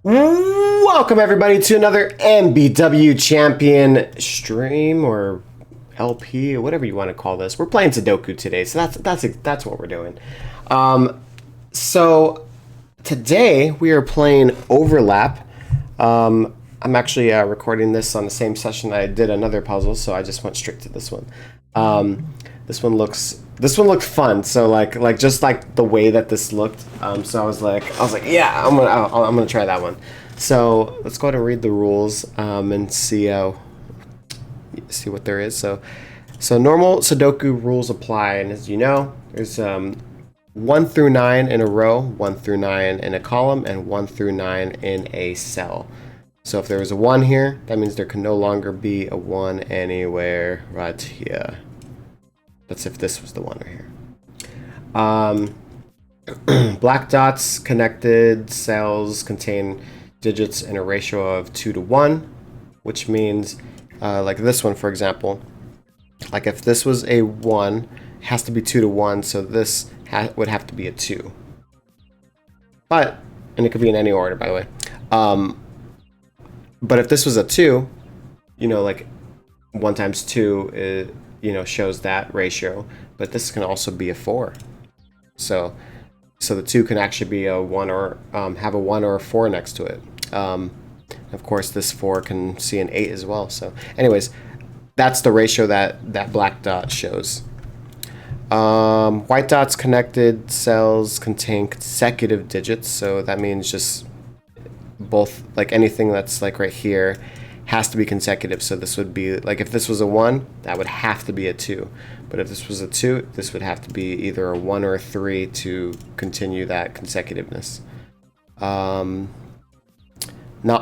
Welcome everybody to another MBW Champion stream or LP or whatever you want to call this. We're playing Sudoku today, so that's what we're doing. So today we are playing Overlap. I'm actually recording this on the same session I did another puzzle, so I just went straight to this one. This one looked fun. So like just like the way that this looked. So I was like, yeah, I'm gonna try that one. So let's go ahead and read the rules and see what there is. So normal Sudoku rules apply, and as you know, there's 1 through 9 in a row, 1 through 9 in a column, and 1 through 9 in a cell. So if there was a 1 here, that means there can no longer be a 1 anywhere right here. That's if this was the one right here. Black dots connected cells contain digits in a ratio of 2 to 1, which means like this one, for example. Like if this was a 1, it has to be 2 to 1, so this would have to be a 2. And it could be in any order, by the way. But if this was a 2, you know, like 1 times 2 is, you know, shows that ratio, but this can also be a 4. So the 2 can actually be a 1 or have a 1 or a 4 next to it. Of course, this 4 can see an 8 as well. So anyways, that's the ratio that black dot shows. White dots connected cells contain consecutive digits, so that means just both, like anything that's like right here has to be consecutive. So this would be like if this was a 1, that would have to be a 2. But if this was a 2, this would have to be either a 1 or a 3 to continue that consecutiveness. Not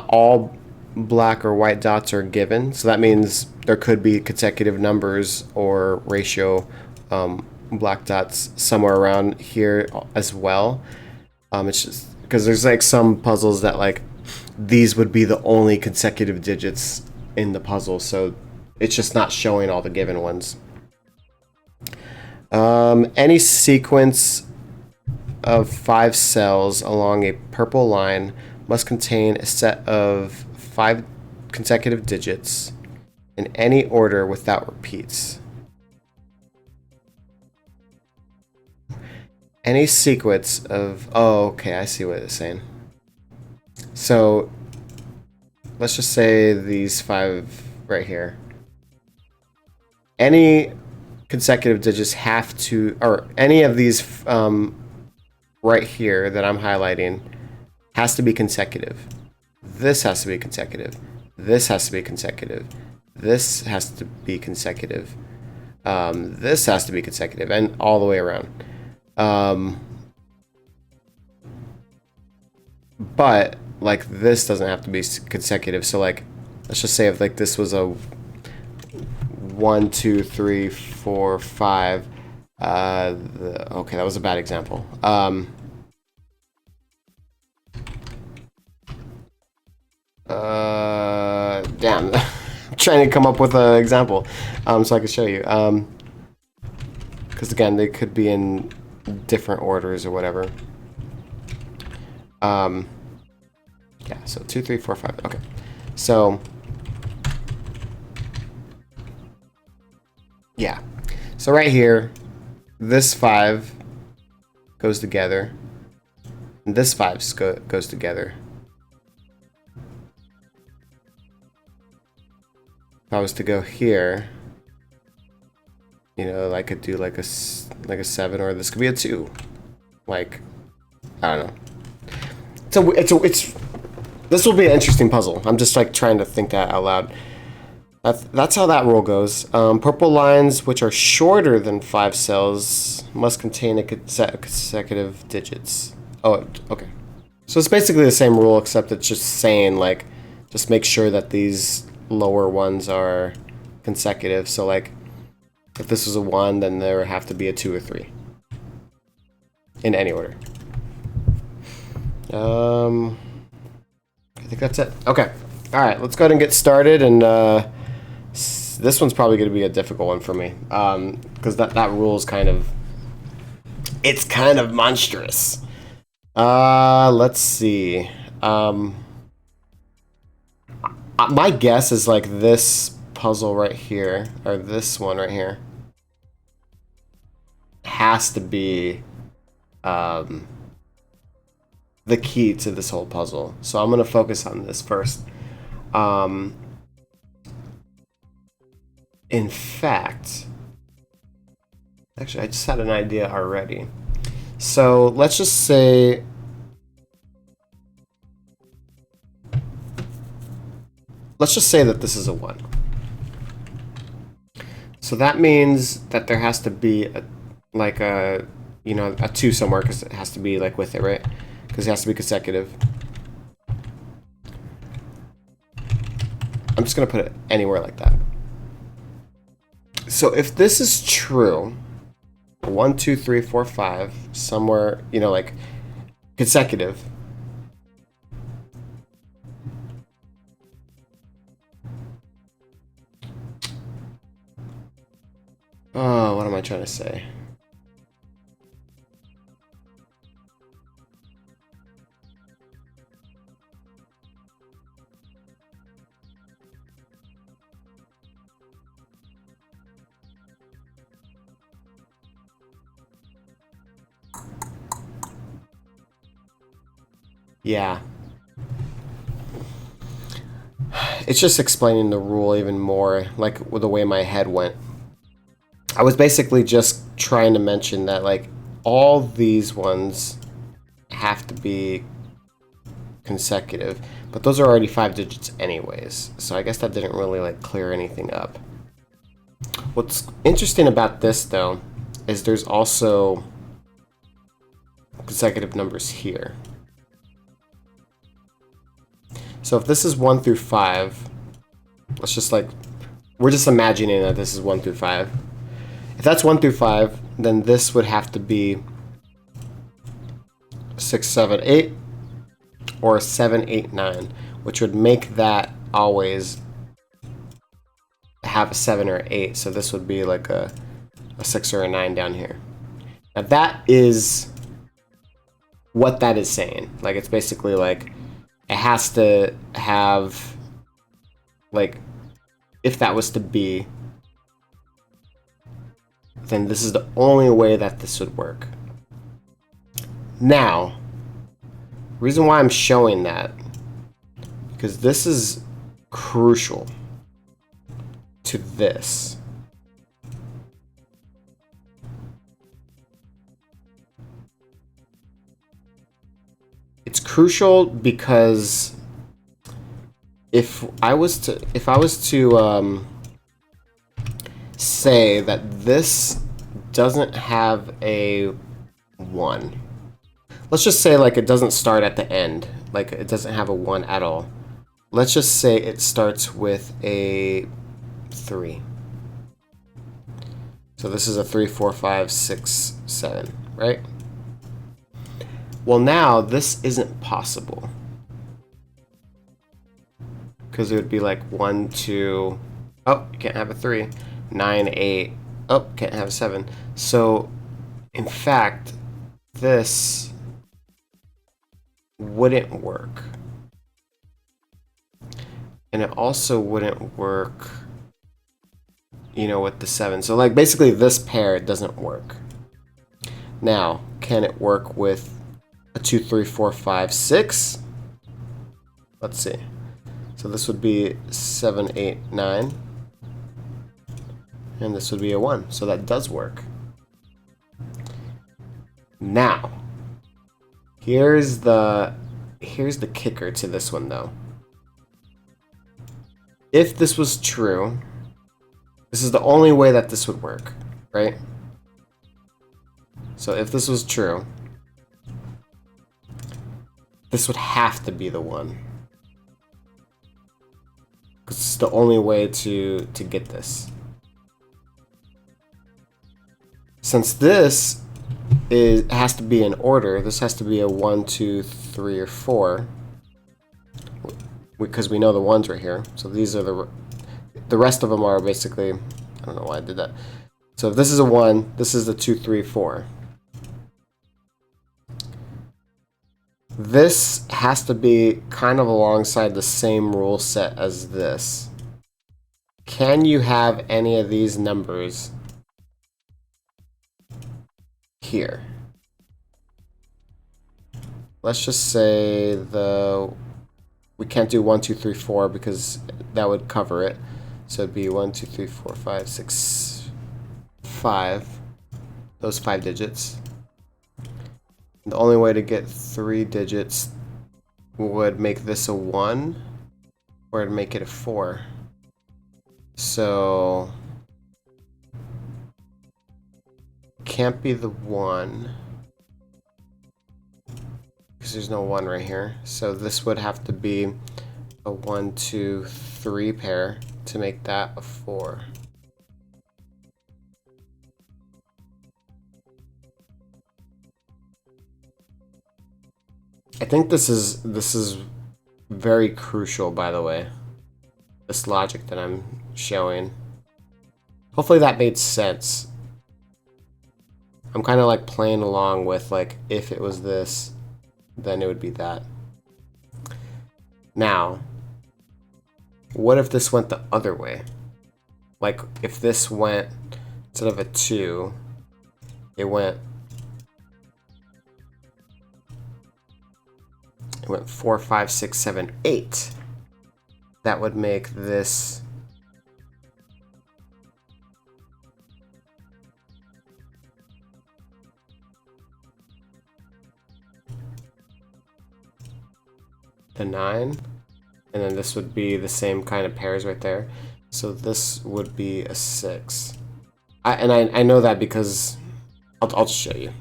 all black or white dots are given, so that means there could be consecutive numbers or ratio black dots somewhere around here as well. It's just because there's like some puzzles that like these would be the only consecutive digits in the puzzle, so it's just not showing all the given ones. Any sequence of 5 cells along a purple line must contain a set of 5 consecutive digits in any order without repeats. Any sequence of... Oh, okay, I see what it's saying. So, let's just say these 5 right here. Any consecutive digits have to... Or any of these right here that I'm highlighting has to be consecutive. This has to be consecutive. This has to be consecutive. This has to be consecutive. This has to be consecutive, and all the way around. But like this doesn't have to be consecutive. So like, let's just say if like this was a 1, 2, 3, 4, 5. Okay, that was a bad example. Damn. I'm trying to come up with an example so I can show you. Because again, they could be in different orders or whatever. Yeah, so 2, 3, 4, 5. Okay. So yeah. So right here, this 5 goes together, and this 5 goes together. If I was to go here, you know, I could do like a 7, or this could be a 2. Like, I don't know. This will be an interesting puzzle. I'm just like trying to think that out loud. That's how that rule goes. Purple lines which are shorter than 5 cells must contain a set of consecutive digits. Oh, okay. So it's basically the same rule, except it's just saying like, just make sure that these lower ones are consecutive. So like, if this was a 1, then there would have to be a 2 or 3 in any order. I think that's it. Okay. All right, let's go ahead and get started. And this one's probably going to be a difficult one for me, because that rule is kind of monstrous. Let's see. My guess is like this puzzle right here, or this one right here, has to be the key to this whole puzzle. So I'm gonna focus on this first. In fact, actually, I just had an idea already. So let's just say that this is a 1. So that means that there has to be a 2 somewhere, because it has to be like with it, right? Because it has to be consecutive. I'm just gonna put it anywhere like that. So if this is true, 1, 2, 3, 4, 5, somewhere, like consecutive. Oh, what am I trying to say? Yeah. It's just explaining the rule even more, like with the way my head went. I was basically just trying to mention that, like, all these ones have to be consecutive, but those are already 5 digits anyways, so I guess that didn't really, like, clear anything up. What's interesting about this, though, is there's also consecutive numbers here. So if this is 1 through 5, let's just we're just imagining that this is 1 through 5. If that's 1 through 5, then this would have to be 6, 7, 8, or 7, 8, 9, which would make that always have a 7 or 8. So this would be like a 6 or a 9 down here. Now that is what that is saying. Like, it's basically like it has to have, like, if that was to be, then this is the only way that this would work. Now, reason why I'm showing that, because this is crucial to this. It's crucial because if I was to say that this doesn't have a 1. Let's just say, like, it doesn't start at the end, like it doesn't have a 1 at all. Let's just say it starts with a 3. So this is a 3, 4, 5, 6, 7, right? Well, now this isn't possible, because it would be like 1, 2, oh, you can't have a 3, 9, 8, oh, can't have a 7. So in fact, this wouldn't work, and it also wouldn't work, with the 7. So, like, basically this pair doesn't work. Now, can it work with a 2, 3, 4, 5, 6? Let's see. So this would be 7, 8, 9. And this would be a 1. So that does work. Now, here's the kicker to this one, though. If this was true, this is the only way that this would work, right? So if this was true, this would have to be the 1. Because it's the only way to get this. Since this has to be in order, this has to be a 1, 2, 3, or 4. Because we know the 1s are here. So these are the rest of them are basically, I don't know why I did that. So if this is a 1, this is the 2, 3, 4. This has to be kind of alongside the same rule set as this. Can you have any of these numbers here? Let's just say we can't do 1, 2, 3, 4 because that would cover it. So it'd be 1, 2, 3, 4, 5, 6, 5. Those 5 digits. The only way to get 3 digits would make this a 1 or to make it a 4. So can't be the 1 because there's no 1 right here. So this would have to be a 1, 2, 3 pair to make that a 4. I think this is very crucial, by the way. This logic that I'm showing. Hopefully that made sense. I'm kind of like playing along with like if it was this, then it would be that. Now, what if this went the other way? Like if this went instead of a 2, it went 4, 5, 6, 7, 8. That would make this the 9, and then this would be the same kind of pairs right there. So this would be a 6. I know that because I'll just show you.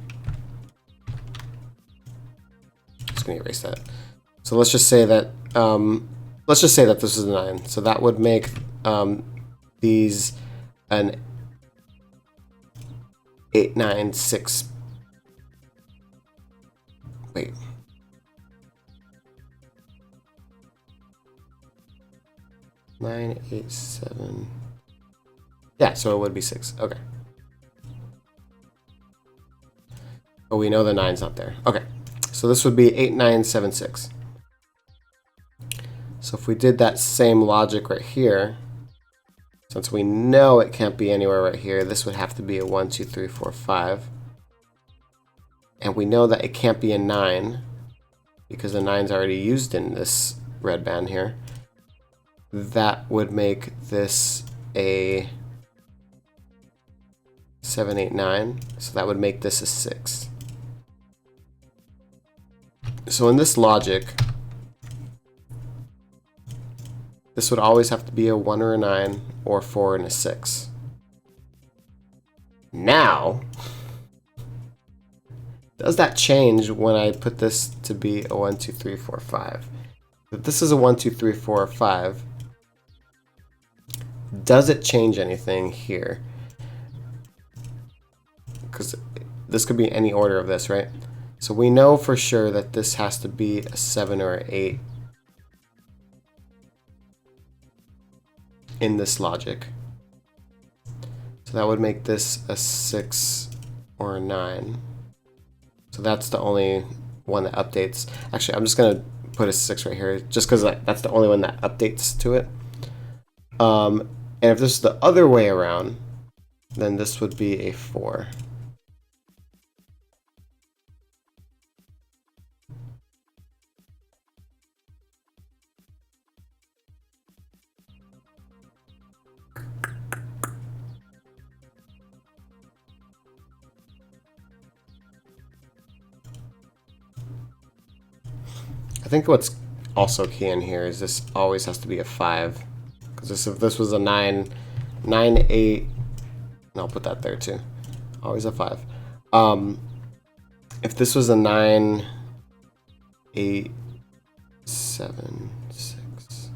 Just gonna erase that. So let's just say that this is a 9. So that would make these an 8, 9, 6. Wait. Nine, 8, 7. Yeah, so it would be 6. Okay. But we know the 9's not there. Okay. So this would be 8, 9, 7, 6. So if we did that same logic right here, since we know it can't be anywhere right here, this would have to be a 1, 2, 3, 4, 5. And we know that it can't be a 9 because the 9's already used in this red band here. That would make this a 7, 8, 9. So that would make this a 6. So in this logic, this would always have to be a 1 or a 9 or 4 and a 6. Now, does that change when I put this to be a 1, 2, 3, 4, 5? If this is a 1, 2, 3, 4, 5, does it change anything here? Because this could be any order of this, right? So we know for sure that this has to be a 7 or an 8 in this logic. So that would make this a 6 or a 9. So that's the only one that updates. Actually, I'm just going to put a 6 right here just because that's the only one that updates to it. And if this is the other way around, then this would be a 4. I think what's also key in here is this always has to be a 5. Because if this was a 9, 9, 8, and I'll put that there too. Always a 5. If this was a 9, 8, 7, 6.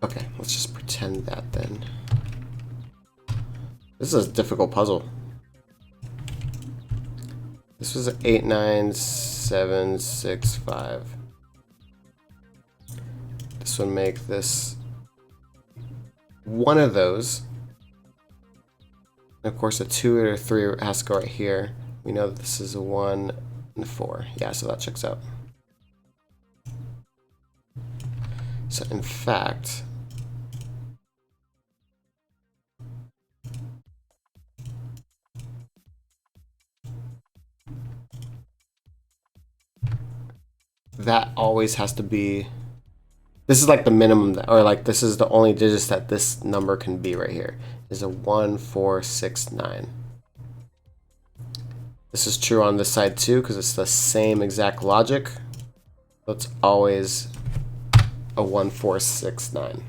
Okay, let's just pretend that then. This is a difficult puzzle. This was an 8, 9, 7, 6, 5. This would make this one of those. And of course, a 2 or a 3 has to go right here. We know that this is a 1 and a 4. Yeah, so that checks out. So in fact, that always has to be, this is like the minimum, that, or like this is the only digits that this number can be right here, is a 1, 4, 6, 9. This is true on this side too, because it's the same exact logic. So it's always a 1, 4, 6, 9.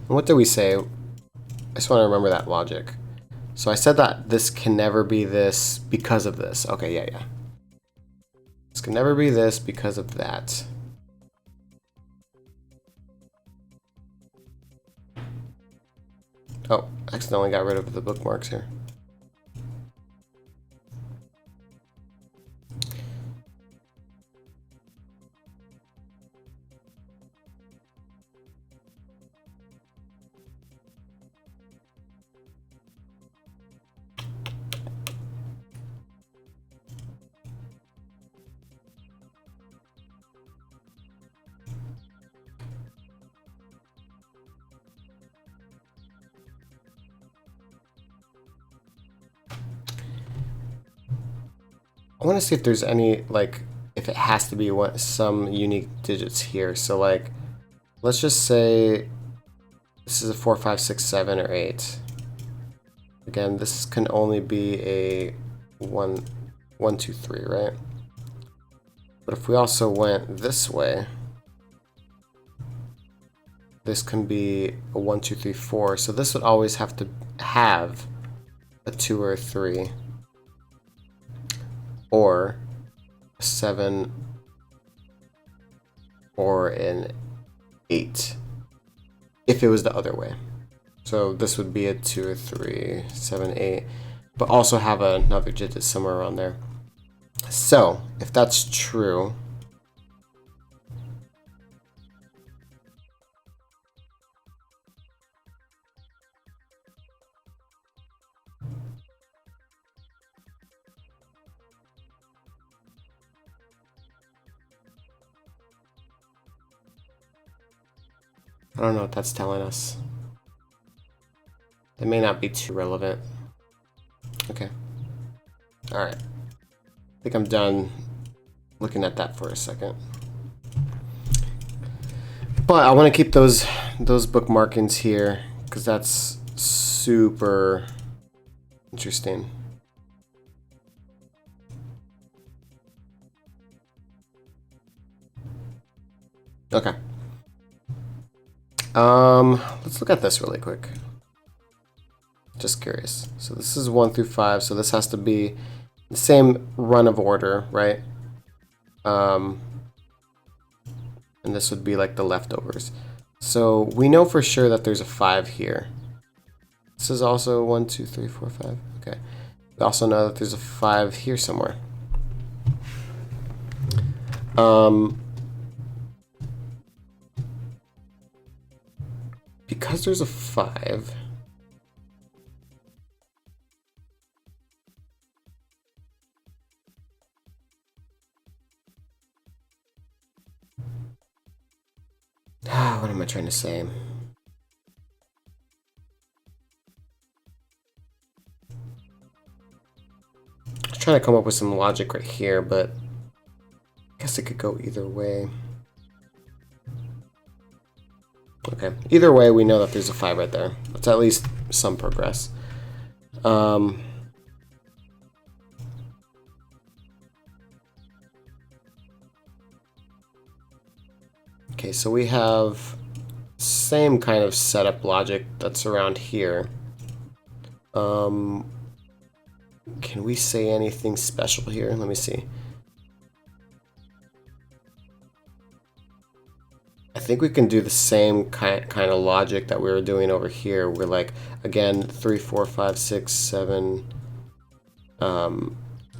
And what did we say? I just want to remember that logic. So I said that this can never be this because of this. Okay, yeah. This can never be this because of that. Oh, accidentally got rid of the bookmarks here. I want to see if there's any, like, if it has to be some unique digits here. So, like, let's just say this is a 4, 5, 6, 7, or 8. Again, this can only be a 1, 1, 2, 3, right? But if we also went this way, this can be a 1, 2, 3, 4. So this would always have to have a 2 or a 3. Or a 7 or an 8 if it was the other way. So this would be a 2 or 3, 7, 8, but also have another digit somewhere around there. So if that's true, I don't know what that's telling us. It may not be too relevant. Okay. Alright. I think I'm done looking at that for a second. But I want to keep those bookmarkings here because that's super interesting. Okay. Let's look at this really quick. Just curious. So this is 1 through 5, so this has to be the same run of order, right? And this would be like the leftovers. So we know for sure that there's a 5 here. This is also 1, 2, 3, 4, 5. Okay. We also know that there's a 5 here somewhere. Because there's a 5, what am I trying to say? I was trying to come up with some logic right here, but I guess it could go either way. Okay, either way, we know that there's a 5 right there. That's at least some progress. Okay, so we have same kind of setup logic that's around here. Can we say anything special here? Let me see. I think we can do the same kind of logic that we were doing over here. We're like, again, 3, 4, 5, 6, 7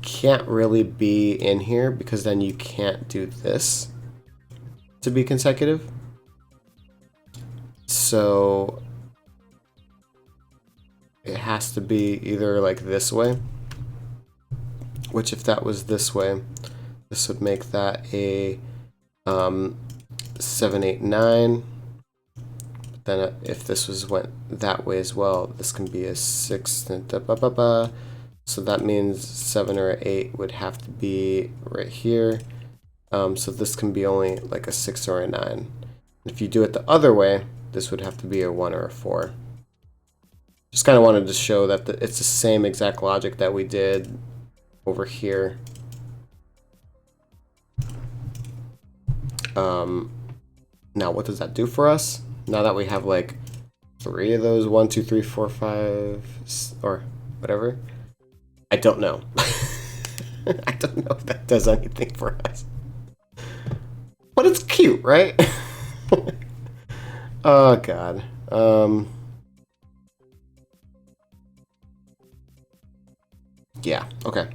can't really be in here because then you can't do this to be consecutive. So it has to be either like this way, which if that was this way, this would make that a 7, 8, 9. Then if this went that way as well, this can be a 6. So that means 7 or 8 would have to be right here. So this can be only like a 6 or a 9. If you do it the other way, this would have to be a 1 or a 4. Just kind of wanted to show that it's the same exact logic that we did over here. Now what does that do for us? Now that we have like 3 of those, 1, 2, 3, 4, 5, or whatever, I don't know. I don't know if that does anything for us. But it's cute, right? Oh god. Yeah, okay.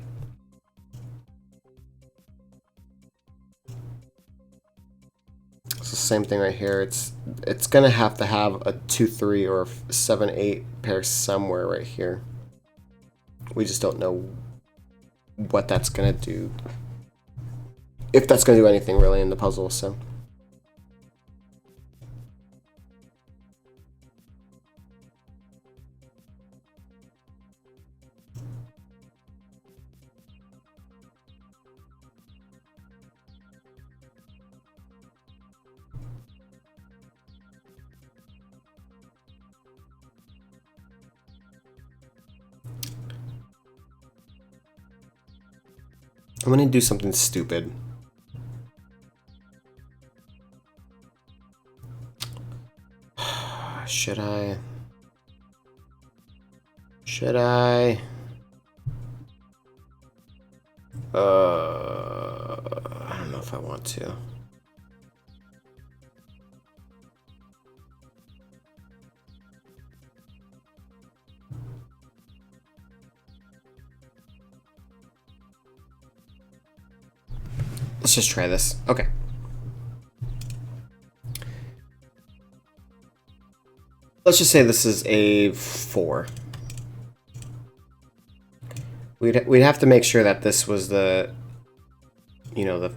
It's the same thing right here. It's gonna have to have a 2, 3 or 7, 8 pair somewhere right here. We just don't know what that's gonna do. If that's gonna do anything really in the puzzle, so. I'm gonna do something stupid. Should I? Should I? I don't know if I want to. Let's just try this. Okay. Let's just say this is a 4. We'd have to make sure that this was the, you know, the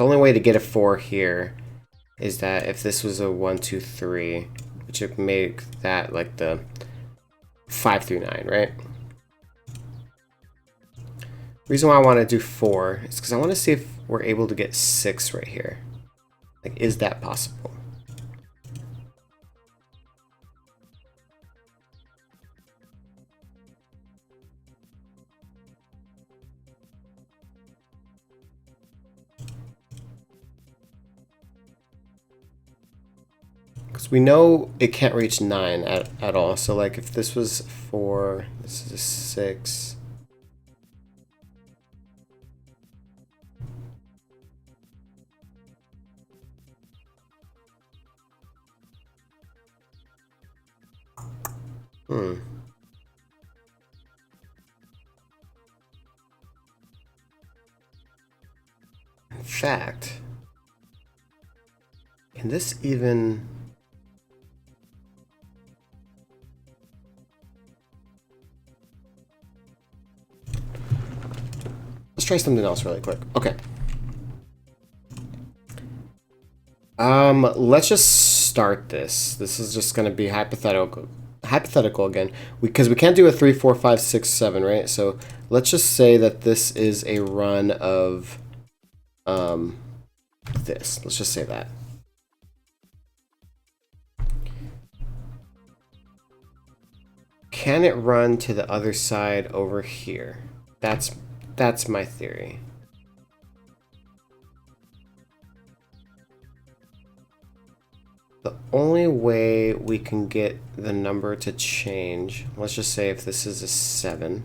only way to get a 4 here is that if this was a 1, 2, 3, which would make that like the 5 through 9, right? Reason why I want to do 4 is because I want to see if we're able to get 6 right here. Like, is that possible? Because we know it can't reach 9 at all. So like if this was 4, this is a 6. In fact, can this even... Let's try something else really quick. Okay. Let's just start this. This is just going to be hypothetical again, because we can't do a 3, 4, 5, 6, 7, right? So let's just say that this is a run of this. Let's just say that. Can it run to the other side over here? That's my theory. The only way we can get the number to change, let's just say if this is a 7,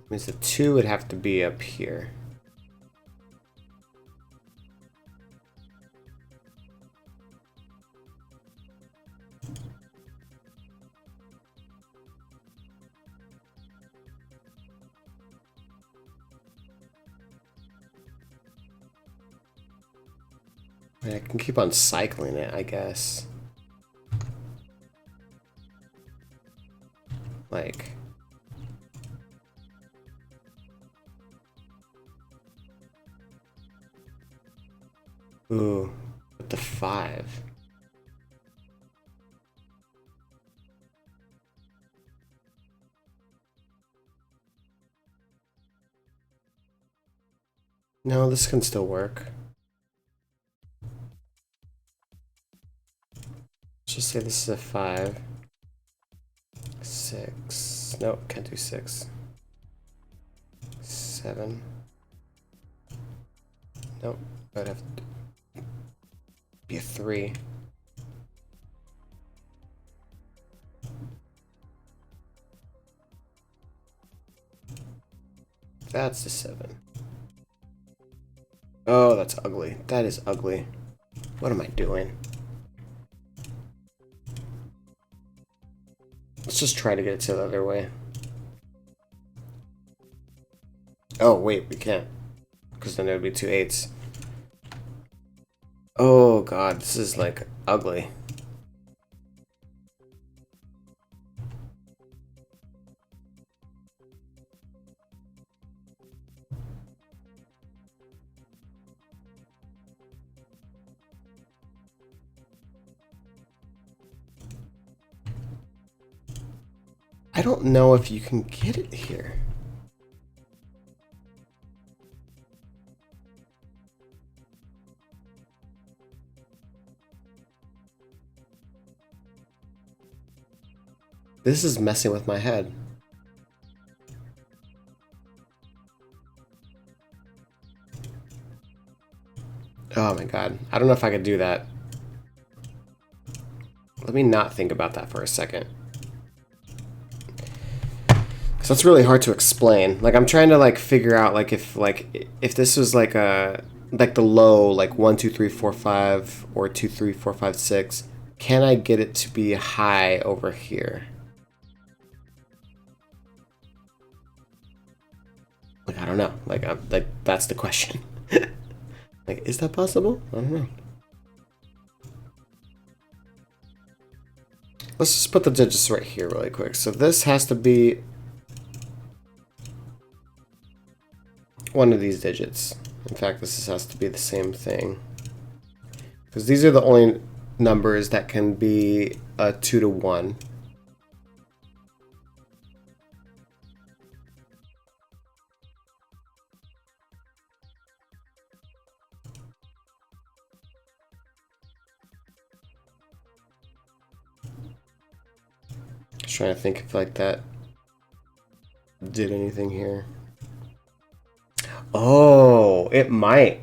means the 2 would have to be up here. I can keep on cycling it, I guess. Like... Ooh, with the 5. No, this can still work. Let's just say this is a 5. 6. Nope, can't do 6. 7. Nope, I'd have to be a 3. That's a 7. Oh, that's ugly. That is ugly. What am I doing? Let's just try to get it to the other way. Oh, wait, we can't. Because then it would be 2 8s. Oh, God, this is, like, ugly. I don't know if you can get it here. This is messing with my head. Oh my god. I don't know if I could do that. Let me not think about that for a second. Because that's really hard to explain. Like, I'm trying to, like, figure out, like, if this was, like, a... Like, the low, like, 1, 2, 3, 4, 5, or 2, 3, 4, 5, 6. Can I get it to be high over here? Like, I don't know. Like, that's the question. Like, is that possible? I don't know. Let's just put the digits right here really quick. So this has to be one of these digits. In fact, this has to be the same thing. Because these are the only numbers that can be 2 to 1. Just trying to think if like that did anything here. Oh, it might.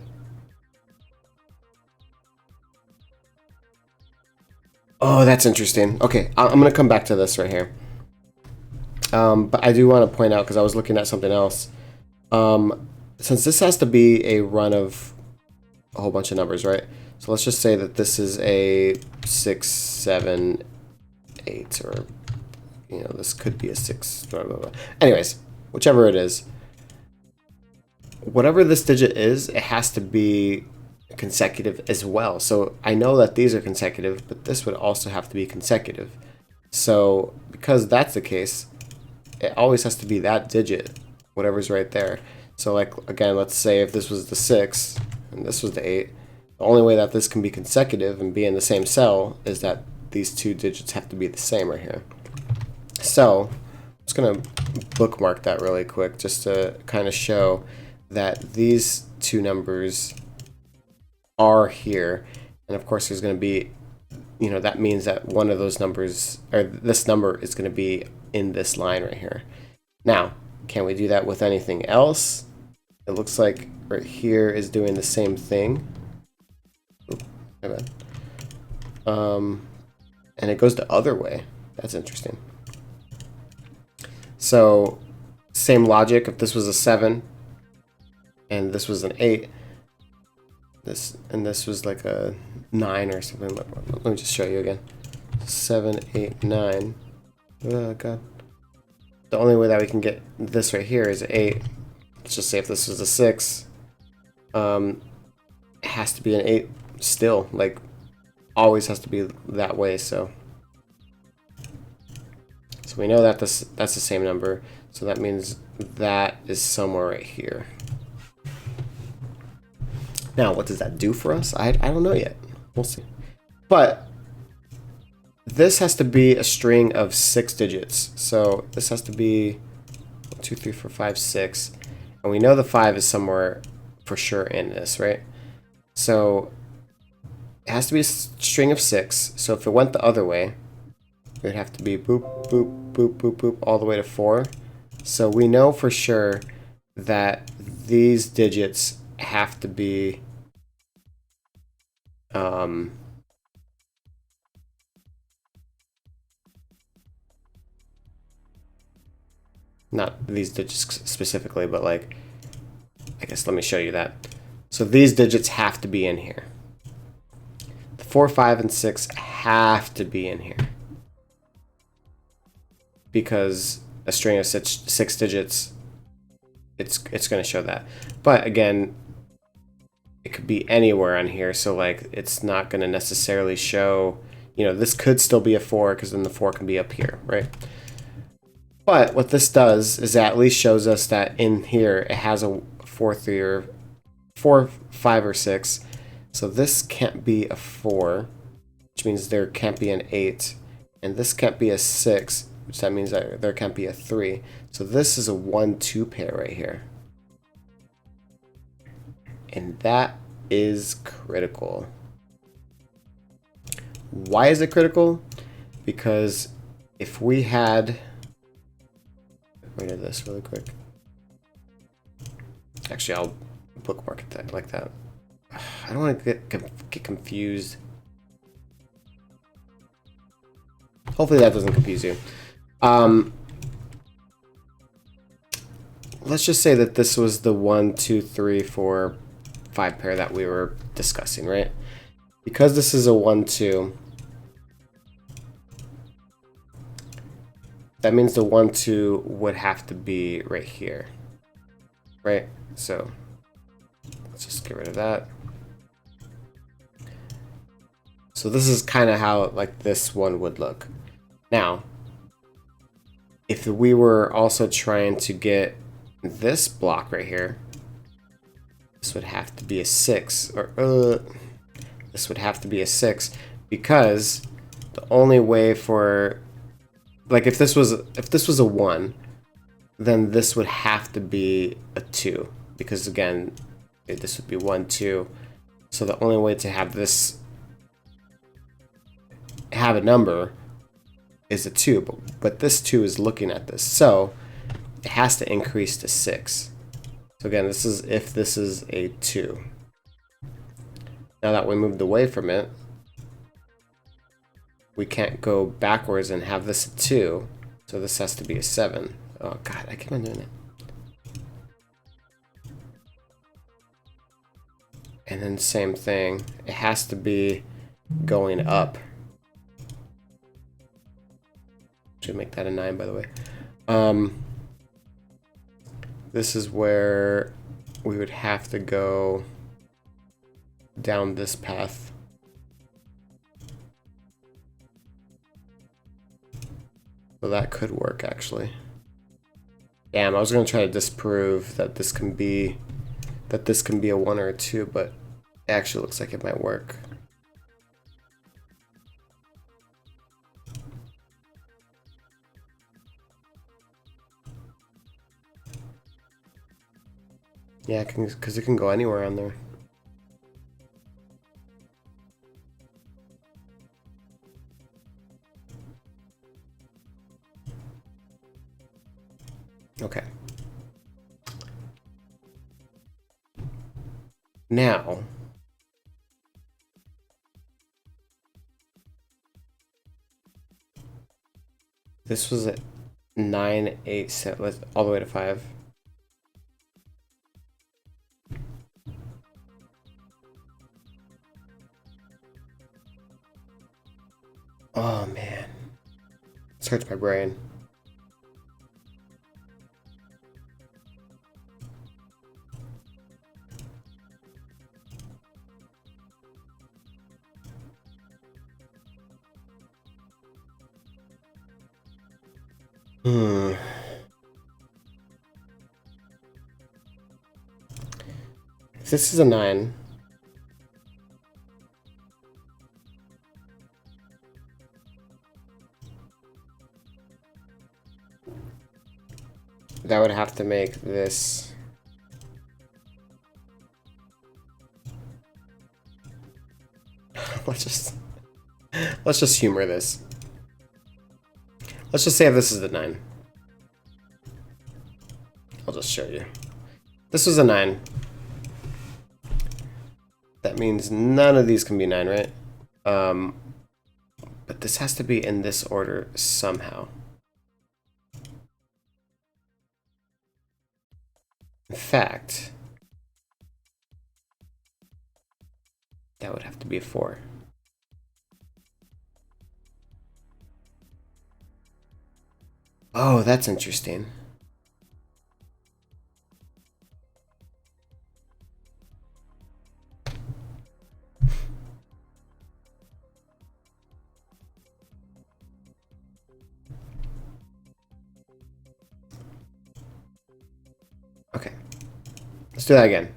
Oh, that's interesting. Okay, I'm gonna come back to this right here. But I do want to point out, because I was looking at something else. Since this has to be a run of a whole bunch of numbers, right? So let's just say that this is a 6, 7, 8, or, you know, this could be a 6, blah, blah, blah. Anyways, whichever it is, whatever this digit is, it has to be consecutive as well. So I know that these are consecutive, but this would also have to be consecutive. So because that's the case, it always has to be that digit, whatever's right there. So like, again, let's say if this was the 6 and this was the 8, the only way that this can be consecutive and be in the same cell is that these two digits have to be the same right here. So I'm just gonna bookmark that really quick just to kind of show that these two numbers are here. And of course there's going to be, you know, that means that one of those numbers, or this number, is going to be in this line right here. Now, can we do that with anything else? It looks like right here is doing the same thing. Oop, my bad. And it goes the other way. That's interesting. So, same logic. If this was a 7 and this was an 8, this was like a 9 or something. Let me just show you again. 7, 8, 9. Oh god. The only way that we can get this right here is 8. Let's just say if this was a 6, it has to be an 8 still, like, always has to be that way, so we know that that's the same number, so that means that is somewhere right here. Now, what does that do for us? I don't know yet. We'll see. But this has to be a string of 6 digits. So this has to be 1, 2, 3, 4, 5, 6. And we know the 5 is somewhere for sure in this, right? So it has to be a string of 6. So if it went the other way, it would have to be boop, boop, boop, boop, boop, all the way to 4. So we know for sure that these digits have to be not these digits specifically, but like, I guess let me show you that. So these digits have to be in here. The 4, 5, and 6 have to be in here. Because a string of 6 digits, it's going to show that. But again, it could be anywhere on here, so like it's not going to necessarily show, you know, this could still be a 4 because then the 4 can be up here, right? But what this does is that at least shows us that in here it has a 4, 3, or 4, 5, or 6. So this can't be a 4, which means there can't be an 8. And this can't be a 6, which that means that there can't be a 3. So this is a 1, 2 pair right here. And that is critical. Why is it critical? Because if we had... Rid of this really quick. Actually, I'll bookmark it like that. I don't want to get confused. Hopefully that doesn't confuse you. Let's just say that this was the 1, 2, 3, 4, 5 pair that we were discussing, right? Because this is a 1, 2, that means the 1, 2 would have to be right here, right? So let's just get rid of that. So this is kind of how like this one would look. Now, if we were also trying to get this block right here, this would have to be a 6, or this would have to be a 6, because the only way for, like, if this was a 1, then this would have to be a 2, because again, this would be 1, 2. So the only way to have this have a number is a 2, but this 2 is looking at this, so it has to increase to 6. So again, this is if this is a 2. Now that we moved away from it, we can't go backwards and have this a 2, so this has to be a 7. Oh god, I keep on doing it. And then same thing, it has to be going up. Should make that a 9, by the way. This is where we would have to go down this path. So that could work, actually. Damn, I was gonna try to disprove that this can be a 1 or a 2, but it actually looks like it might work. Yeah, because it can go anywhere on there. Okay. Now, this was at 9, 8, 7, all the way to 5. Oh man, this hurts my brain. Hmm. If this is a 9. That would have to make this... let's just humor this. Let's just say if this is the 9. I'll just show you. This was a 9. That means none of these can be 9, right? But this has to be in this order somehow. In fact, that would have to be a 4. Oh, that's interesting. Okay. Let's do that again.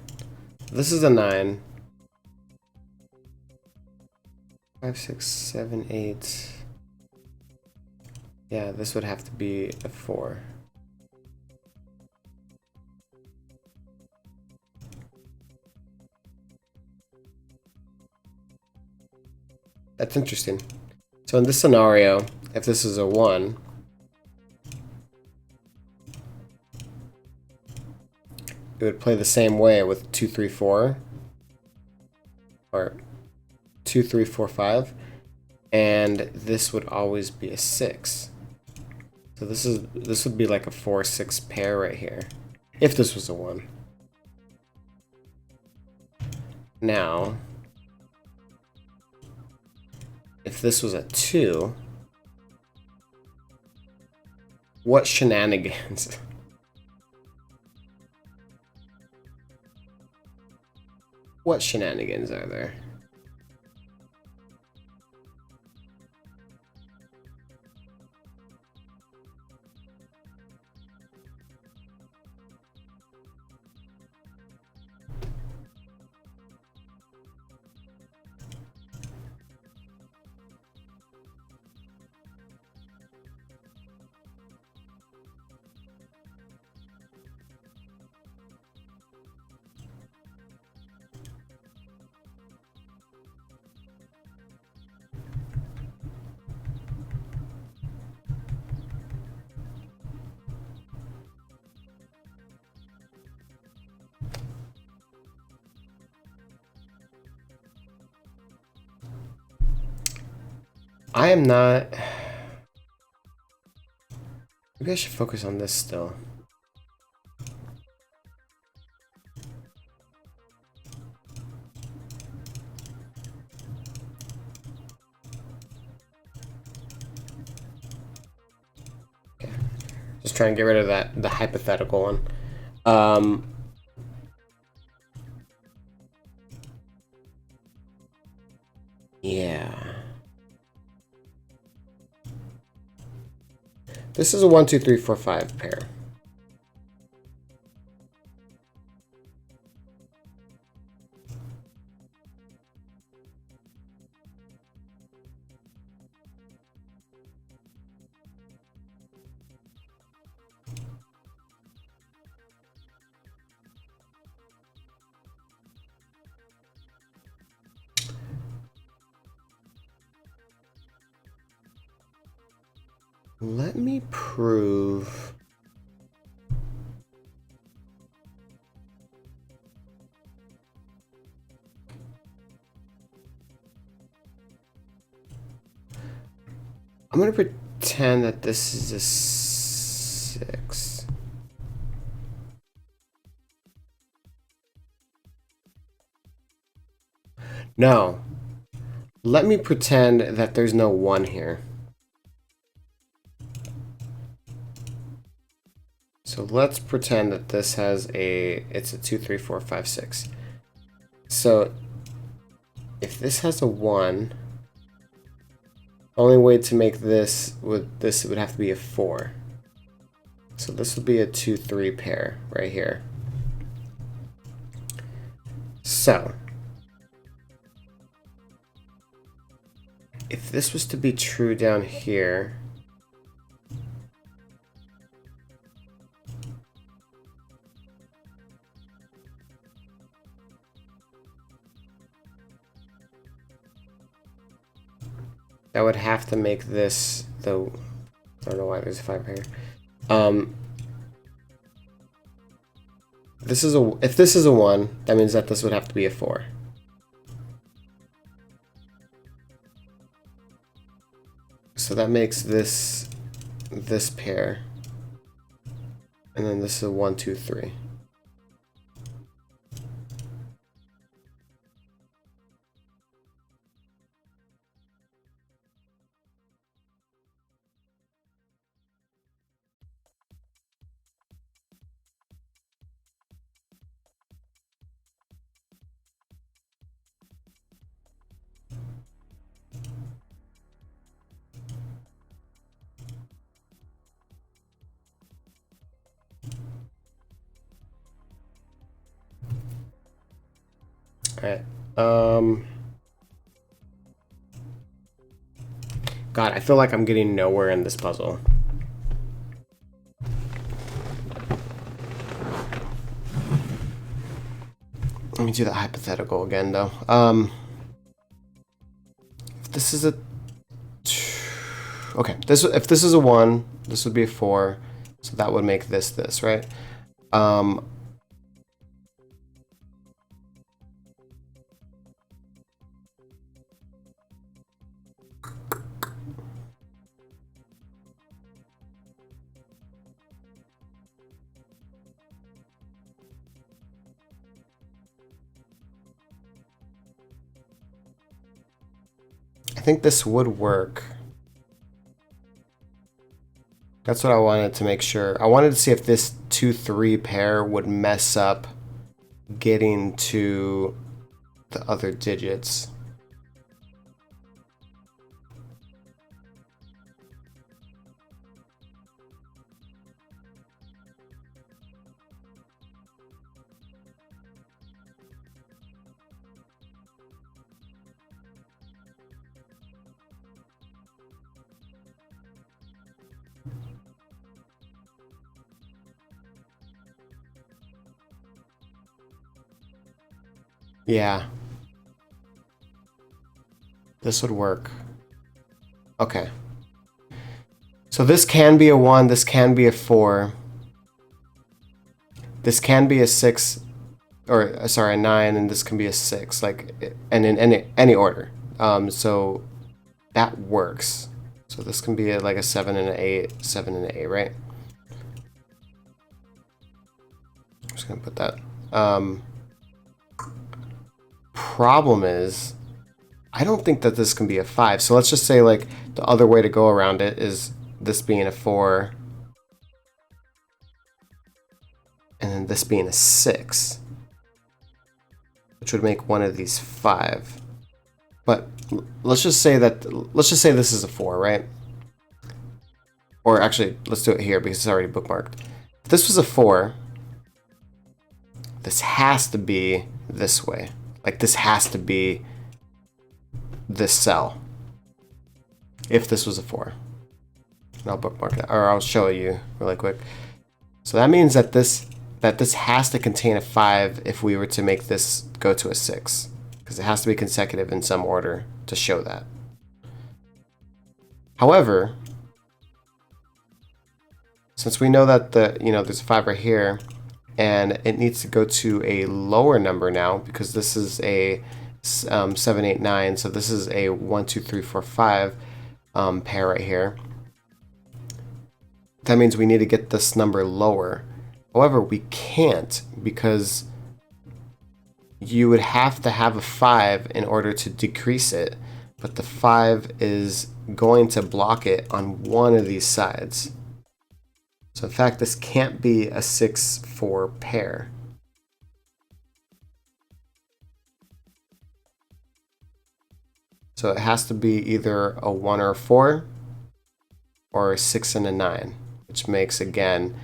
This is a 9. 5, 6, 7, 8. Yeah, this would have to be a 4. That's interesting. So in this scenario, if this is a 1, it would play the same way with 2, 3, 4, or 2, 3, 4, 5, and this would always be a 6. So this would be like a 4, 6 pair right here, if this was a 1. Now, if this was a 2, what shenanigans? What shenanigans are there? I am not... Maybe I should focus on this still. Okay. Just try and get rid of the hypothetical one. Yeah. This is a 1, 2, 3, 4, 5 pair. Let me prove... I'm gonna pretend that this is a 6. No. Let me pretend that there's no 1 here. So let's pretend that this has it's a 2, 3, 4, 5, 6. So if this has a 1, the only way to make this would have to be a 4. So this would be a 2-3 pair right here. So if this was to be true down here, that would have to make this the, I don't know why there's a 5 here. This is a, if this is a 1, that means that this would have to be a 4. So that makes this pair. And then this is a 1, 2, 3. Alright. God, I feel like I'm getting nowhere in this puzzle. Let me do that hypothetical again, though. If this is a... Okay, if this is a 1, this would be a 4. So that would make this, right? I think this would work. That's what I wanted to make sure. I wanted to see if this 2-3 pair would mess up getting to the other digits. Yeah. This would work. Okay. So this can be a 1, this can be a 4. This can be a 6, or sorry, a 9, and this can be a 6, like, and in any order. So that works. So this can be like a 7 and an 8, 7 and an 8, right? I'm just gonna put that. Problem is, I don't think that this can be a 5. So let's just say, like, the other way to go around it is this being a 4, and then this being a 6, which would make one of these 5. But let's just say this is a 4, right? Or actually, let's do it here because it's already bookmarked. If this was a 4, this has to be this way. Like, this has to be this cell. If this was a 4. And I'll bookmark that, or I'll show you really quick. So that means that this has to contain a 5 if we were to make this go to a 6. Because it has to be consecutive in some order to show that. However, since we know that there's a 5 right here, and it needs to go to a lower number now because this is a 7, 8, 9. So this is a 1, 2, 3, 4, 5 pair right here. That means we need to get this number lower. However, we can't because you would have to have a 5 in order to decrease it, but the 5 is going to block it on one of these sides. So in fact, this can't be a 6-4 pair. So it has to be either a 1 or a 4, or a 6 and a 9, which makes, again,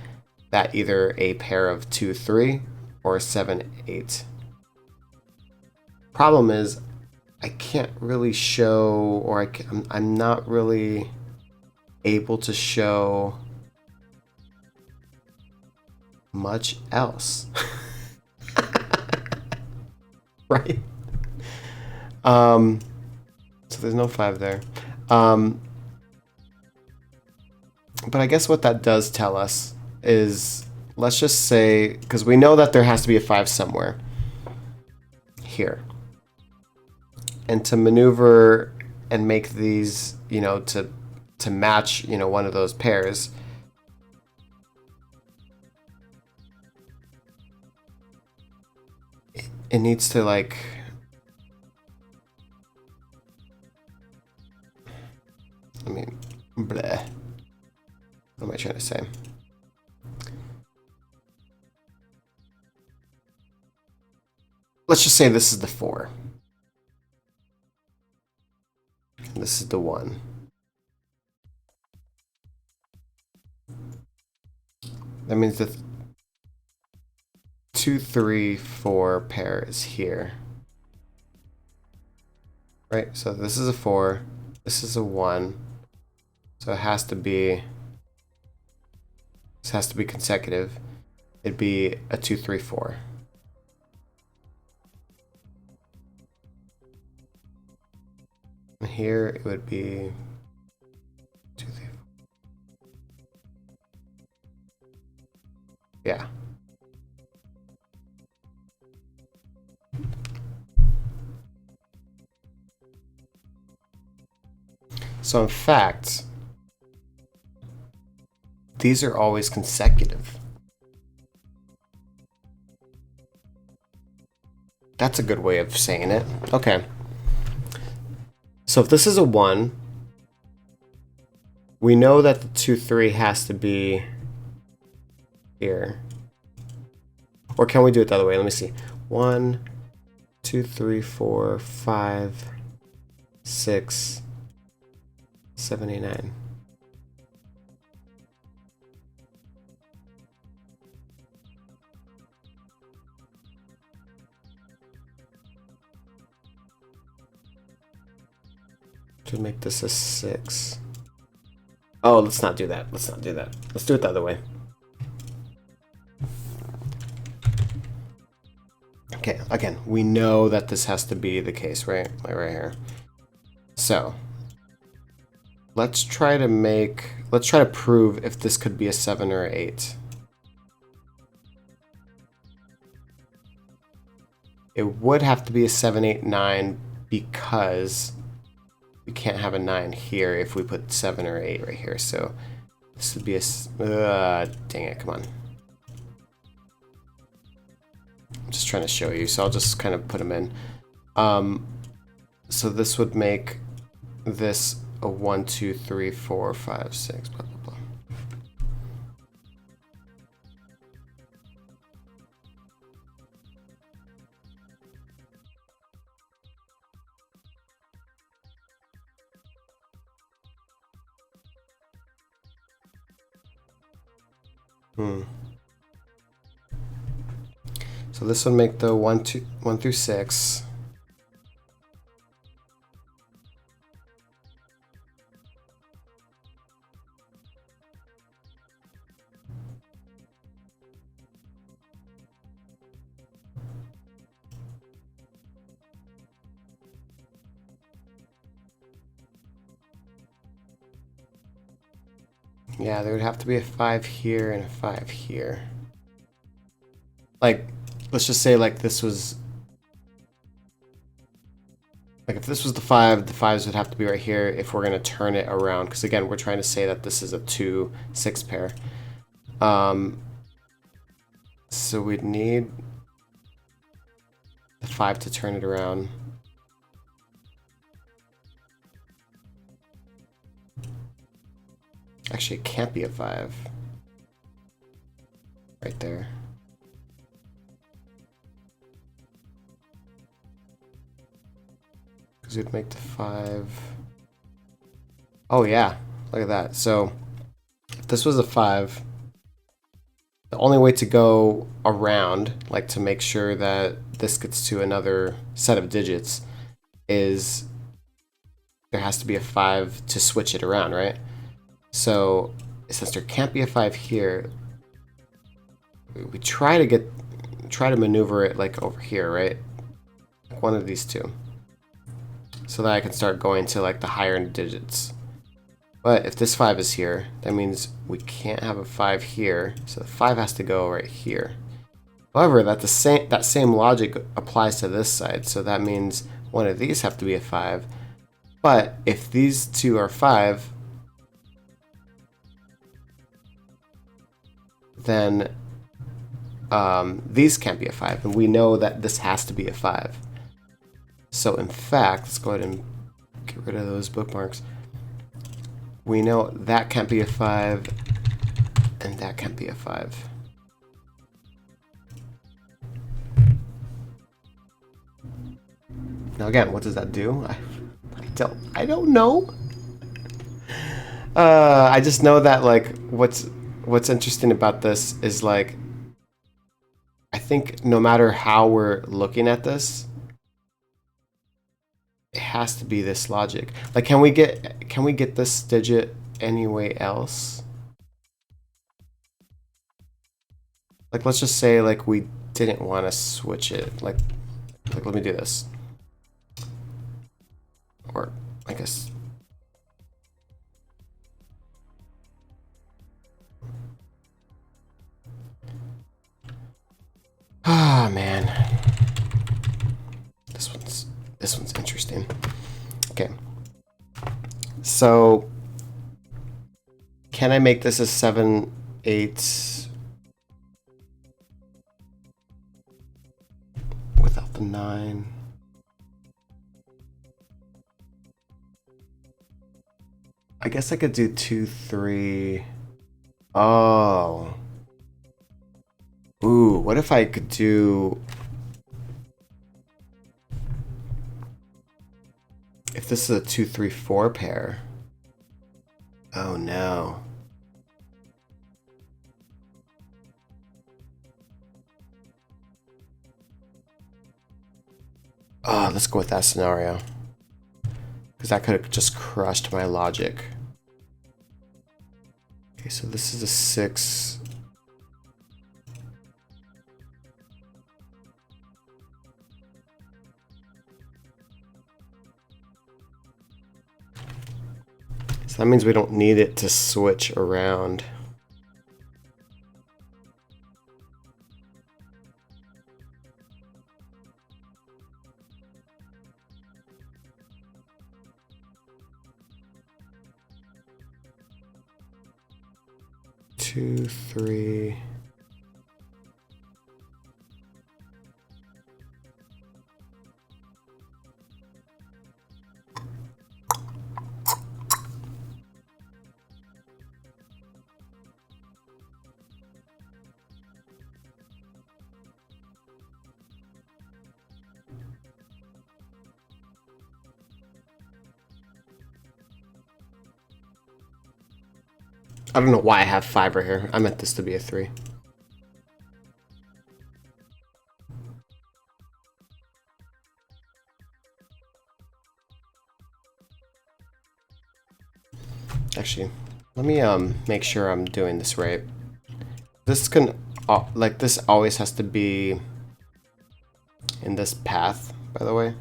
that either a pair of 2, 3 or 7, 8. Problem is, I can't really show, or I'm not really able to show much else. Right? So there's no 5 there. But I guess what that does tell us is, let's just say, because we know that there has to be a 5 somewhere here. And to maneuver and make these, you know, to match, you know, one of those pairs, it needs to, like, I mean, bleh. What am I trying to say? Let's just say this is the 4. This is the 1. That means the 2, 3, 4 pair is here. Right? So this is a 4. This is a 1. So it has to be... This has to be consecutive. It'd be a 2, 3, 4. And here it would be 2, 3, 4. Yeah. So in fact, these are always consecutive. That's a good way of saying it. Okay. So if this is a 1, we know that the 2, 3 has to be here. Or can we do it the other way? Let me see. 1, 2, 3, 4, 5, 6, 7, 8, 9. To make this a 6. Oh, let's not do that. Let's not do that. Let's do it the other way. Okay, again, we know that this has to be the case, right? Like right here. So, let's try to prove if this could be a 7 or an 8. It would have to be a 7, 8, 9 because we can't have a 9 here if we put 7 or 8 right here. So this would be a... dang it, come on. I'm just trying to show you, so I'll just kind of put them in. So this would make this a 1, 2, 3, 4, 5, 6, blah, blah, blah. So this would make the 1 through 6. Yeah, there would have to be a 5 here and a 5 here. Like, let's just say like this was... Like if this was the 5, the 5s would have to be right here if we're going to turn it around. Because again, we're trying to say that this is a 2, 6 pair. So we'd need the 5 to turn it around. Actually, it can't be a 5. Right there. Because we'd make the 5... Oh yeah, look at that. So, if this was a 5, The only way to go around, like to make sure that this gets to another set of digits, is there has to be a 5 to switch it around, right? So since there can't be a 5 here, we try to maneuver it like over here, right? Like one of these two. So that I can start going to like the higher digits. But if this 5 is here, that means we can't have a 5 here, so the 5 has to go right here. However, that same logic applies to this side, so that means one of these have to be a 5. But if these two are 5, then these can't be a 5, and we know that this has to be a 5. So in fact, let's go ahead and get rid of those bookmarks. We know that can't be a 5, and that can't be a 5. Now again, what does that do? I don't know. I just know that like what's interesting about this is like I think no matter how we're looking at this, it has to be this logic. Like can we get this digit anyway else? Like let's just say like we didn't want to switch it. Like let me do this. Or I guess ah man. This one's interesting. Okay. So can I make this a 7, 8 without the 9? I guess I could do 2, 3. Oh. Ooh, what if I could do... If this is a 2, 3, 4 pair. Oh no. Oh, let's go with that scenario. Because that could have just crushed my logic. Okay, so this is a 6. So that means we don't need it to switch around. Two, 3. I don't know why I have 5 right here. I meant this to be a 3. Actually, let me make sure I'm doing this right. This can like this always has to be in this path, by the way.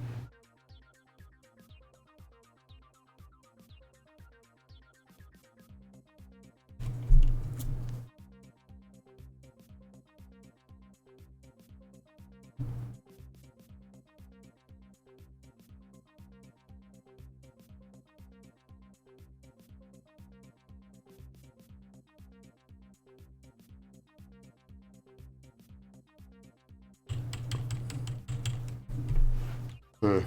Hmm.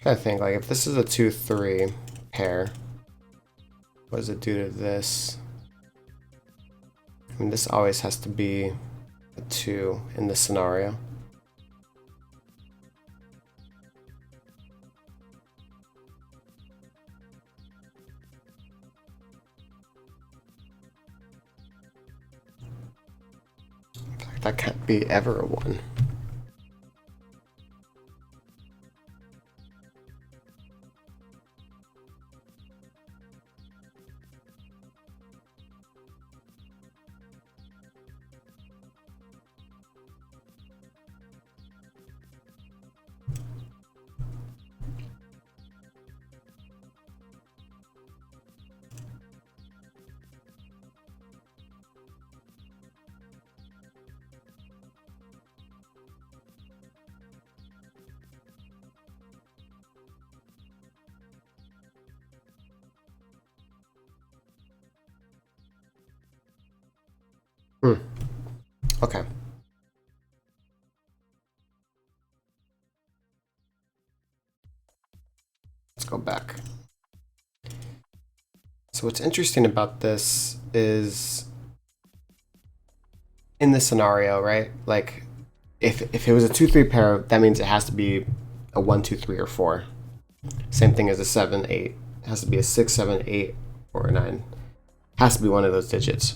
I think, like, if this is a 2-3 pair, what does it do to this? I mean, this always has to be a 2 in this scenario. That can't be ever a 1. Okay. Let's go back. So what's interesting about this is in this scenario, right? Like if it was a 2-3 pair, that means it has to be a 1, 2, 3, or 4. Same thing as a 7, 8. It has to be a 6, 7, 8, or a 9. It has to be one of those digits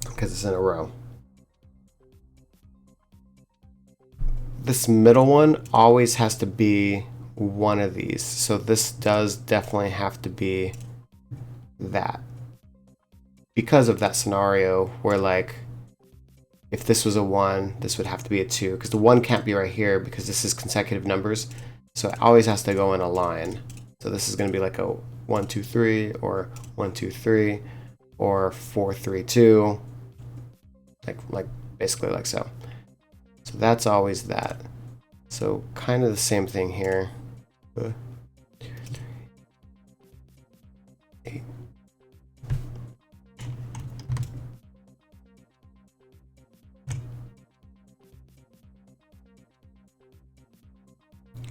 because it's in a row. This middle one always has to be one of these. So this does definitely have to be that. Because of that scenario where, like, if this was a 1, this would have to be a 2. Because the 1 can't be right here because this is consecutive numbers. So it always has to go in a line. So this is going to be like a 1, 2, 3, or 1, 2, 3, or 4, 3, 2. Like basically like so. So that's always that. So kind of the same thing here. 2, 3, 8.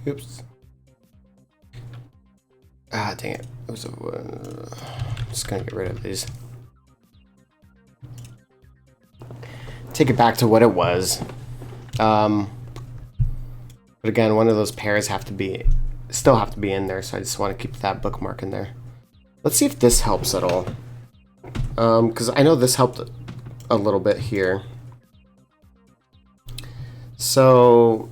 Oops. Ah, dang it. It was I'm just gonna get rid of these. Take it back to what it was. But again, one of those pairs still have to be in there, so I just want to keep that bookmark in there. Let's see if this helps at all. Because I know this helped a little bit here. So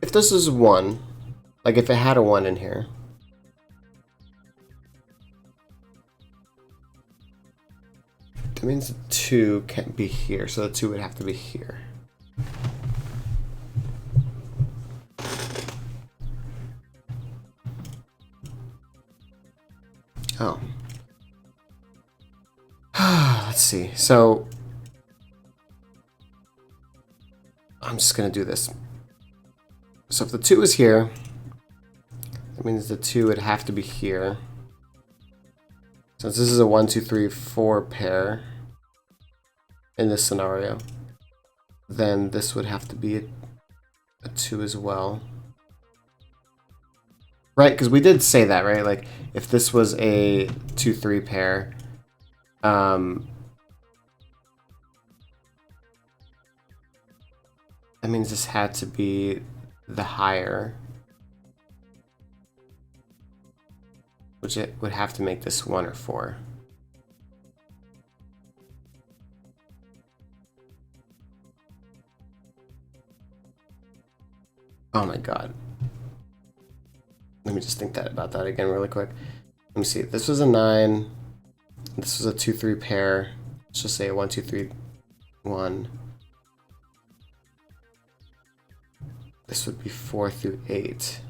if this is 1, like if it had a 1 in here, that means the 2 can't be here, so the 2 would have to be here. Oh. Let's see. So I'm just going to do this. So if the 2 is here, that means the 2 would have to be here. Since this is a 1, 2, 3, 4 pair in this scenario, then this would have to be a 2 as well. Right, because we did say that, right? Like, if this was a 2, 3 pair, that means this had to be the higher, which it would have to make this 1 or 4. Oh my god. Let me just think about that again really quick. Let me see. This was a 9. This was a 2, 3 pair. Let's just say a 1, 2, 3, 1. This would be 4 through 8.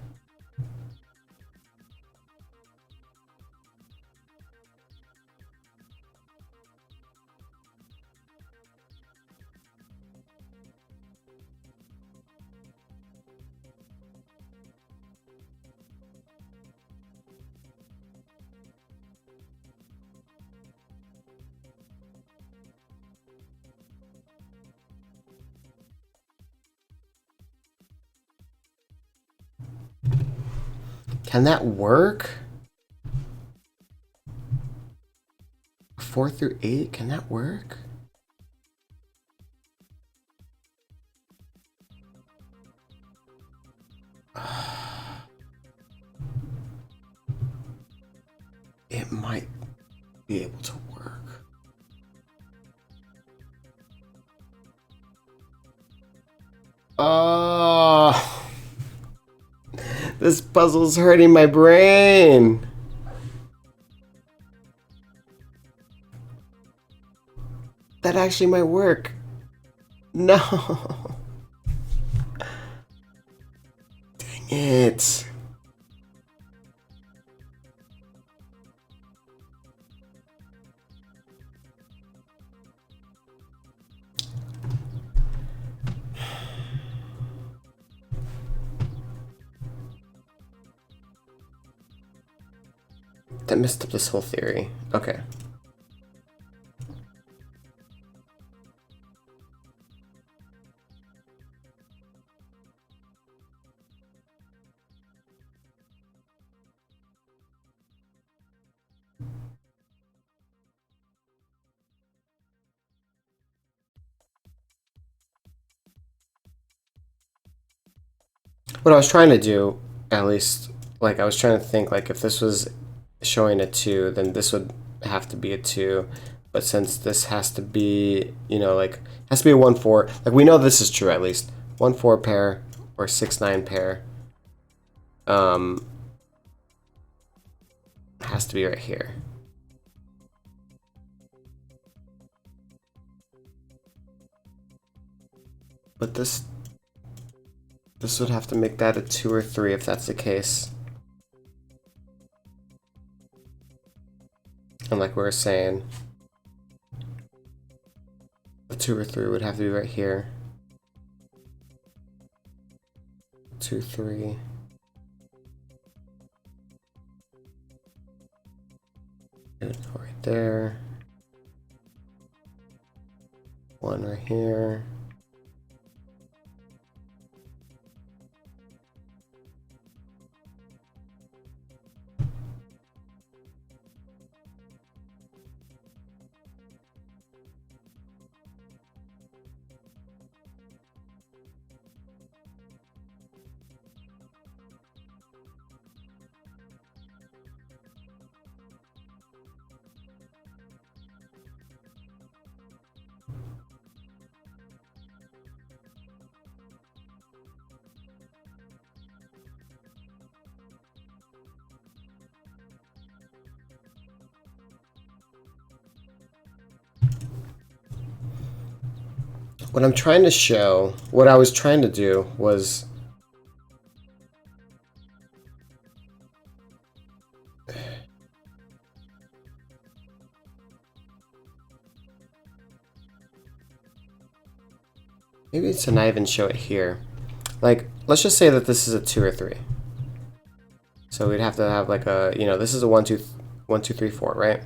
Can that work? 4 through 8, can that work? It might be able to work. Oh, this puzzle's hurting my brain. That actually might work. No. Dang it. That messed up this whole theory. Okay. What I was trying to do, at least, like I was trying to think, like if this was showing a 2, then this would have to be a 2. But since this has to be, you know, like, has to be a 1-4, like we know this is true at least. 1-4 pair or 6-9 pair. Has to be right here. But this would have to make that a 2 or 3 if that's the case. And like we were saying, a 2 or 3 would have to be right here. 2, 3. And right there. 1 right here. What I'm trying to show, what I was trying to do was maybe it's to not even show it here. Like, let's just say that this is a 2 or 3. So we'd have to have like a, you know, this is a 1, 2, 1, 2, 3, 4, right?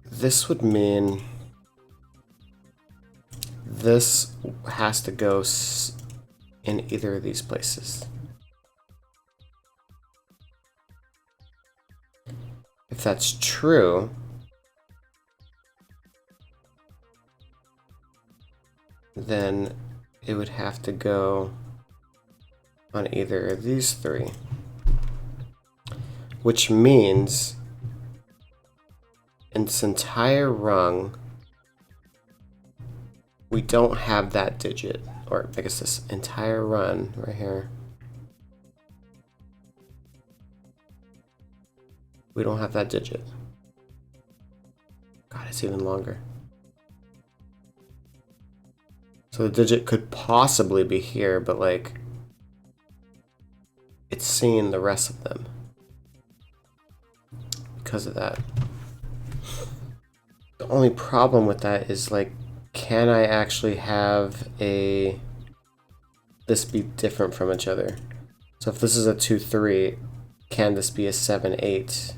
This would mean this has to go in either of these places. If that's true, then it would have to go on either of these 3. Which means in this entire rung, we don't have that digit. Or I guess this entire run right here. We don't have that digit. God, it's even longer. So the digit could possibly be here, but like, it's seeing the rest of them because of that. The only problem with that is like, can I actually have this be different from each other? So if this is a 2, 3, can this be a 7, 8?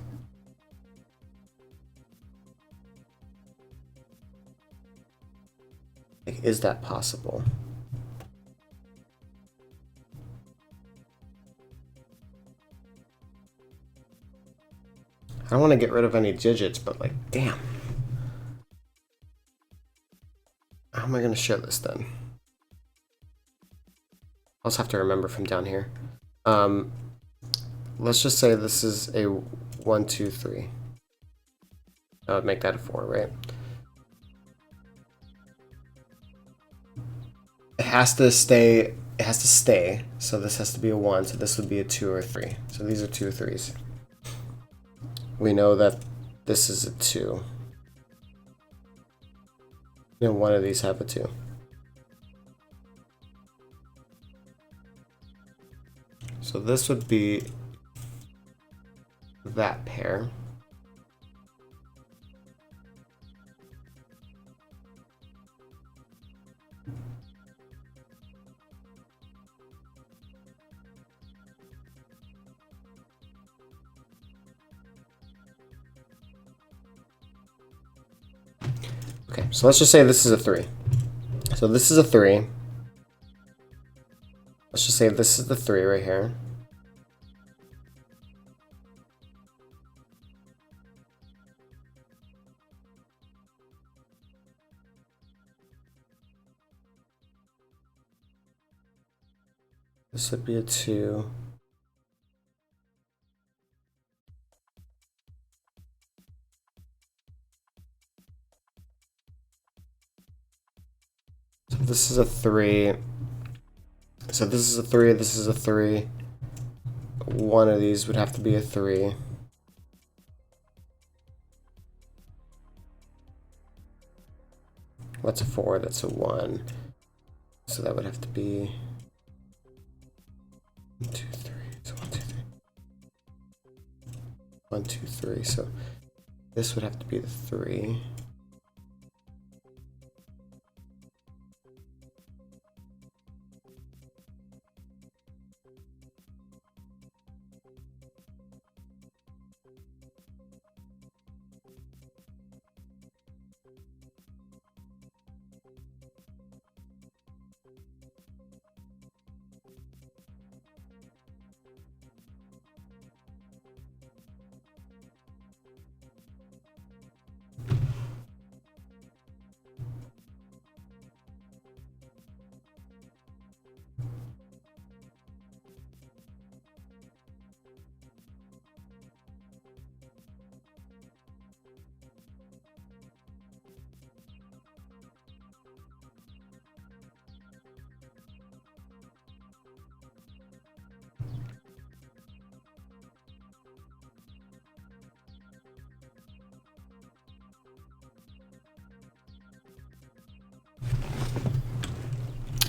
Like, is that possible? I don't want to get rid of any digits, but like, damn. How am I going to show this then? I'll just have to remember from down here. Let's just say this is a 1, 2, 3. That would make that a 4, right? It has to stay. It has to stay. So this has to be a 1. So this would be a 2 or a 3. So these are 2 3s. We know that this is a 2. And one of these have a 2. So this would be that pair. Okay, so let's just say this is a 3. So this is a 3. Let's just say this is the 3 right here. This would be a 2. So this is a 3. So this is a 3, this is a 3. One of these would have to be a 3. That's a 4, that's a 1. So that would have to be 1, 2, 3. So 1, 2, 3. 1, 2, 3. So this would have to be the 3.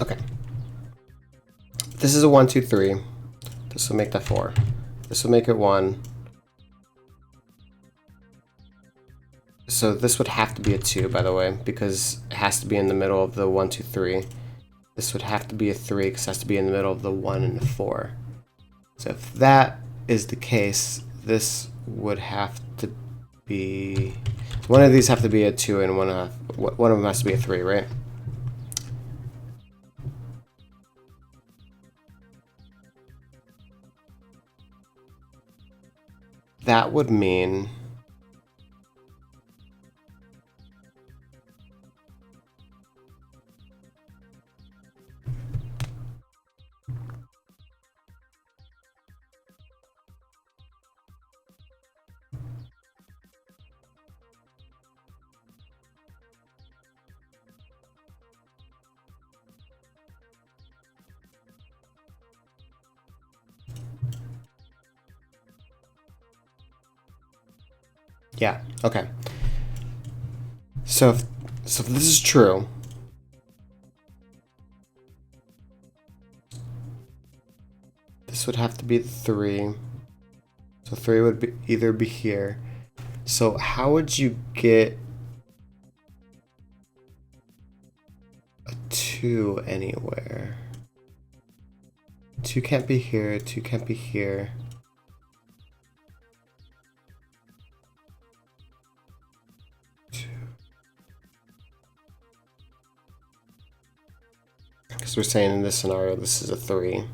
Okay. This is a 1, 2, 3. This will make that 4. This will make it 1. So this would have to be a 2, by the way, because it has to be in the middle of the 1, 2, 3. This would have to be a 3 because it has to be in the middle of the 1 and the 4. So if that is the case, this would have to be... One of these have to be a 2 and one of them has to be a 3, right? That would mean... Yeah, okay. So if this is true, this would have to be the 3. So 3 would be either be here. So how would you get a 2 anywhere? 2 can't be here, 2 can't be here. Because we're saying in this scenario, this is a 3.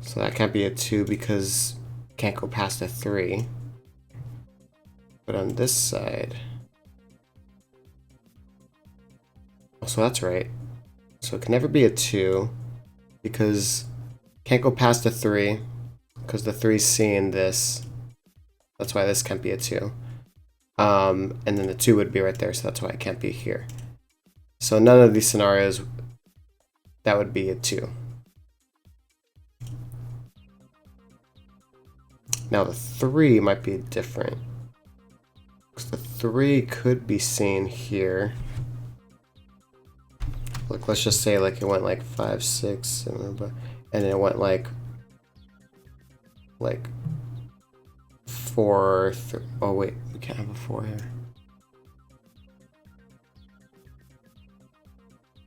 So that can't be a 2 because it can't go past a 3. But on this side... Oh, so that's right. So it can never be a 2 because it can't go past a 3 because the 3's seeing this. That's why this can't be a 2. And then the 2 would be right there, so that's why it can't be here. So none of these scenarios, that would be a 2. Now the 3 might be different. Because the 3 could be seen here. Like, let's just say like it went like 5, 6, 7, and then it went like 4, oh wait, we can't have a 4 here.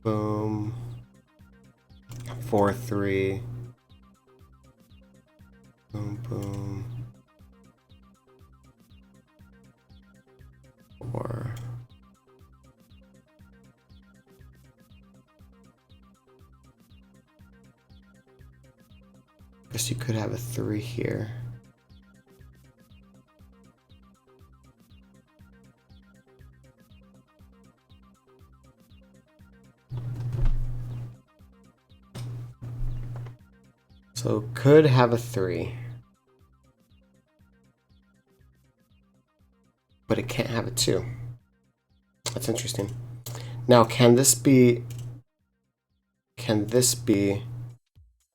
Boom. 4, 3. Boom, boom. 4. Guess you could have a 3 here. So could have a 3. But it can't have a 2. That's interesting. Now, can this be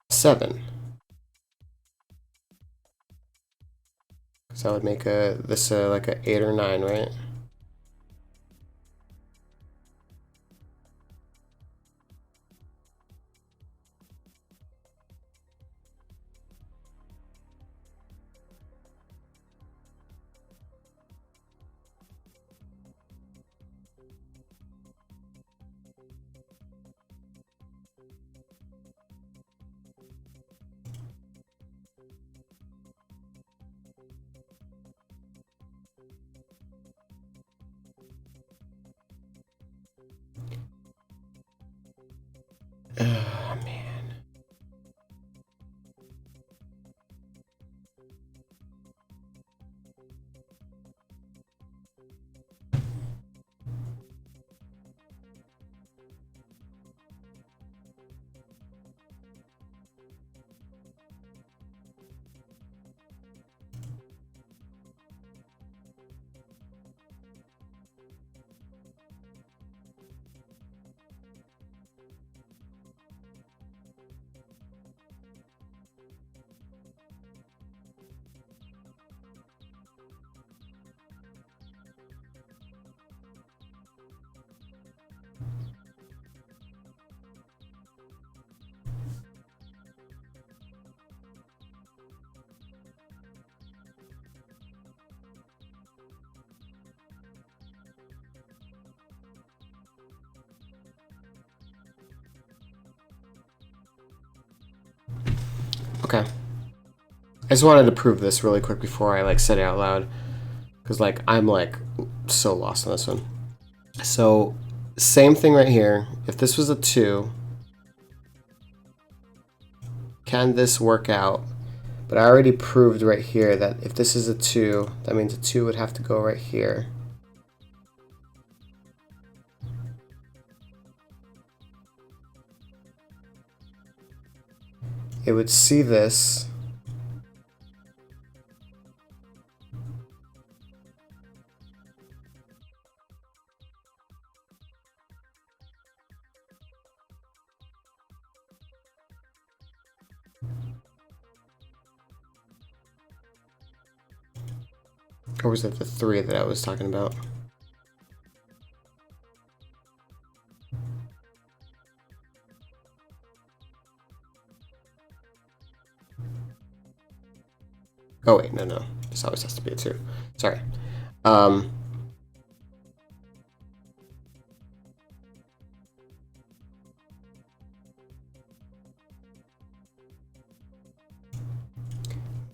7? Because that would make this like a 8 or 9, right? Oh, man. Okay. I just wanted to prove this really quick before I like said it out loud. Because like I'm like so lost on this one. So same thing right here. If this was a 2, can this work out? But I already proved right here that if this is a 2, that means a 2 would have to go right here. It would see this. Or was it the 3 that I was talking about? Oh wait, no. This always has to be a 2. Sorry.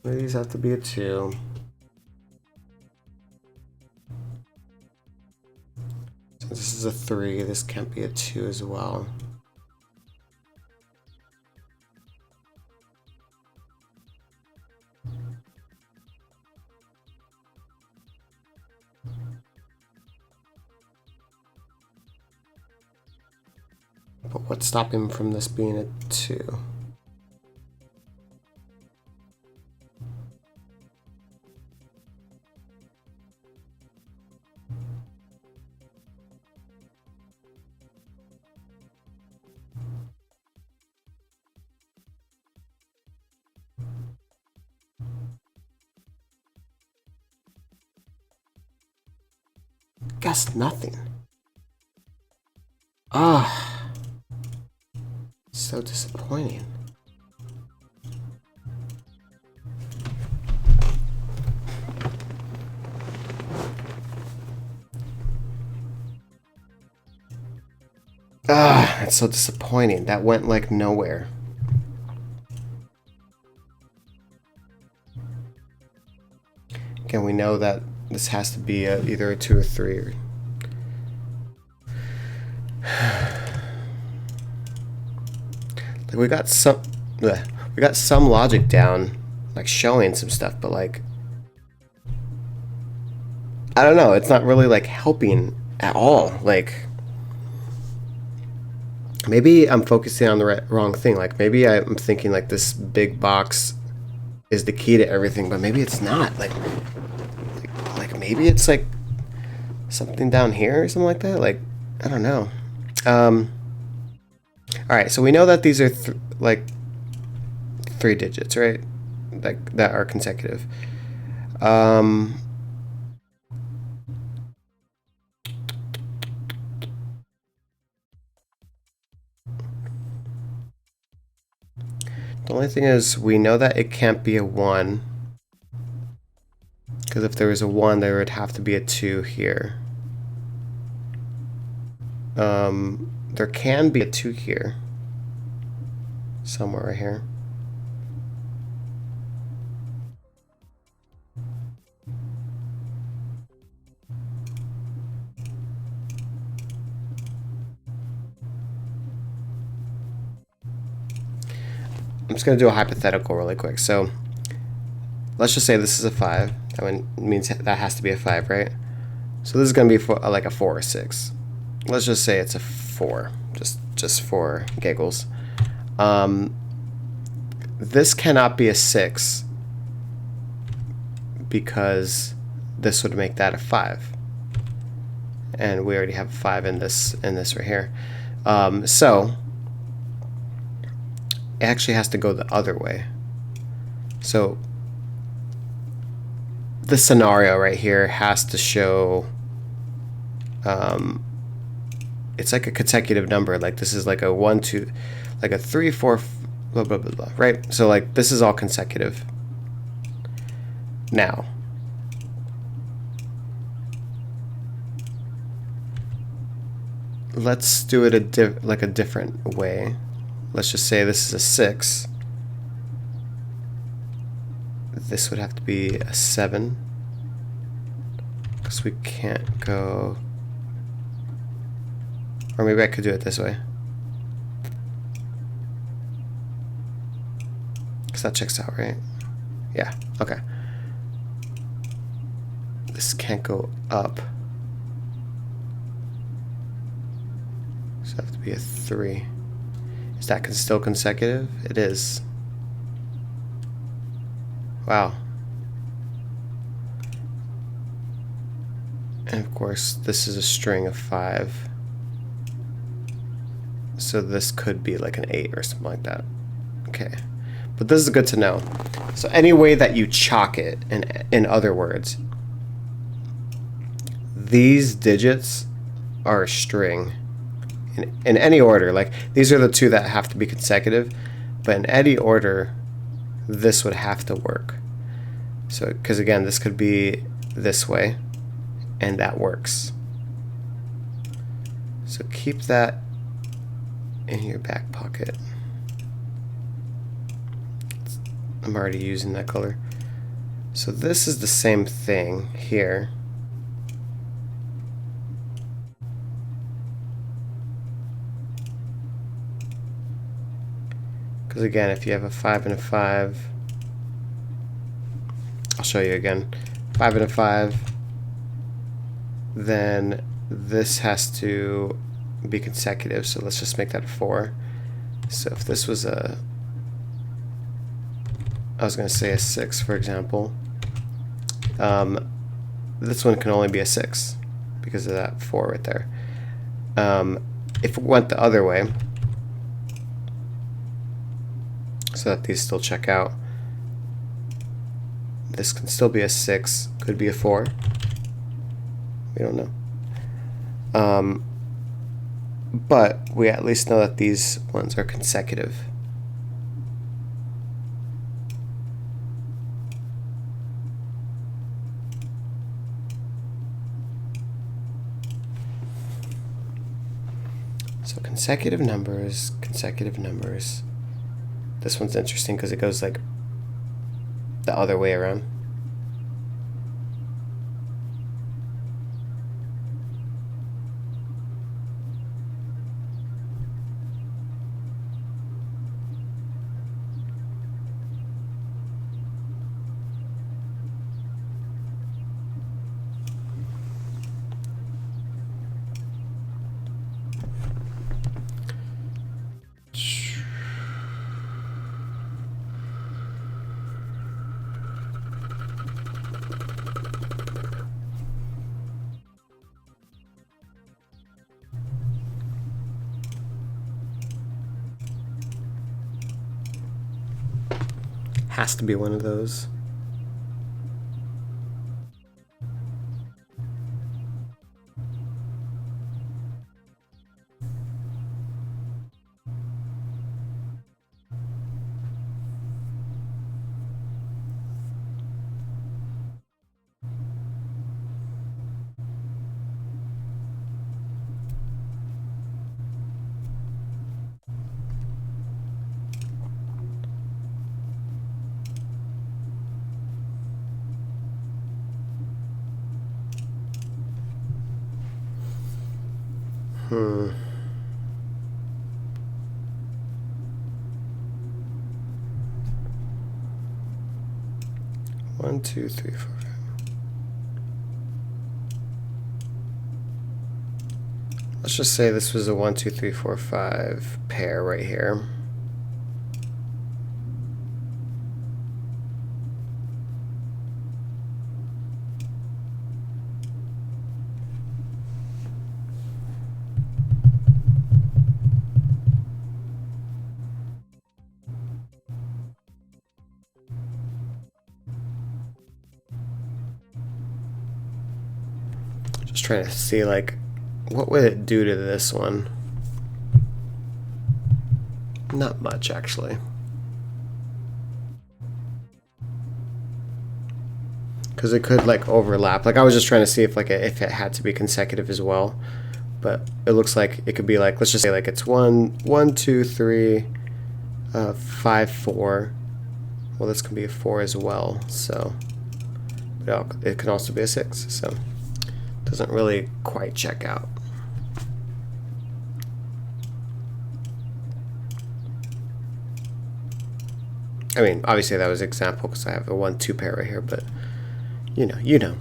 These have to be a 2. So this is a 3. This can't be a 2 as well. What's stopping from this being a 2? Guess nothing. Ah, so disappointing. Ah, that's so disappointing. That went like nowhere. Again, we know that this has to be either a 2 or 3. Like we got some logic down, like showing some stuff, but like I don't know. It's not really like helping at all. Like maybe I'm focusing on the wrong thing. Like maybe I'm thinking like this big box is the key to everything, but maybe it's not. Like maybe it's like something down here or something like that. Like I don't know. All right, so we know that these are like 3 digits, right? Like that are consecutive. The only thing is we know that it can't be a 1. Because if there was a 1, there would have to be a 2 here. There can be a 2 here. Somewhere right here. I'm just going to do a hypothetical really quick. So let's just say this is a 5. That means that has to be a 5, right? So this is going to be like a 4 or 6. Let's just say it's a 4, just for giggles. This cannot be a 6 because this would make that a 5, and we already have a 5 in this right here. So it actually has to go the other way. So this scenario right here has to show it's like a consecutive number. Like this is like a 1, 2, like a 3, 4, blah, blah, blah, blah, right? So like this is all consecutive. Now, let's do it a different way. Let's just say this is a 6. This would have to be a 7 because we can't go. Or maybe I could do it this way. Because that checks out, right? Yeah, okay. This can't go up. So it have to be a 3. Is that still consecutive? It is. Wow. And of course, this is a string of 5. So this could be like an 8 or something like that. Okay. But this is good to know. So any way that you chalk it, in other words, these digits are a string in any order. Like these are the 2 that have to be consecutive, but in any order, this would have to work. So, because again, this could be this way, and that works. So keep that in your back pocket. I'm already using that color. So this is the same thing here. Because again, if you have a 5 and a 5, I'll show you again. 5 and a 5, then this has to be consecutive, so let's just make that a 4. So if this was a, I was going to say a 6, for example, this one can only be a 6 because of that 4 right there. If it went the other way, so that these still check out, this can still be a 6, could be a 4. We don't know. But we at least know that these ones are consecutive. So consecutive numbers, consecutive numbers. This one's interesting because it goes like the other way around. Has to be one of those. Hmm. One, two, three, four, five. Let's just say this was a 1, 2, 3, 4, 5 pair right here. Just trying to see, like, what would it do to this one? Not much, actually. Because it could, like, overlap. Like, I was just trying to see if, like, if it had to be consecutive as well. But it looks like it could be, like, let's just say, like, it's 1, 2, 3, 5, 4. Well, this can be a 4 as well, so it can also be a 6, so doesn't really quite check out. I mean, obviously that was an example because I have a 1, 2 pair right here, but you know.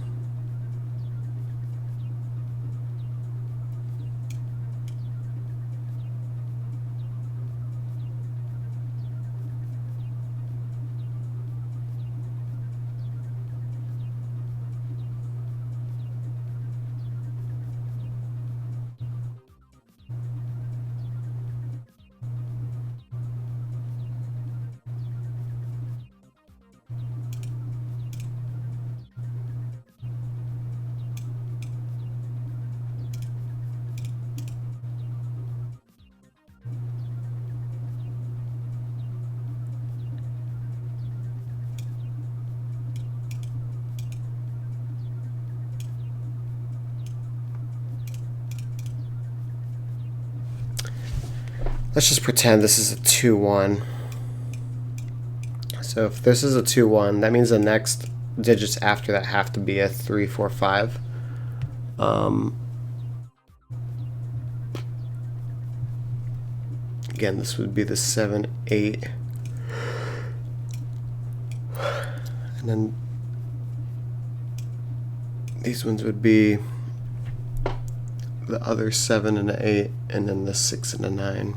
Let's just pretend this is a 2, 1. So if this is a 2, 1, that means the next digits after that have to be a 3, 4, 5. Again, this would be the 7, 8. And then these ones would be the other 7 and an 8, and then the 6 and a 9.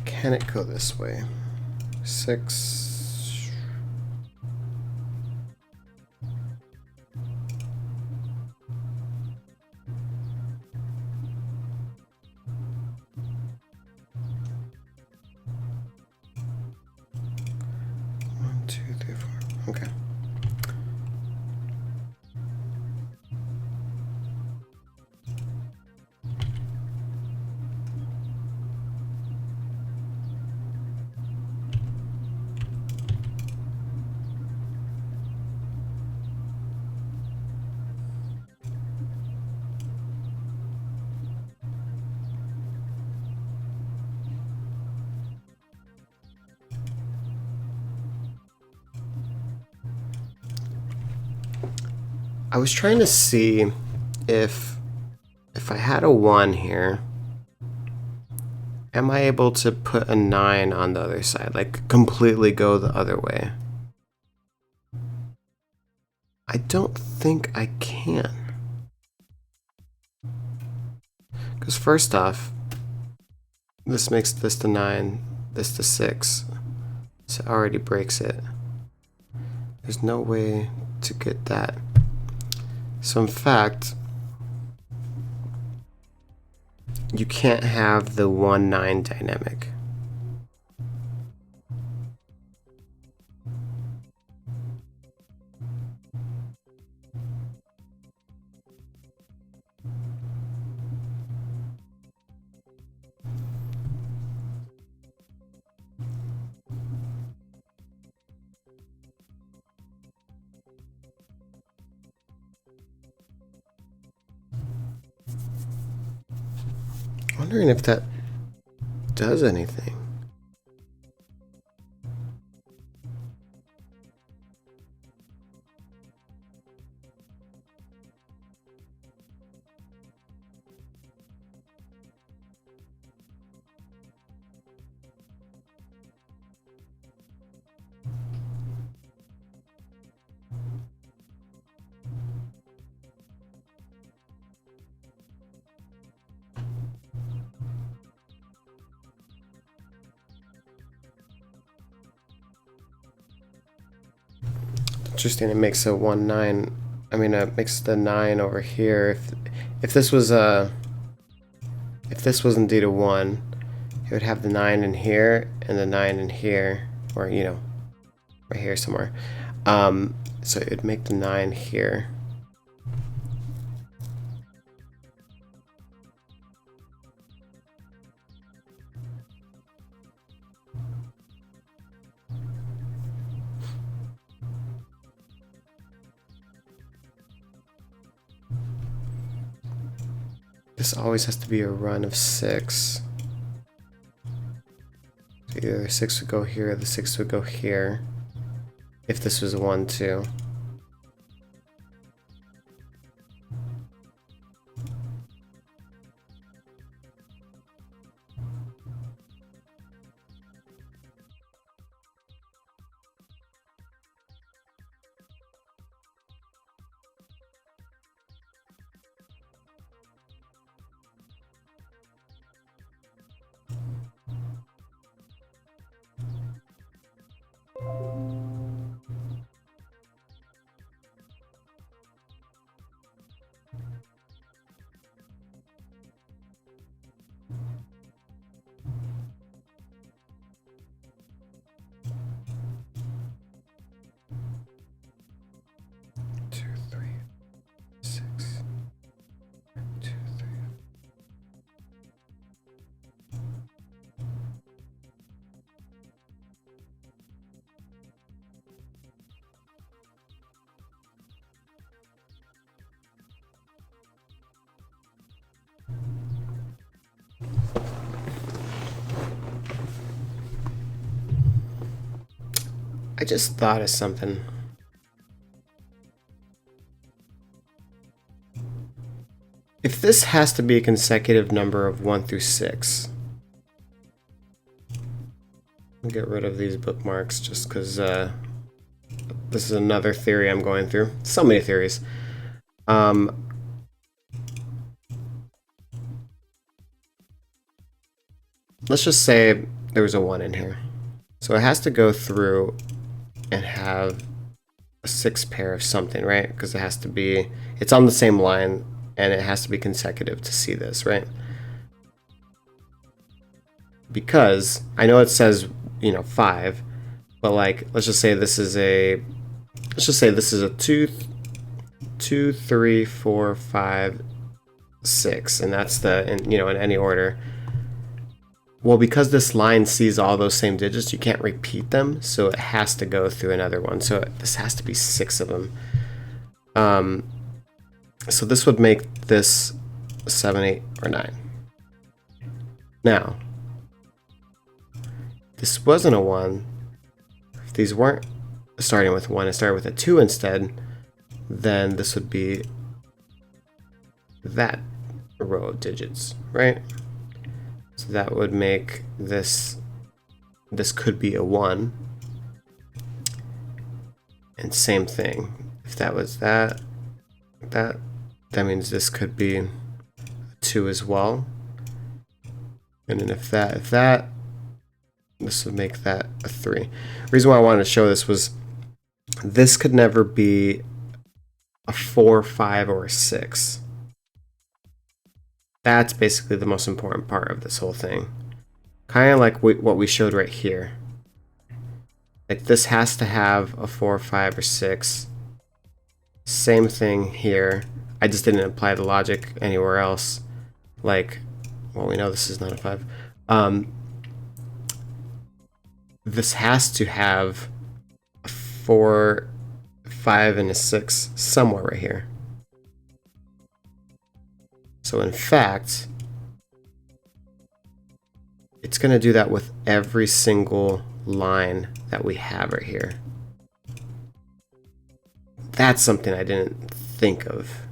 Can it go this way? 6. One, two, three, four. Okay. I was trying to see if I had a 1 here, am I able to put a 9 on the other side, like completely go the other way? I don't think I can. Because first off, this makes this to 9, this to 6, so it already breaks it. There's no way to get that. So in fact, you can't have the 1-9 dynamic. Wondering if that does anything. Interesting. It makes a 1-9. I mean, it makes the 9 over here. If this was indeed a 1, it would have the 9 in here and the 9 in here, or you know, right here somewhere. So it'd make the 9 here. This always has to be a run of 6. So either the 6 would go here, or the 6 would go here. If this was a 1, 2. 2, 3, 6. 2, 3. I just thought of something. If this has to be a consecutive number of 1 through 6, I'll get rid of these bookmarks just because this is another theory I'm going through. So many theories. Let's just say there was a 1 in here. So it has to go through and have a 6 pair of something, right? Because it has to be, it's on the same line and it has to be consecutive to see this, right? Because I know it says, you know, 5, but like, let's just say this is a 2, 3, 4, 5, 6, and that's the, you know, in any order. Well, because this line sees all those same digits, you can't repeat them, so it has to go through another one. So this has to be 6 of them. So this would make this 7, 8, or 9. Now, this wasn't a 1. If these weren't starting with 1 and started with a 2 instead, then this would be that row of digits, right? So that would make this could be a 1. And same thing. If that was that means this could be a 2 as well. And then if that, this would make that a 3. The reason why I wanted to show this was this could never be a 4, 5, or a 6. That's basically the most important part of this whole thing. Kind of like what we showed right here. Like this has to have a 4, 5, or 6. Same thing here. I just didn't apply the logic anywhere else. Like, well, we know this is not a 5. This has to have a 4, 5, and a 6 somewhere right here. So in fact, it's going to do that with every single line that we have right here. That's something I didn't think of.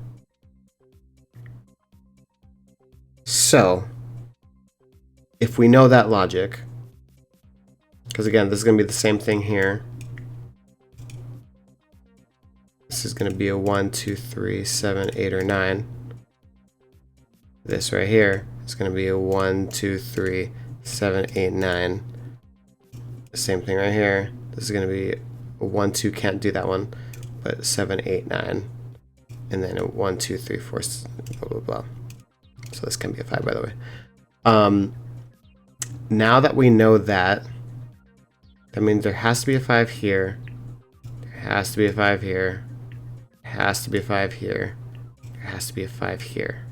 So, if we know that logic, because again, this is going to be the same thing here. This is going to be a 1, 2, 3, 7, 8, or 9. This right here is going to be a 1, 2, 3, 7, 8, 9. Same thing right here. This is going to be a 1, 2, can't do that one, but 7, 8, 9. And then a 1, 2, 3, 4, blah, blah, blah. So this can be a 5, by the way. Now that we know that, that means there has to be a 5 here. There has to be a 5 here. There has to be a 5 here. There has to be a 5 here.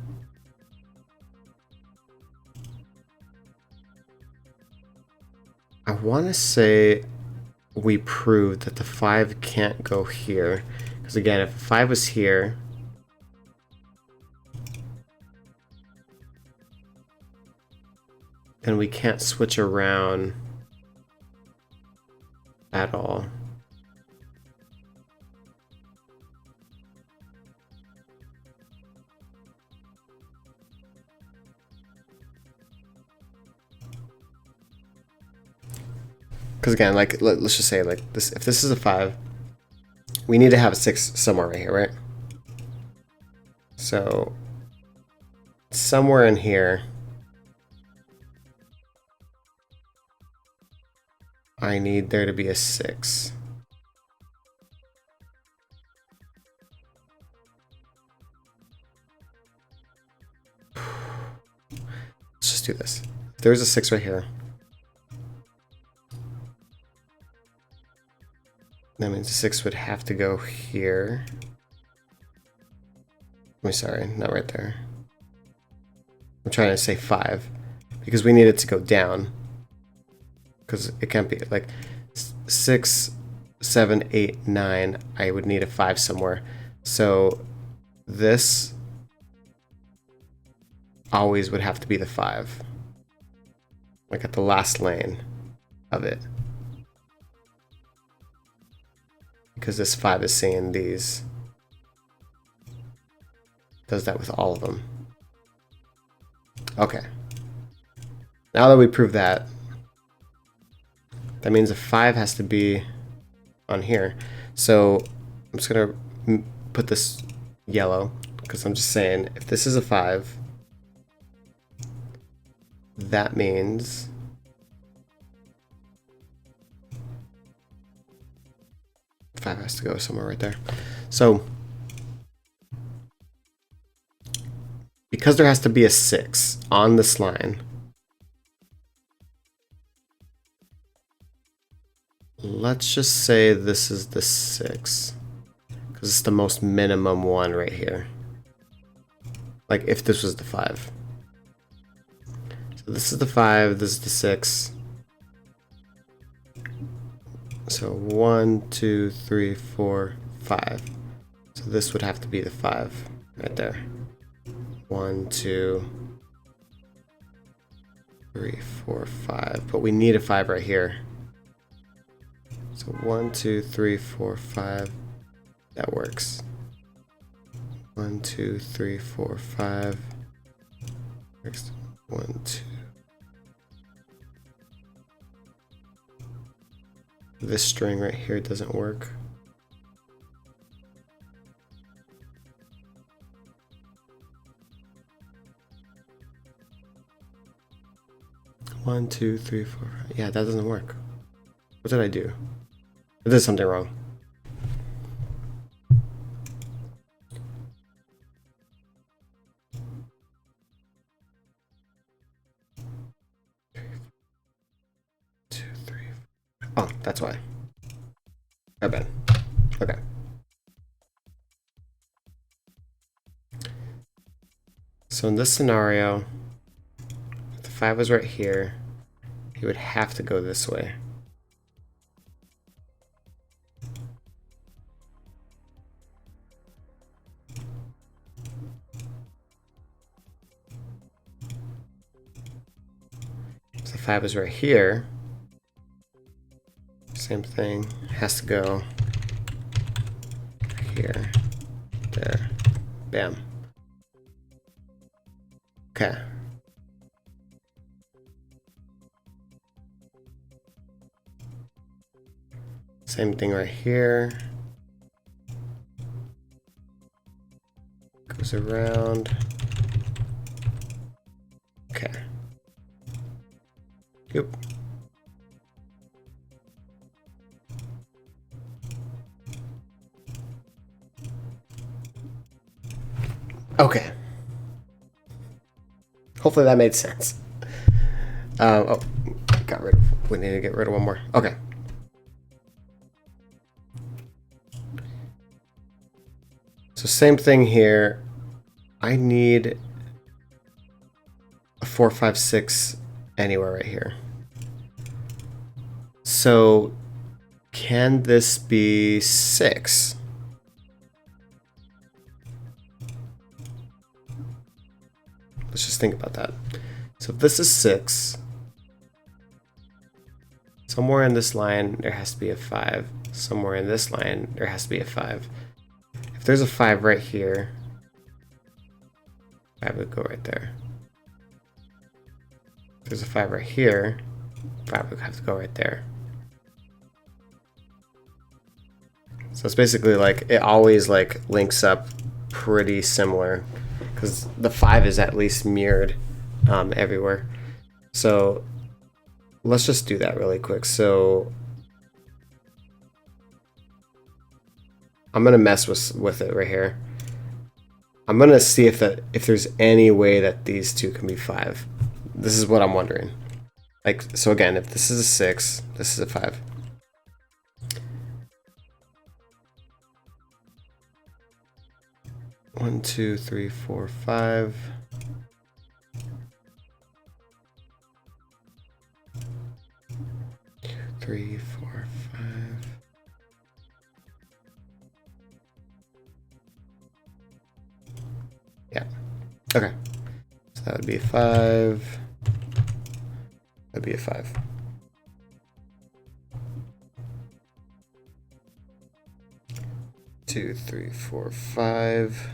I want to say we proved that the 5 can't go here. Because again, if 5 was here, then we can't switch around at all. Because again, like let's just say like this, if this is a 5, we need to have a 6 somewhere right here, right? So somewhere in here, I need there to be a 6. Let's just do this. If there's a 6 right here, that means the 6 would have to go here. I'm sorry, not right there. I'm trying to say 5 because we need it to go down. Because it can't be like 6, 7, 8, 9. I would need a 5 somewhere. So this always would have to be the 5. Like at the last lane of it. Because this 5 is saying these. Does that with all of them. Okay. Now that we proved that, that means a 5 has to be on here. So I'm just gonna put this yellow because I'm just saying if this is a 5, that means five has to go somewhere right there. So because there has to be a 6 on this line, let's just say this is the 6 because it's the most minimum one right here. Like if this was the 5. So this is the 5, this is the 6. So 1, 2, 3, 4, 5. So this would have to be the 5 right there. 1, 2, 3, 4, 5. But we need a 5 right here. So 1, 2, 3, 4, 5. That works. 1, 2, 3, 4, 5. Works. 1, 2. This string right here doesn't work. One, two, three, four. Yeah, that doesn't work. What did I do? I did something wrong. Two, three. Oh, that's why. My bad. Okay. So in this scenario, if the 5 was right here, he would have to go this way. So the 5 is right here. Same thing, has to go here, there, bam. Okay. Same thing right here. Goes around. Okay. Yep. Okay. Hopefully that made sense. Oh, got rid of. We need to get rid of one more. Okay. So same thing here. I need a 4, 5, 6 anywhere right here. So can this be 6? Let's just think about that. So if this is 6, somewhere in this line there has to be a 5. Somewhere in this line there has to be a 5. If there's a 5 right here, 5 would go right there. If there's a 5 right here, 5 would have to go right there. So it's basically like it always like links up pretty similar because the 5 is at least mirrored everywhere. So let's just do that really quick. So I'm gonna mess with it right here. I'm gonna see if there's any way that these two can be 5. This is what I'm wondering. Like, so again, if this is a 6, this is a 5. 1, 2, 3, 4, 5. Three, four, five. Yeah. Okay. So that would be 5. That'd be a 5. Two, 3, 4, 5.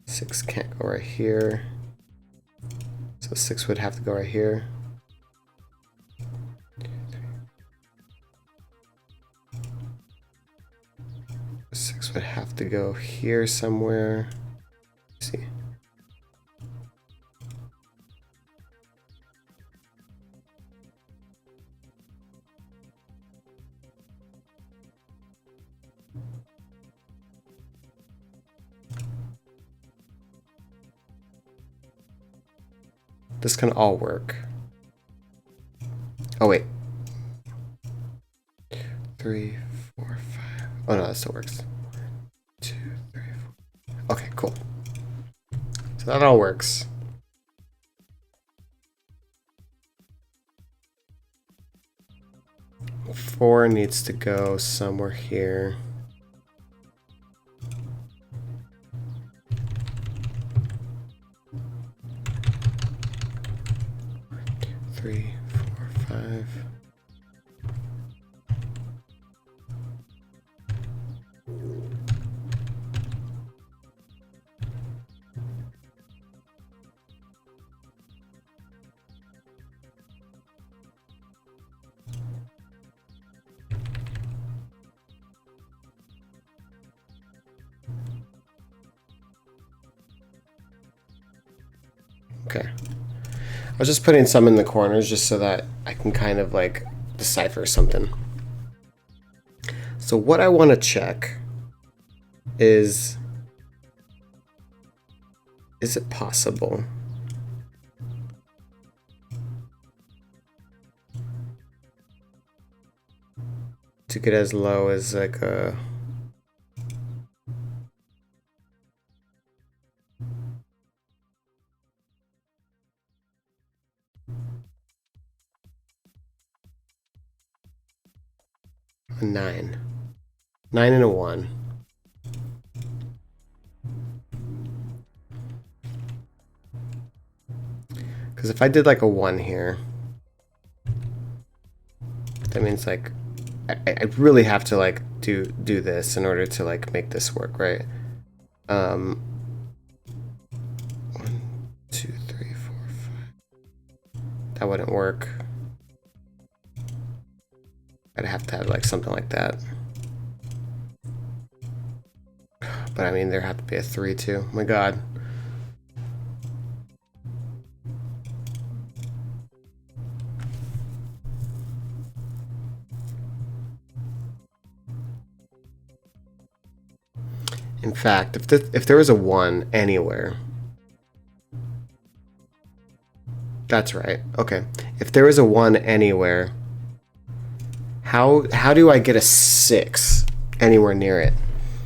6 can't go right here. So 6 would have to go right here. 6 would have to go here somewhere. Let's see. This can all work. Oh wait. 3, 4, 5. Oh no, that still works. 2, 3, 4. Okay, cool. So that all works. Four needs to go somewhere here. Three, 4, 5. Okay. I was just putting some in the corners just so that I can kind of like decipher something. So what I want to check is it possible to get as low as like a a 9. 9 and a 1. Because if I did like a 1 here, that means like I really have to like do this in order to like make this work, right? 1, 2, 3, 4, 5. That wouldn't work. I'd have to have like something like that. But I mean, there have to be a 3 too. Oh my God. In fact, if there was a 1 anywhere, that's right. Okay, if there was a 1 anywhere, how do I get a 6 anywhere near it?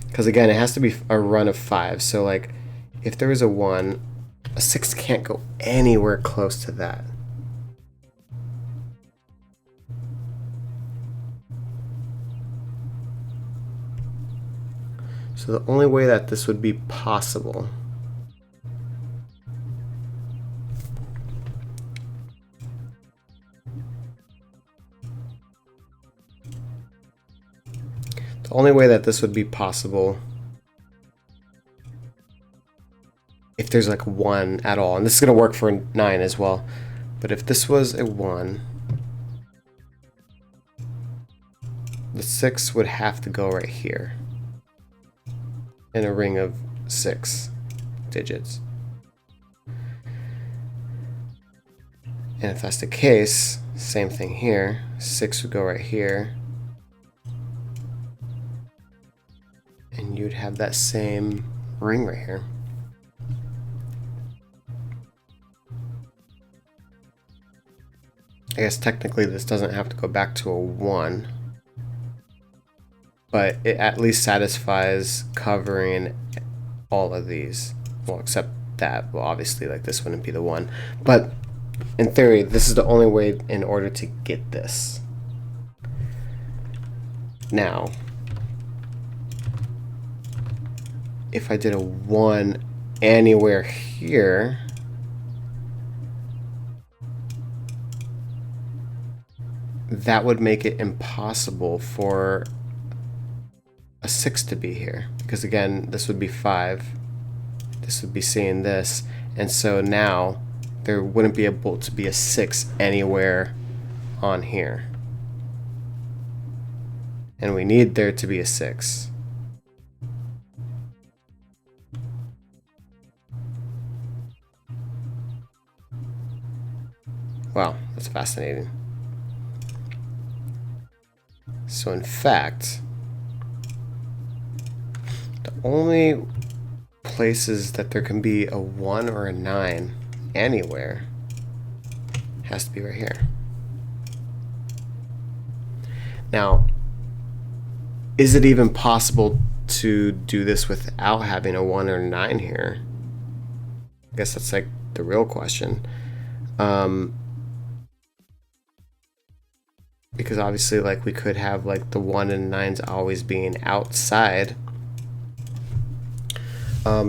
Because again, it has to be a run of 5. So like, if there was a 1, a 6 can't go anywhere close to that. So the only way that this would be possible if there's like 1 at all, and this is going to work for 9 as well, but if this was a 1, the 6 would have to go right here in a ring of 6 digits. And if that's the case, same thing here. 6 would go right here. And you'd have that same ring right here. I guess technically this doesn't have to go back to a 1. but it at least satisfies covering all of these. Well, except that. Well, obviously, like this wouldn't be the one. But in theory, this is the only way in order to get this. Now, if I did a 1 anywhere here, that would make it impossible for a 6 to be here. Because again, this would be 5. This would be seeing this. And so now there wouldn't be able to be a 6 anywhere on here. And we need there to be a 6. Wow, that's fascinating. So in fact, the only places that there can be a 1 or a 9 anywhere has to be right here. Now, is it even possible to do this without having a 1 or 9 here? I guess that's like the real question. Because obviously, like, we could have like the 1 and 9s always being outside.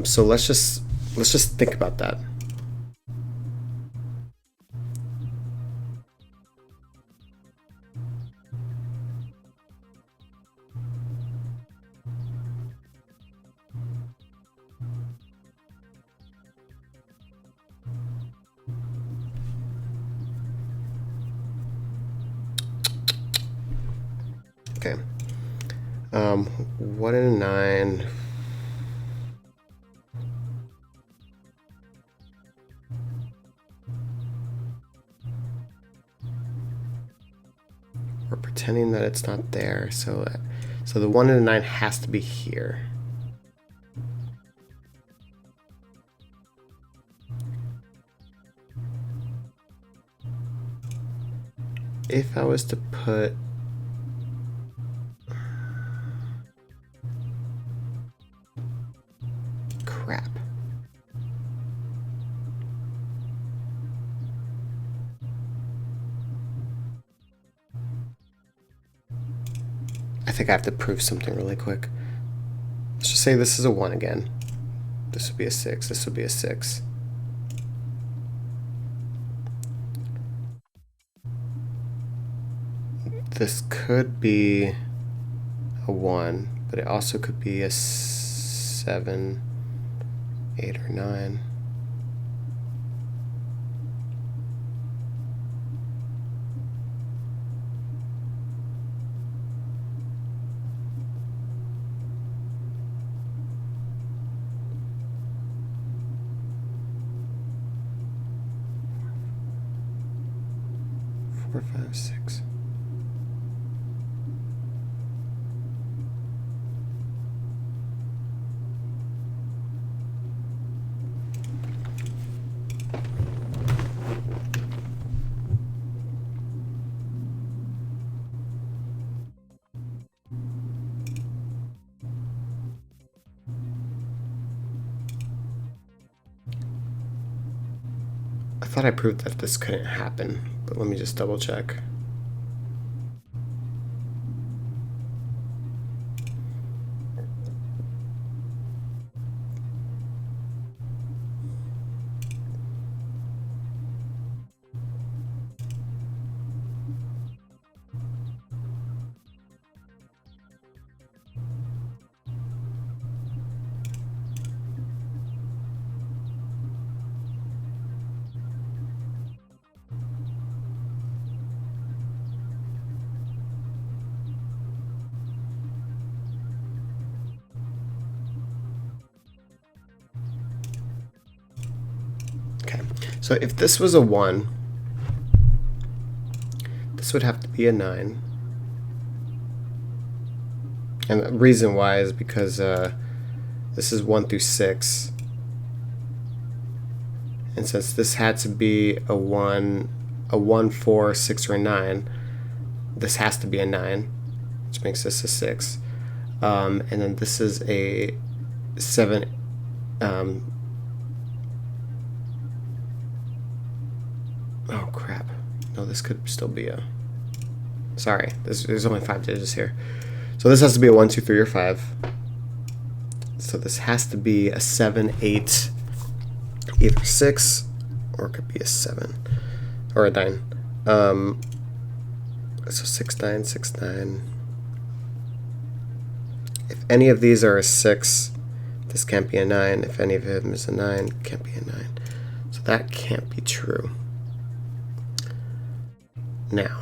So let's just think about that. Okay. 1 and 9. We're pretending that it's not there, so the 1 and the 9 has to be here. If I was to put crap. I think I have to prove something really quick. Let's just say this is a 1 again. This would be a 6. This would be a 6. This could be a 1, but it also could be a 7, 8, or 9. Four, 5, 6. I thought I proved that this couldn't happen, but let me just double check. Okay, so if this was a 1, this would have to be a 9. And the reason why is because this is 1 through 6. And since this had to be a 1, 4, 6, or 9, this has to be a 9, which makes this a 6. And then this is a 7. Oh crap! No, this could still be a. Sorry, there's only 5 digits here, so this has to be a 1, 2, 3, or 5. So this has to be a 7, 8, either 6, or it could be a 7 or a 9. So 6, 9, 6, 9. If any of these are a 6, this can't be a 9. If any of them is a 9, it can't be a 9. So that can't be true. Now,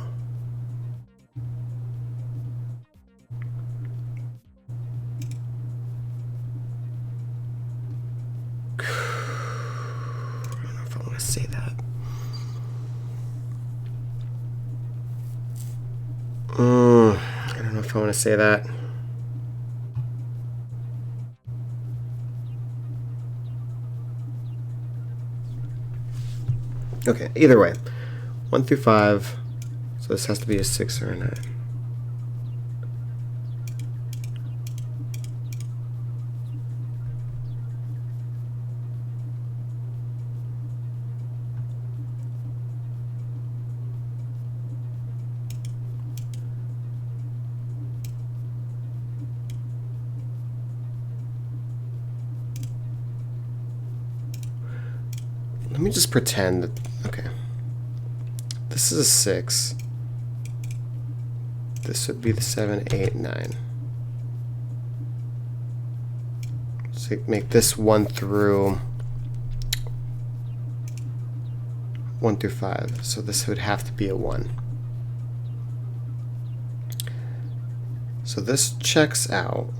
I don't know if I want to say that. I don't know if I want to say that. Okay, either way, 1 through 5. So this has to be a 6 or a 9. Let me just pretend that, okay, this is a 6. This would be the 7, 8, 9. So make this 1 through 5. So this would have to be a 1. So this checks out.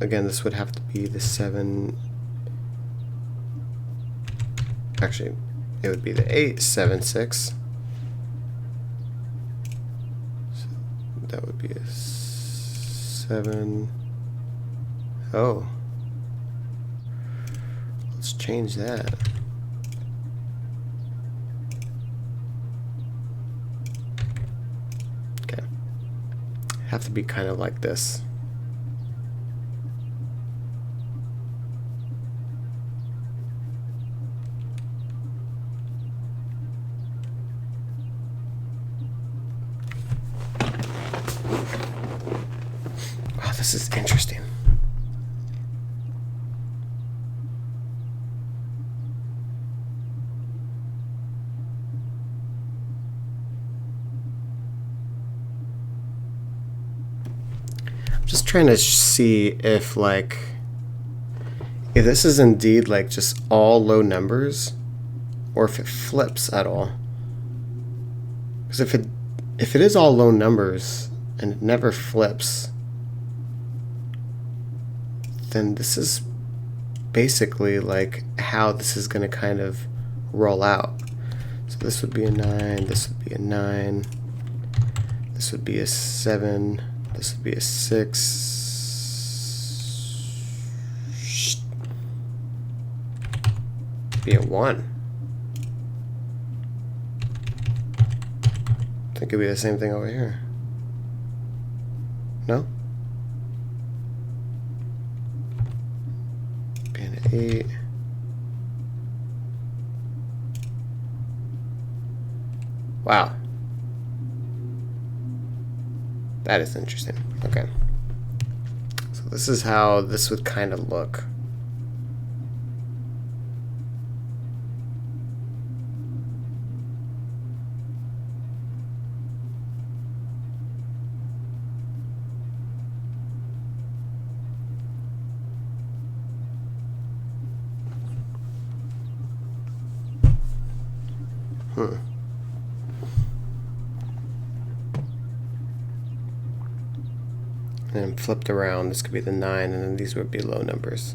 Again, this would have to be the 7. Actually, it would be the 8, 7, 6. So that would be a 7. Oh. Let's change that. Okay. Have to be kind of like this. This is interesting. I'm just trying to see if if this is indeed just all low numbers, or if it flips at all. Because if it is all low numbers and it never flips, then this is basically how this is going to kind of roll out. So this would be a 9, this would be a 9, this would be a 7, this would be a 6, be a 1. I think it'd be the same thing over here. No? 8. Wow. That is interesting. Okay. So this is how this would kind of look. And then flipped around, this could be the 9, and then these would be low numbers.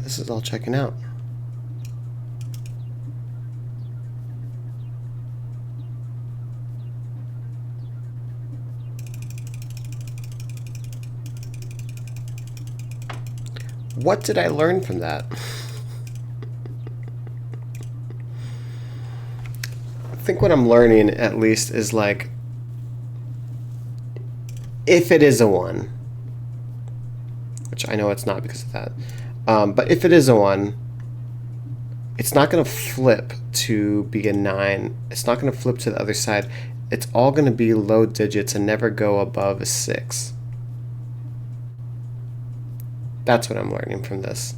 this is all checking out. What did I learn from that? I think what I'm learning, at least, is like, if it is a 1, which I know it's not because of that, but if it is a 1, it's not going to flip to be a 9. It's not going to flip to the other side. It's all going to be low digits and never go above a 6. That's what I'm learning from this.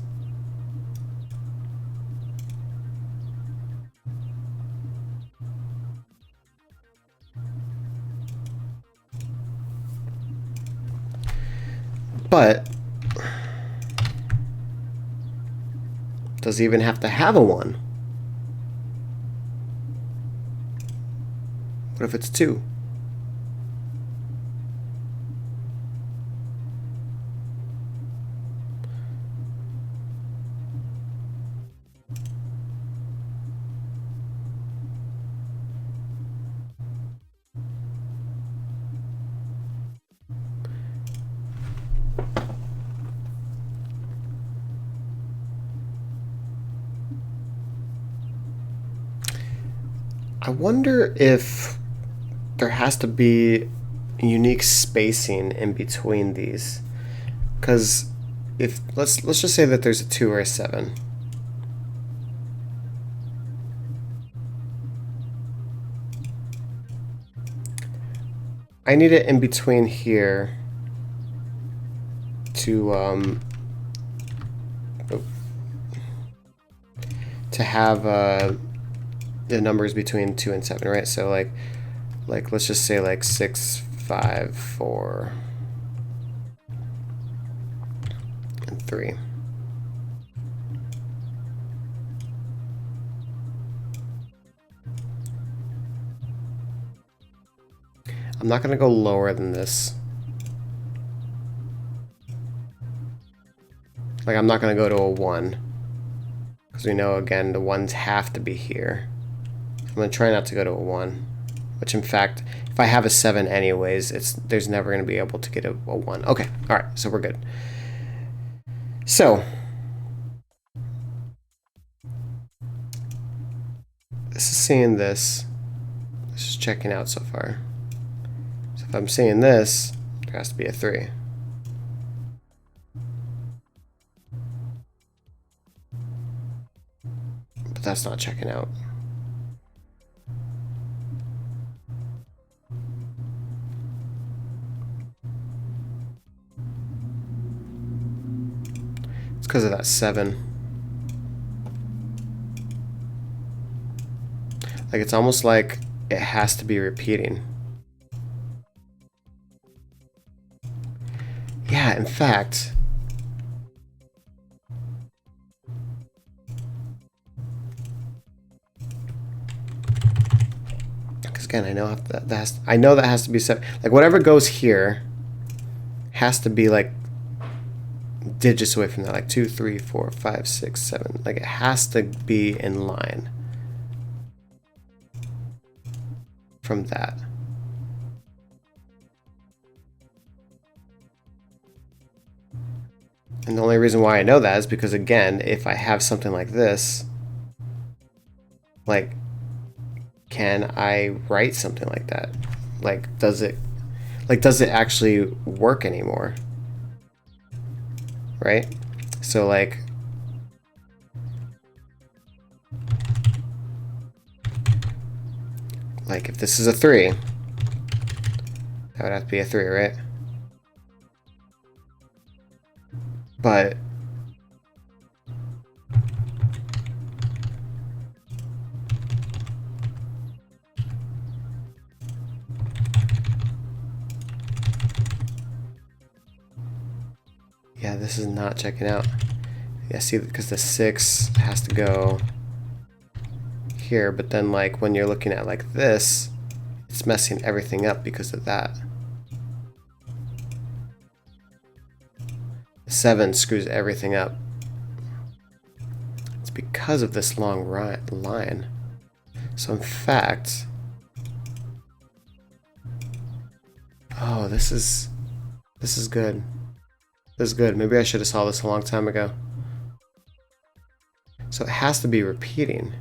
But does it even have to have a 1? What if it's 2? I wonder if there has to be unique spacing in between these, because if let's just say that there's a 2 or a 7. I need it in between here to have the numbers between 2 and 7, right? So like let's just say like 6, 5, 4, and 3. I'm not going to go lower than this. Like, I'm not going to go to a 1. Because we know, again, the 1s have to be here. I'm going to try not to go to a 1. Which, in fact, if I have a 7 anyways, there's never going to be able to get a 1. Okay, alright, so we're good. So, this is seeing this. This is checking out so far. So if I'm seeing this, there has to be a 3. But that's not checking out. It's because of that 7. Like, it's almost like it has to be repeating. Yeah, in fact, because again, I know that has to be 7. Like, whatever goes here has to be like digits away from that, like 2, 3, 4, 5, 6, 7. Like, it has to be in line from that. And the only reason why I know that is because, again, if I have something like this, like, can I write something like that? Like, does it actually work anymore? Right? So, like, if this is a 3, that would have to be a 3, right? But yeah, this is not checking out. Yeah, see, because the 6 has to go here, but then like when you're looking at like this, it's messing everything up because of that. 7 screws everything up. because of this long line. So in fact, oh, this is good. This is good. Maybe I should have saw this a long time ago. So it has to be repeating.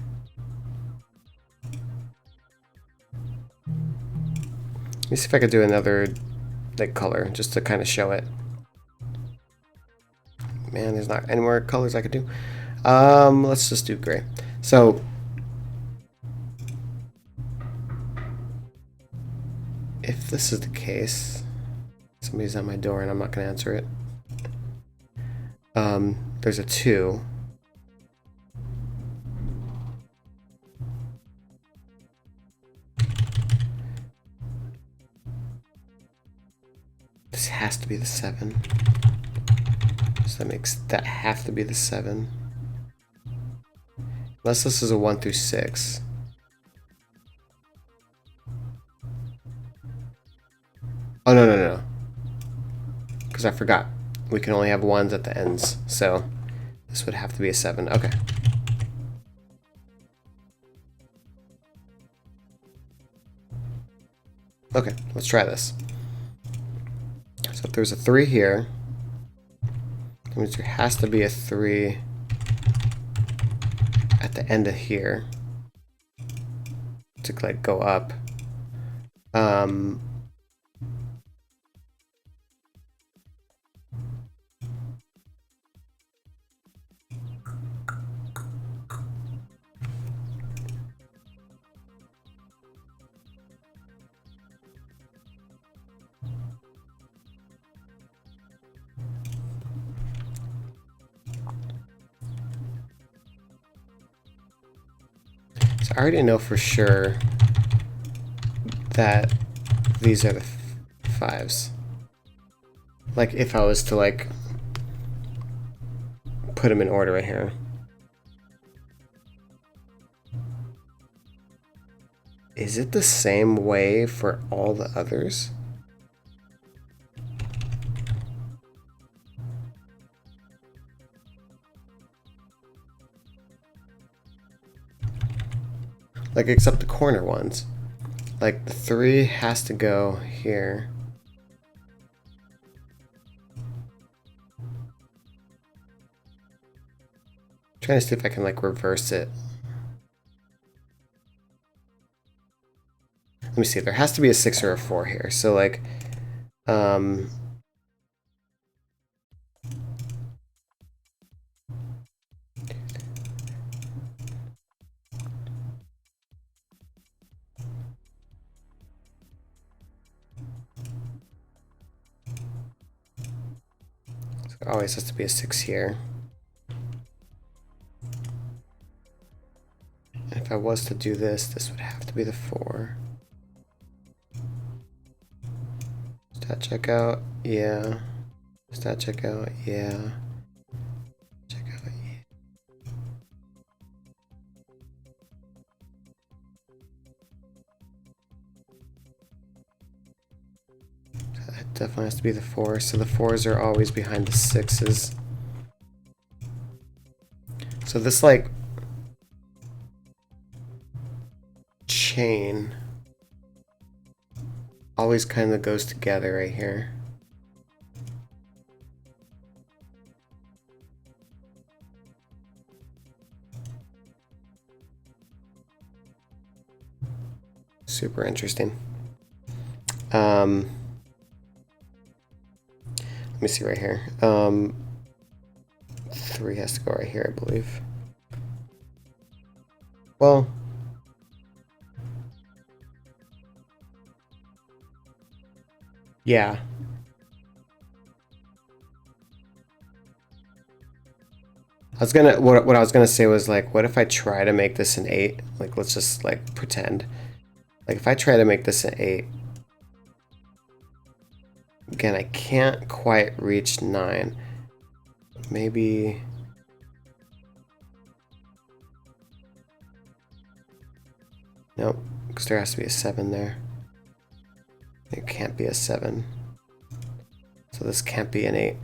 Let me see if I could do another like color just to kind of show it. Man, there's not any more colors I could do. Let's just do gray. So if this is the case, somebody's at my door and I'm not going to answer it. There's a 2. This has to be the 7. So that makes that have to be the 7. Unless this is a 1 through 6. Oh, no. Because I forgot. We can only have 1s at the ends. So this would have to be a 7. Okay. Okay, let's try this. So if there's a 3 here, that means there has to be a 3 at the end of here to like go up. So I already know for sure that these are the 5s. Like if I was to like put them in order right here. Is it the same way for all the others? Like except the corner ones. Like the 3 has to go here. I'm trying to see if I can like reverse it. Let me see, there has to be a 6 or a 4 here. So like there always has to be a 6 here. And if I was to do this, this would have to be the 4. Stat checkout, yeah. Stat checkout, yeah. Checkout, yeah. That definitely has to be the 4. So the 4s are always behind the 6s. So this like chain always kind of goes together right here. Super interesting. Let me see right here. 3 has to go right here, I believe. Well, yeah. What I was gonna say was like, what if I try to make this an 8? Like, let's just like pretend. Like, if I try to make this an 8, again, I can't quite reach 9. Maybe. Nope, because there has to be a 7 there. It can't be a 7. So this can't be an 8.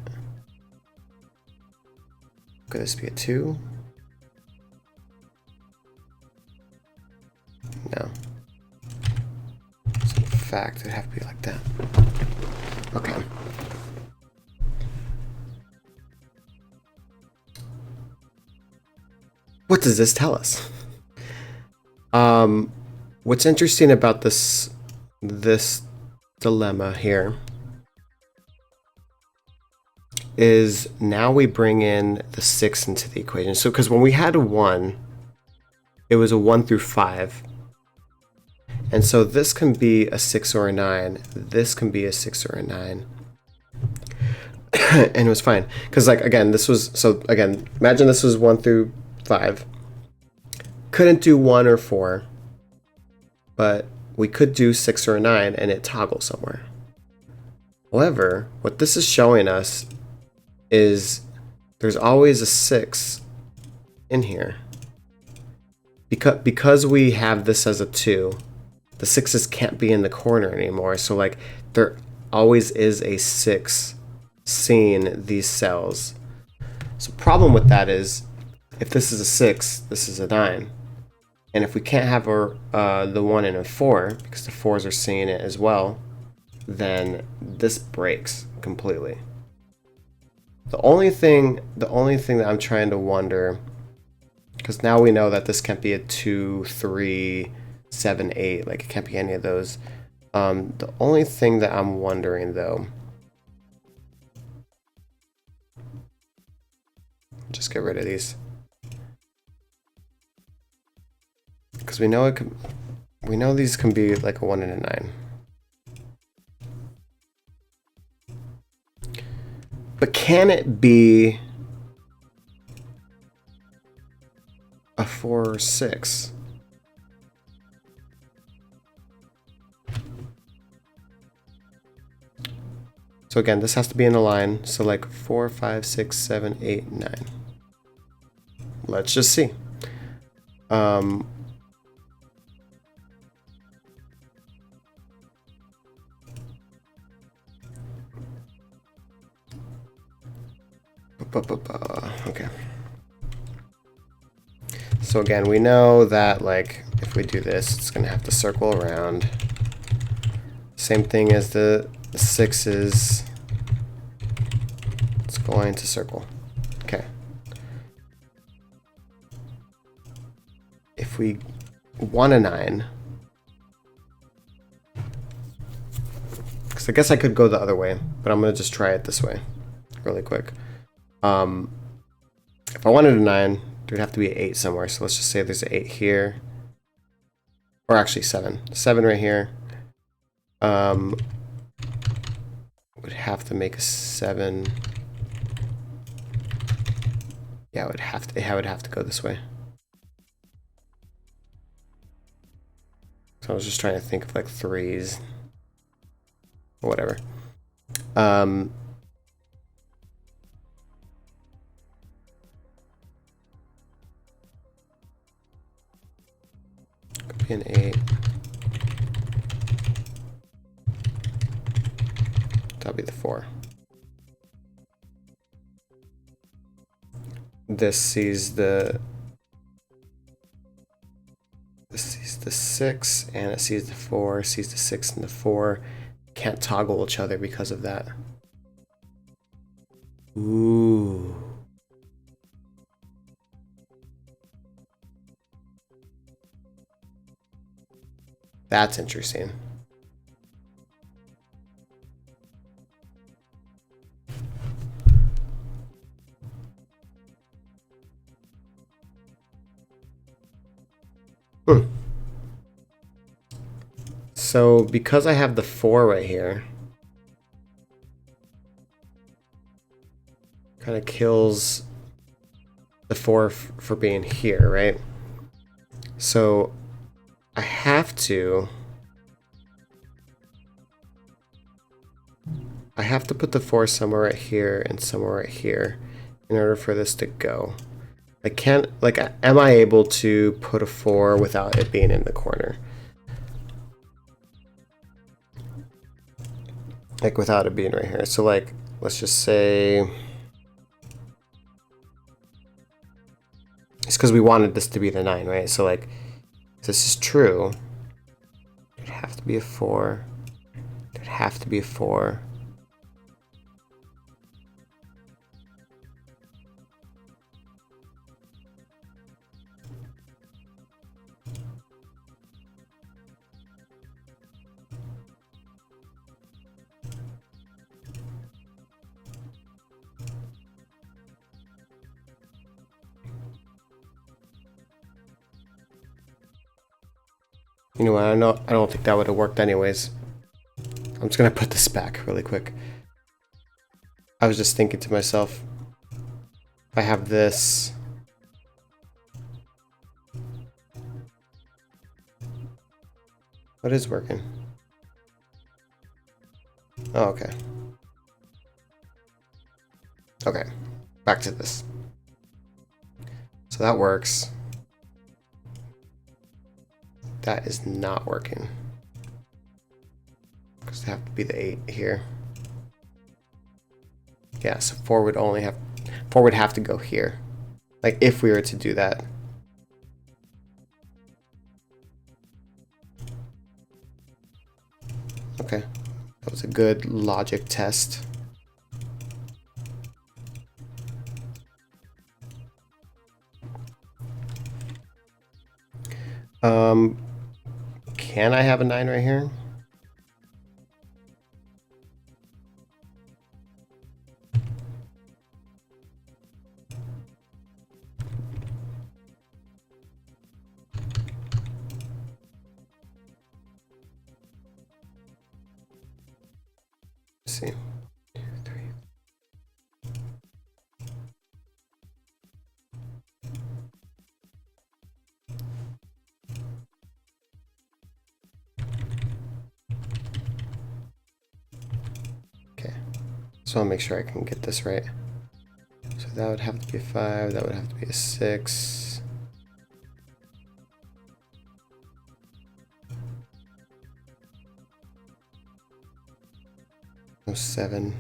Could this be a 2? fact, it'd have to be like that. Okay. What does this tell us? What's interesting about this dilemma here is now we bring in the 6 into the equation. So, because when we had a 1, it was a 1 through 5. And so this can be a 6 or a 9. This can be a 6 or a 9. And it was fine. Because, like, again, this was... So, again, imagine this was 1 through 5. Couldn't do 1 or 4. But we could do 6 or a 9, and it toggles somewhere. However, what this is showing us is there's always a 6 in here. Because we have this as a 2, the 6s can't be in the corner anymore. So, like, there always is a 6 seeing these cells. So problem with that is, if this is a 6, this is a 9. And if we can't have the 1 and a 4, because the 4s are seeing it as well, then this breaks completely. The only thing that I'm trying to wonder, because now we know that this can't be a 2, 3, 7, 8, like it can't be any of those. The only thing that I'm wondering though, just get rid of these. Because we know these can be like a 1 and a 9. But can it be a 4 or 6? So again, this has to be in a line. So like 4, 5, 6, 7, 8, 9. Let's just see. Okay. So again, we know that like if we do this, it's gonna have to circle around. Same thing as the 6s. It's going to circle. Okay. If we want a 9, because I guess I could go the other way, but I'm gonna just try it this way, really quick. If I wanted a 9, there'd have to be an 8 somewhere. So let's just say there's an 8 here. Or actually 7. 7 right here. Would have to make a 7. Yeah, it would have to go this way. So I was just trying to think of like 3s. Or whatever. Be an 8. That'll be the 4. This sees the 6 and it sees the 4, sees the 6 and the 4. Can't toggle each other because of that. Ooh. That's interesting. So because I have the 4 right here, kind of kills the 4 for being here, right? So I have to put the 4 somewhere right here and somewhere right here in order for this to go. I can't, like, am I able to put a 4 without it being in the corner? Like, without it being right here. So, like, let's just say... It's because we wanted this to be the 9, right? So, like, if this is true, it'd have to be a 4. have to be a 4. You know what, I don't think that would have worked anyways. I'm just gonna put this back really quick. I was just thinking to myself, if I have this, what is working? Oh, okay. Okay, back to this. So that works. That is not working. Because it have to be the 8 here. Yeah, so 4 would have to go here. Like if we were to do that. Okay. That was a good logic test. Can I have a 9 right here? Let's see. 2, 3. Okay. So I'll make sure I can get this right. So that would have to be a 5, that would have to be a 6. No 7.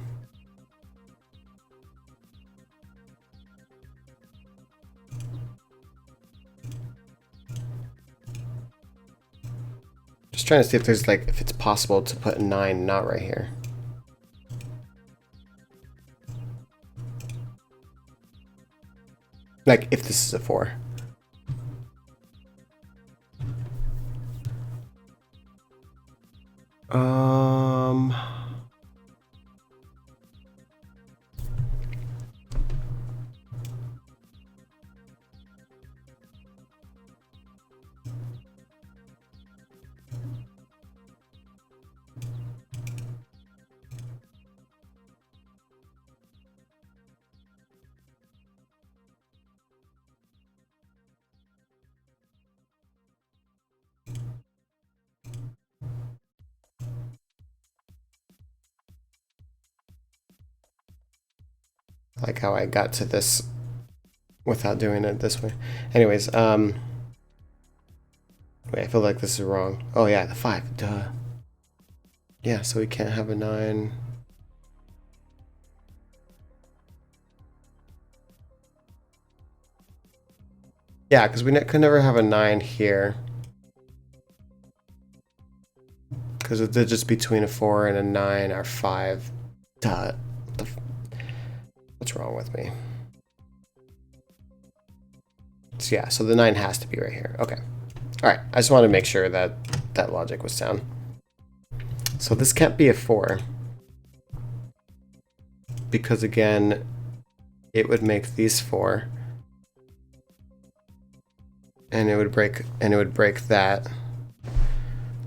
Just trying to see if there's like, if it's possible to put a 9 not right here. Like if this is a 4. I like how I got to this without doing it this way. Anyways, wait, I feel like this is wrong. Oh yeah, the 5, duh. Yeah, so we can't have a 9. Yeah, because we could never have a 9 here. Because they're just between a 4 and a 9 or 5. Duh. What's wrong with me? So yeah, so the 9 has to be right here. Okay. Alright, I just want to make sure that that logic was sound. So this can't be a 4. Because again, it would make these 4. And it would break that.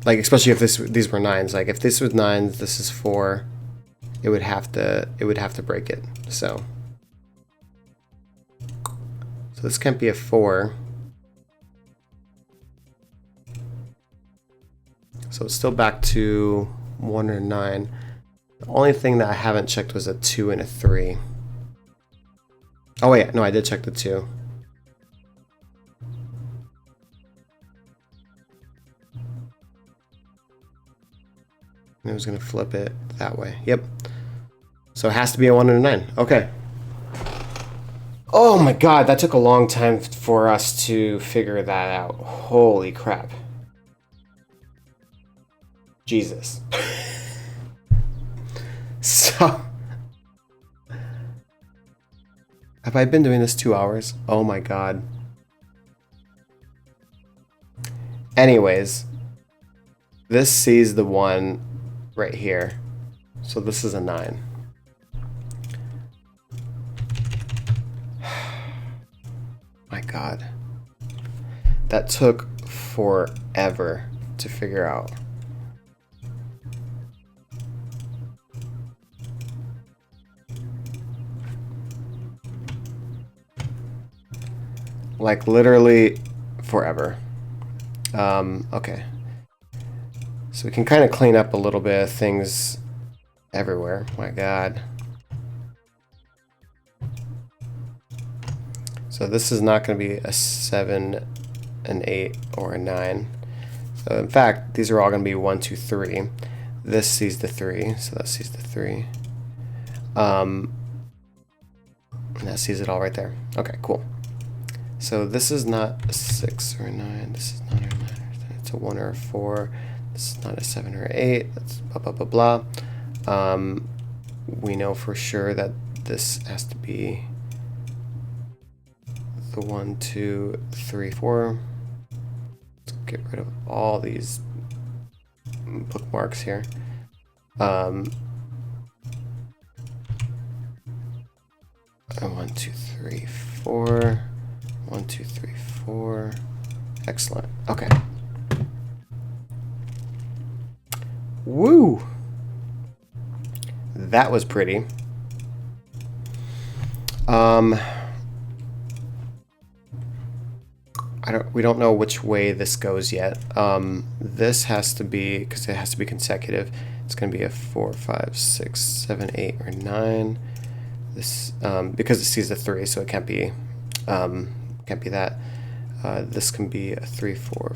Like especially if these were 9s. Like if this was 9s, this is 4. It would have to break it. So this can't be a 4. So it's still back to 1 or 9. The only thing that I haven't checked was a 2 and a 3. Oh wait, no, I did check the 2. And I was gonna flip it that way. Yep. So it has to be a 1 and a 9. Okay. Oh my god, that took a long time for us to figure that out. Holy crap. Jesus. So, have I been doing this 2 hours? Oh my god. Anyways, this sees the one right here. So this is a 9. My god. That took forever to figure out. Like literally forever. Okay. So we can kind of clean up a little bit of things everywhere. My god. So this is not going to be a 7, an 8, or a 9. So in fact, these are all going to be 1, 2, 3. This sees the 3, so that sees the 3. And that sees it all right there. Okay, cool. So this is not a 6 or a 9. This is not a 9. It's a 1 or a 4. This is not a 7 or an 8. That's blah, blah, blah, blah. We know for sure that this has to be the 1, 2, 3, 4. Let's get rid of all these bookmarks here. 1, 2, 3, 4. 1, 2, 3, 4. Excellent. Okay. Woo! That was pretty. We don't know which way this goes yet. This has to be, because it has to be consecutive, it's going to be a 4, 5, 6, 7, 8, or 9. This, because it sees the 3, so it can't be that. This can be a 3, 4,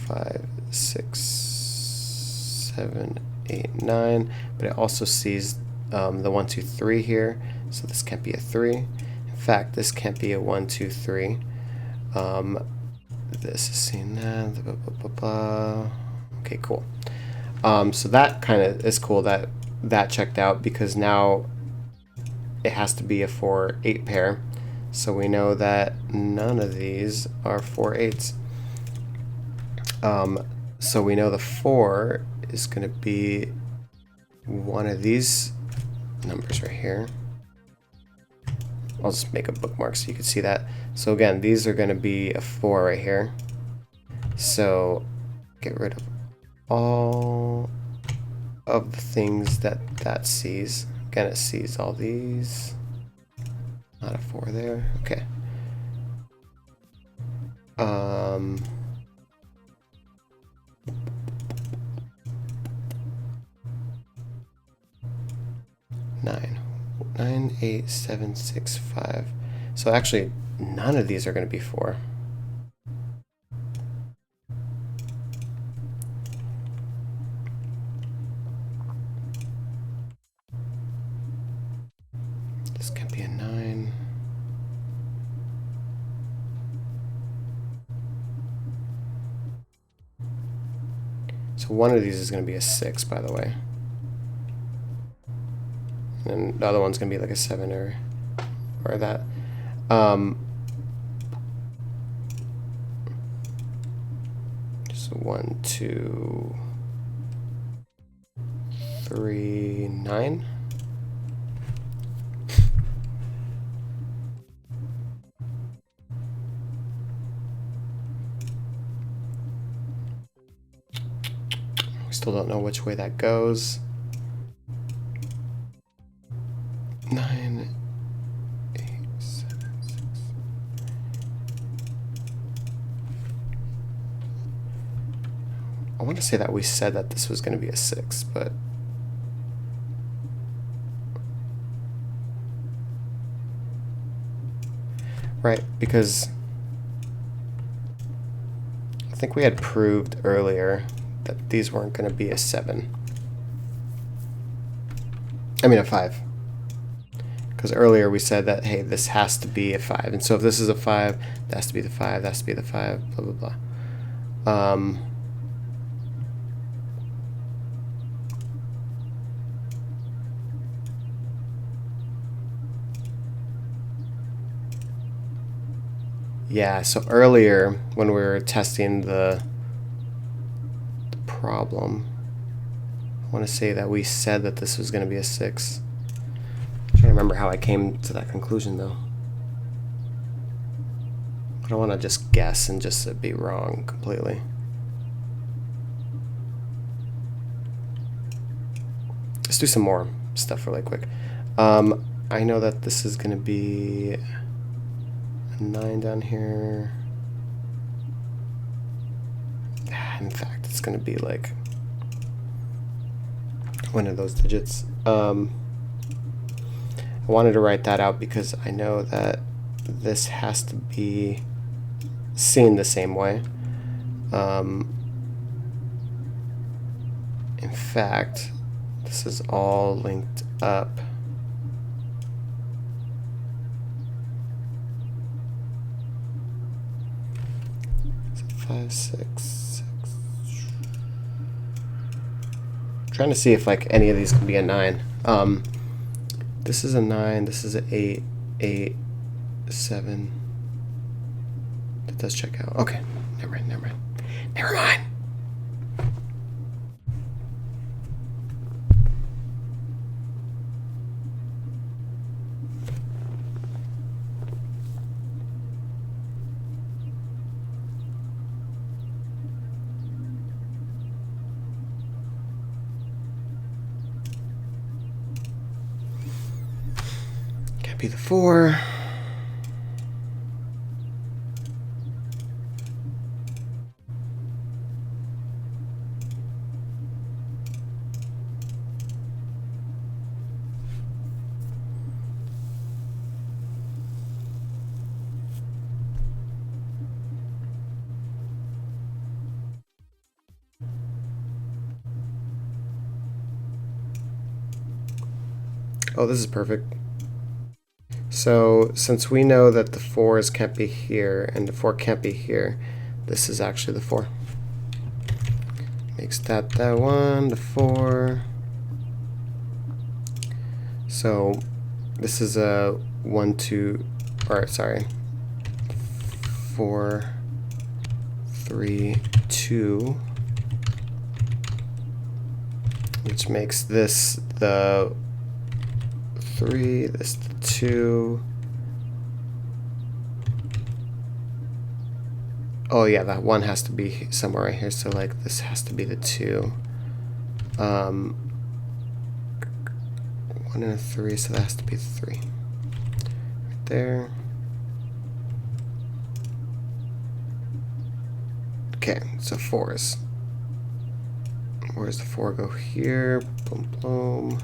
5, 6, 7, 8, 9, but it also sees the 1, 2, 3 here, so this can't be a 3. In fact, this can't be a 1, 2, 3. This is seeing that. Blah, blah, blah, blah. Okay, cool. So that kind of is cool that that checked out, because now it has to be a 4, 8 pair. So we know that none of these are 4, 8s. So we know the 4 is going to be one of these numbers right here. I'll just make a bookmark so you can see that. So again, these are going to be a 4 right here. So get rid of all of the things that that sees. Again, it sees all these. Not a 4 there. Okay. 9. 9, 8, 7, 6, 5. So actually, none of these are going to be 4. This can be a 9. So one of these is going to be a 6, by the way. And the other one's going to be like a 7 or that. Just 1, 2, 3, 9. We still don't know which way that goes. 9, 8, 7, 6. I want to say that we said that this was going to be a 6, but right, because I think we had proved earlier that these weren't going to be a 7. I mean a 5. Because earlier we said that, hey, this has to be a 5. And so if this is a 5, that has to be the 5, that has to be the 5, blah, blah, blah. Yeah, so earlier when we were testing the problem, I want to say that we said that this was going to be a 6. I'm trying to remember how I came to that conclusion though. I don't want to just guess and just be wrong completely. Let's do some more stuff really quick. I know that this is going to be a 9 down here. In fact, it's going to be like one of those digits. I wanted to write that out because I know that this has to be seen the same way. In fact, this is all linked up. So 5, 6. Trying to see if like any of these can be a 9. This is a 9. This is an 8. 8, 7. That does check out. Okay, never mind. Never mind. Can't be the 4. Oh, this is perfect. So since we know that the 4s can't be here and the 4 can't be here, this is actually the 4. Makes that 1, the 4. So this is a 1, 2, or sorry, 4, 3, 2, which makes this the 3, this the 2. Oh yeah, that 1 has to be somewhere right here, so like this has to be the 2. 1 and a 3, so that has to be the 3. Right there. Okay, so 4s. Where's the 4 go? Here. Boom, boom.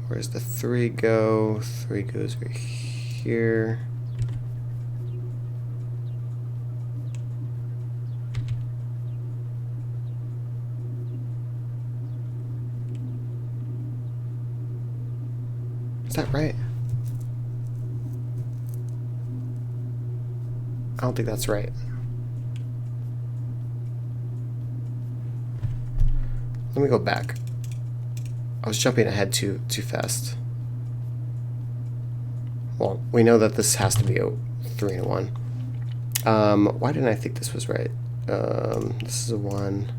Where's the 3 go? 3 goes right here. Is that right? I don't think that's right. Let me go back. I was jumping ahead too fast. Well, we know that this has to be a 3 and a 1. Why didn't I think this was right? This is a 1.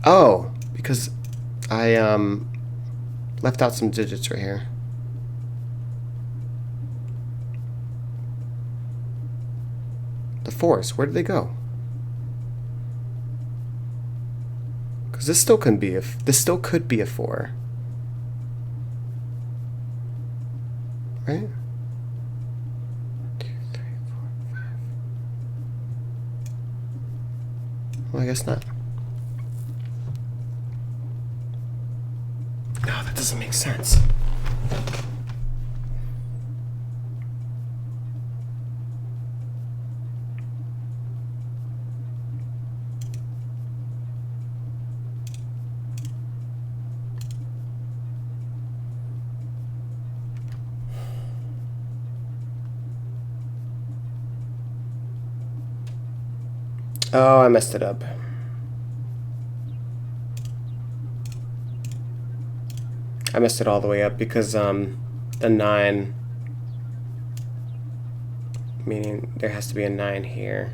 Oh, because I left out some digits right here. The 4s, where did they go? Because this still could be a 4, right? 2, 3, 4, 5. Well, I guess not. No, that doesn't make sense. Oh, I messed it up. I messed it all the way up because the 9 meaning there has to be a 9 here.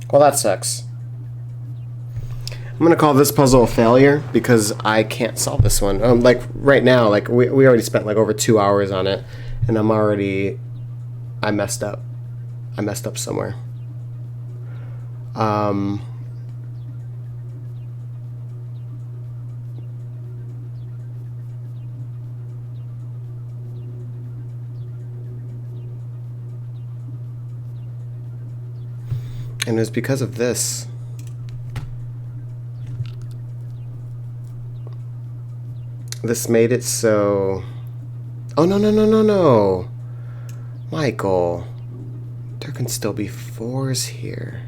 Well, that sucks. I'm gonna call this puzzle a failure because I can't solve this one. Like right now, like we already spent like over 2 hours on it, and I messed up. I messed up somewhere. And it was because of this. This made it so... Oh, no, no, no, no, no. Michael. There can still be 4s here.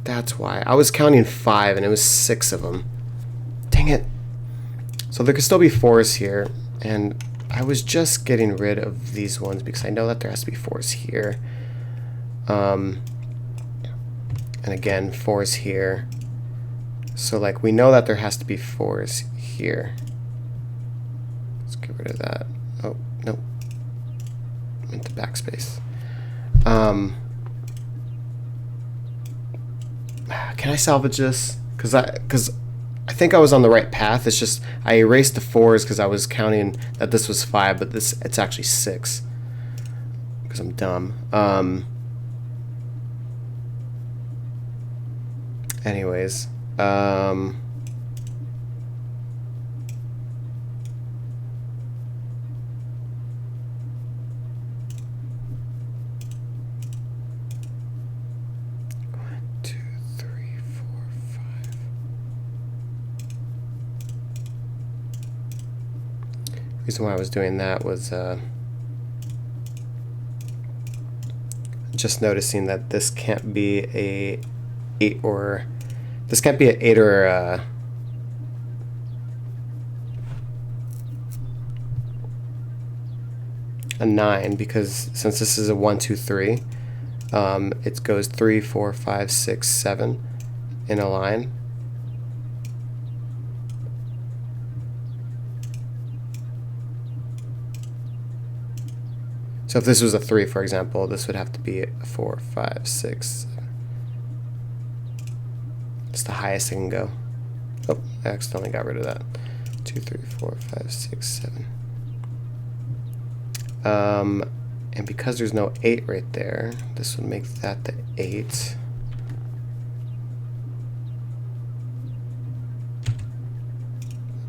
That's why. I was counting 5 and it was 6 of them. Dang it. So there could still be 4s here, and I was just getting rid of these ones because I know that there has to be 4s here. And again, 4s here. So like we know that there has to be 4s here. Let's get rid of that. Oh, no. Went to backspace. Can I salvage this? Because I think I was on the right path. It's just I erased the 4s because I was counting that this was 5, but it's actually 6 because I'm dumb. Anyways, 1, 2, 3, 4, 5. Reason why I was doing that was just noticing that this can't be a 8 or this can't be an 8 or a 9 because since this is a 1, 2, 3, it goes 3, 4, 5, 6, 7 in a line. So if this was a 3, for example, this would have to be a 4, 5, 6, 7. It's the highest it can go. Oh, I accidentally got rid of that. 2, 3, 4, 5, 6, 7. And because there's no 8 right there, this would make that the 8.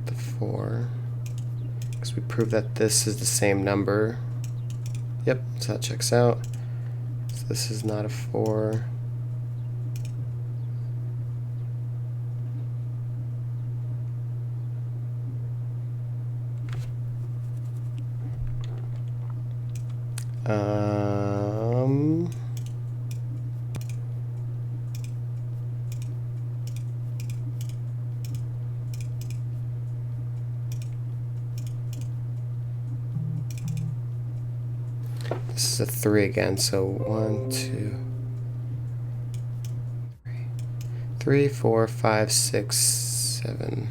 The 4. Because we proved that this is the same number. Yep, so that checks out. So this is not a 4. This is a 3 again, so 1, 2, 3, 4, 5, 6, 7.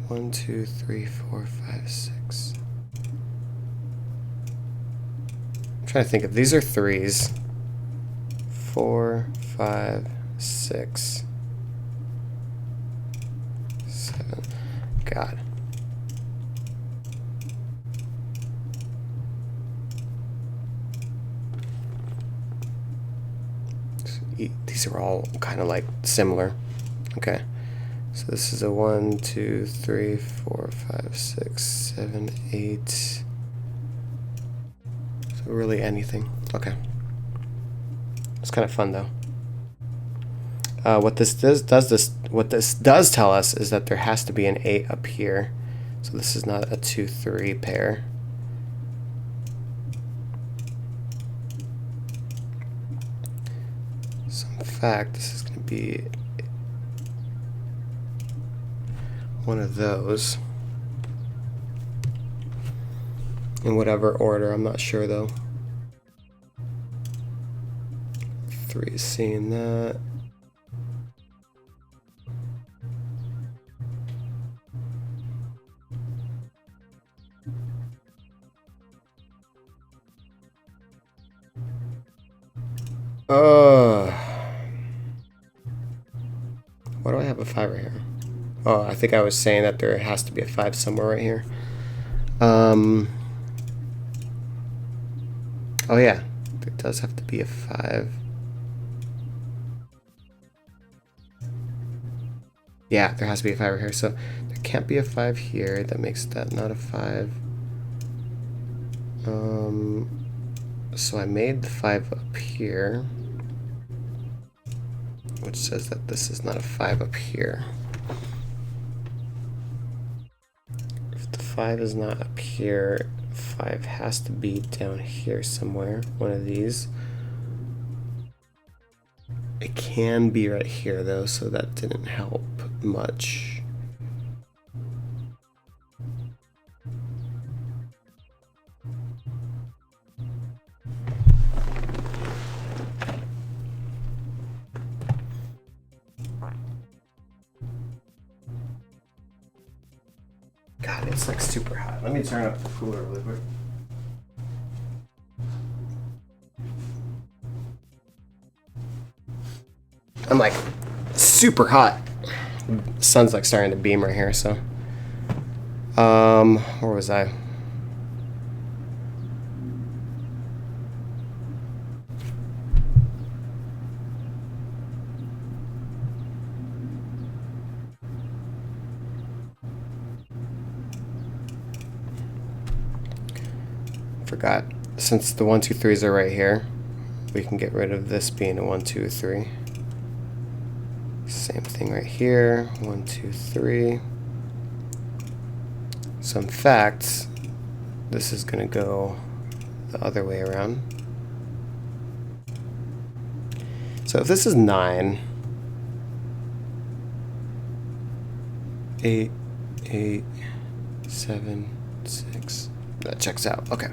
1, 2, 3, 4, 5, 6. I'm trying to think if these are 3s. 4, 5, 6, 7. God. These are all kind of like similar. Okay. So this is a 1, 2, 3, 4, 5, 6, 7, 8. So really anything. Okay. It's kind of fun though. What this does tell us is that there has to be an 8 up here. So this is not a 2, 3 pair. So in fact, this is going to be one of those. In whatever order, I'm not sure though. 3 is seeing that. Why do I have a 5 right here? Oh, I think I was saying that there has to be a 5 somewhere right here. Oh yeah, there does have to be a 5. Yeah, there has to be a 5 right here. So there can't be a 5 here. That makes that not a 5. So I made the 5 up here, which says that this is not a 5 up here. If the 5 is not up here, 5 has to be down here somewhere, one of these. It can be right here though, so that didn't help much. God, it's like super hot. Let me turn up the cooler really quick. I'm like super hot. The sun's like starting to beam right here, so. Where was I? Forgot. Since the 1, 2, 3s are right here, we can get rid of this being a 1, 2, 3. Same thing right here. 1, 2, 3. So in fact, this is going to go the other way around. So if this is 9, 8, 8, 7, 6, that checks out. Okay.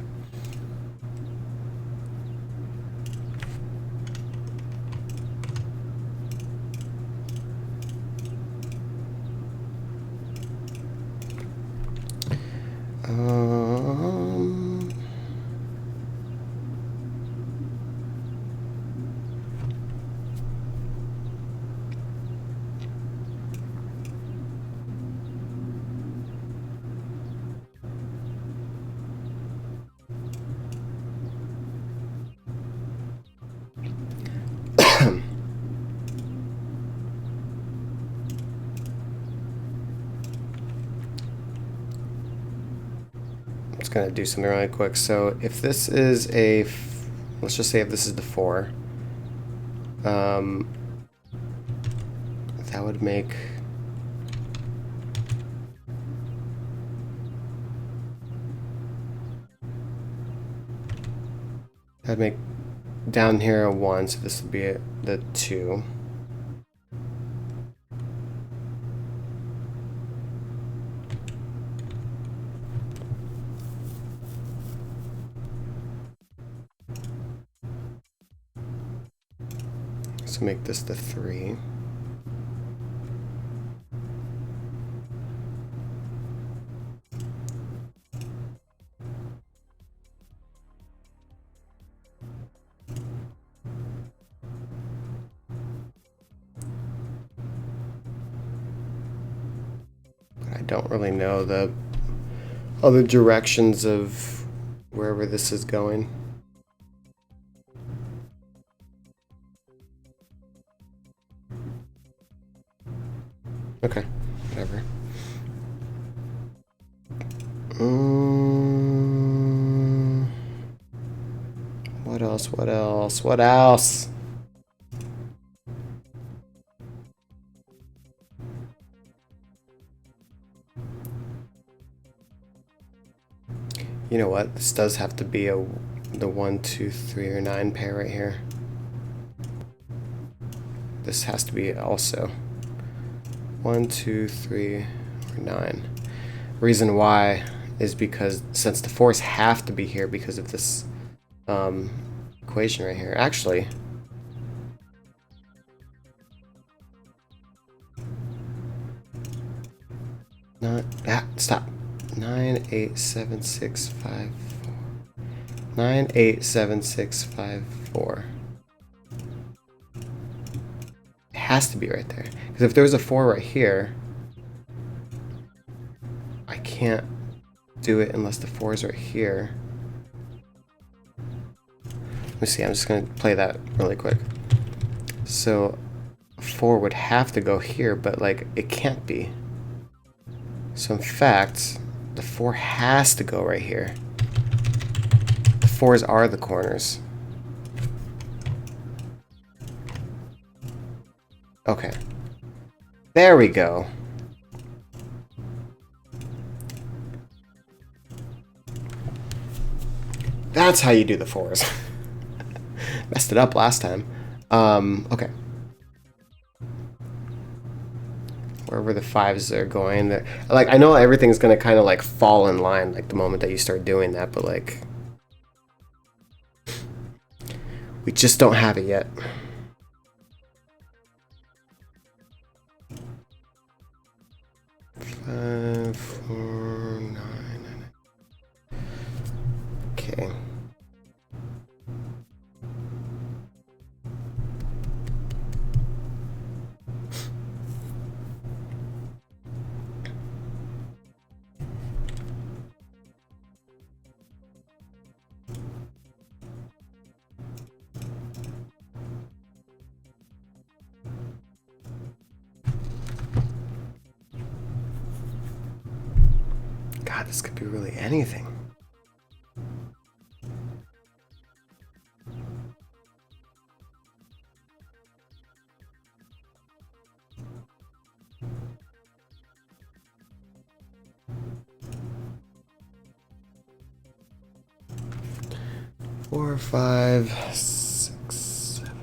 Going to do something really quick. So if this is a, let's just say if this is the 4, that would make down here a 1, so this would be the 2. So make this the 3. But I don't really know the other directions of wherever this is going. Okay, whatever. What else? What else? What else? You know what? This does have to be the 1, 2, 3, or 9 pair right here. this has to be also 1, 2, 3, or 9. Reason why is because since the 4s have to be here because of this equation right here. Actually, not that. Stop. 9, 8, 7, 6, 5, 4. 9, 8, 7, 6, 5, 4. It has to be right there. Because if there was a 4 right here, I can't do it unless the 4 is right here. Let me see, I'm just going to play that really quick. So 4 would have to go here, but like it can't be. So in fact, the 4 has to go right here. The 4s are the corners. Okay. There we go. That's how you do the 4s. Messed it up last time. Okay. Wherever the 5s are going, like I know everything's gonna kind of like fall in line like the moment that you start doing that, but like we just don't have it yet. Five, 4, 9. Okay. God, this could be really anything. Four, 5, 6, 7.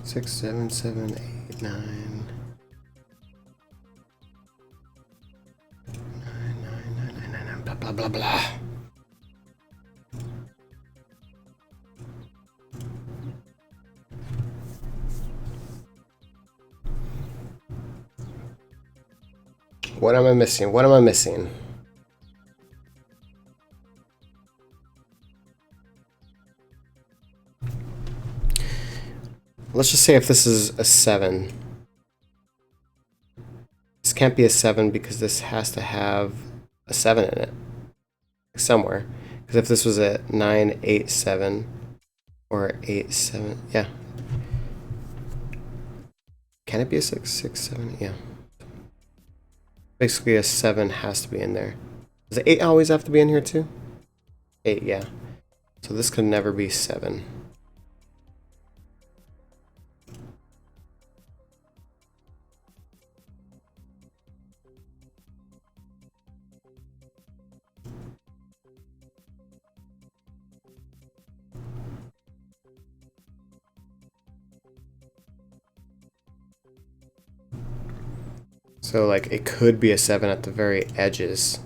Six, 7, 7, 8, 9. 9, blah, blah, blah, blah. What am I missing? What am I missing? Let's just say if this is a 7. This can't be a 7 because this has to have a 7 in it. Somewhere. Because if this was a 9, 8, 7, or 8, 7, yeah. Can it be a 6, 6, 7? Yeah. Basically a 7 has to be in there. Does the 8 always have to be in here too? 8, yeah. So this could never be 7. So like it could be a 7 at the very edges.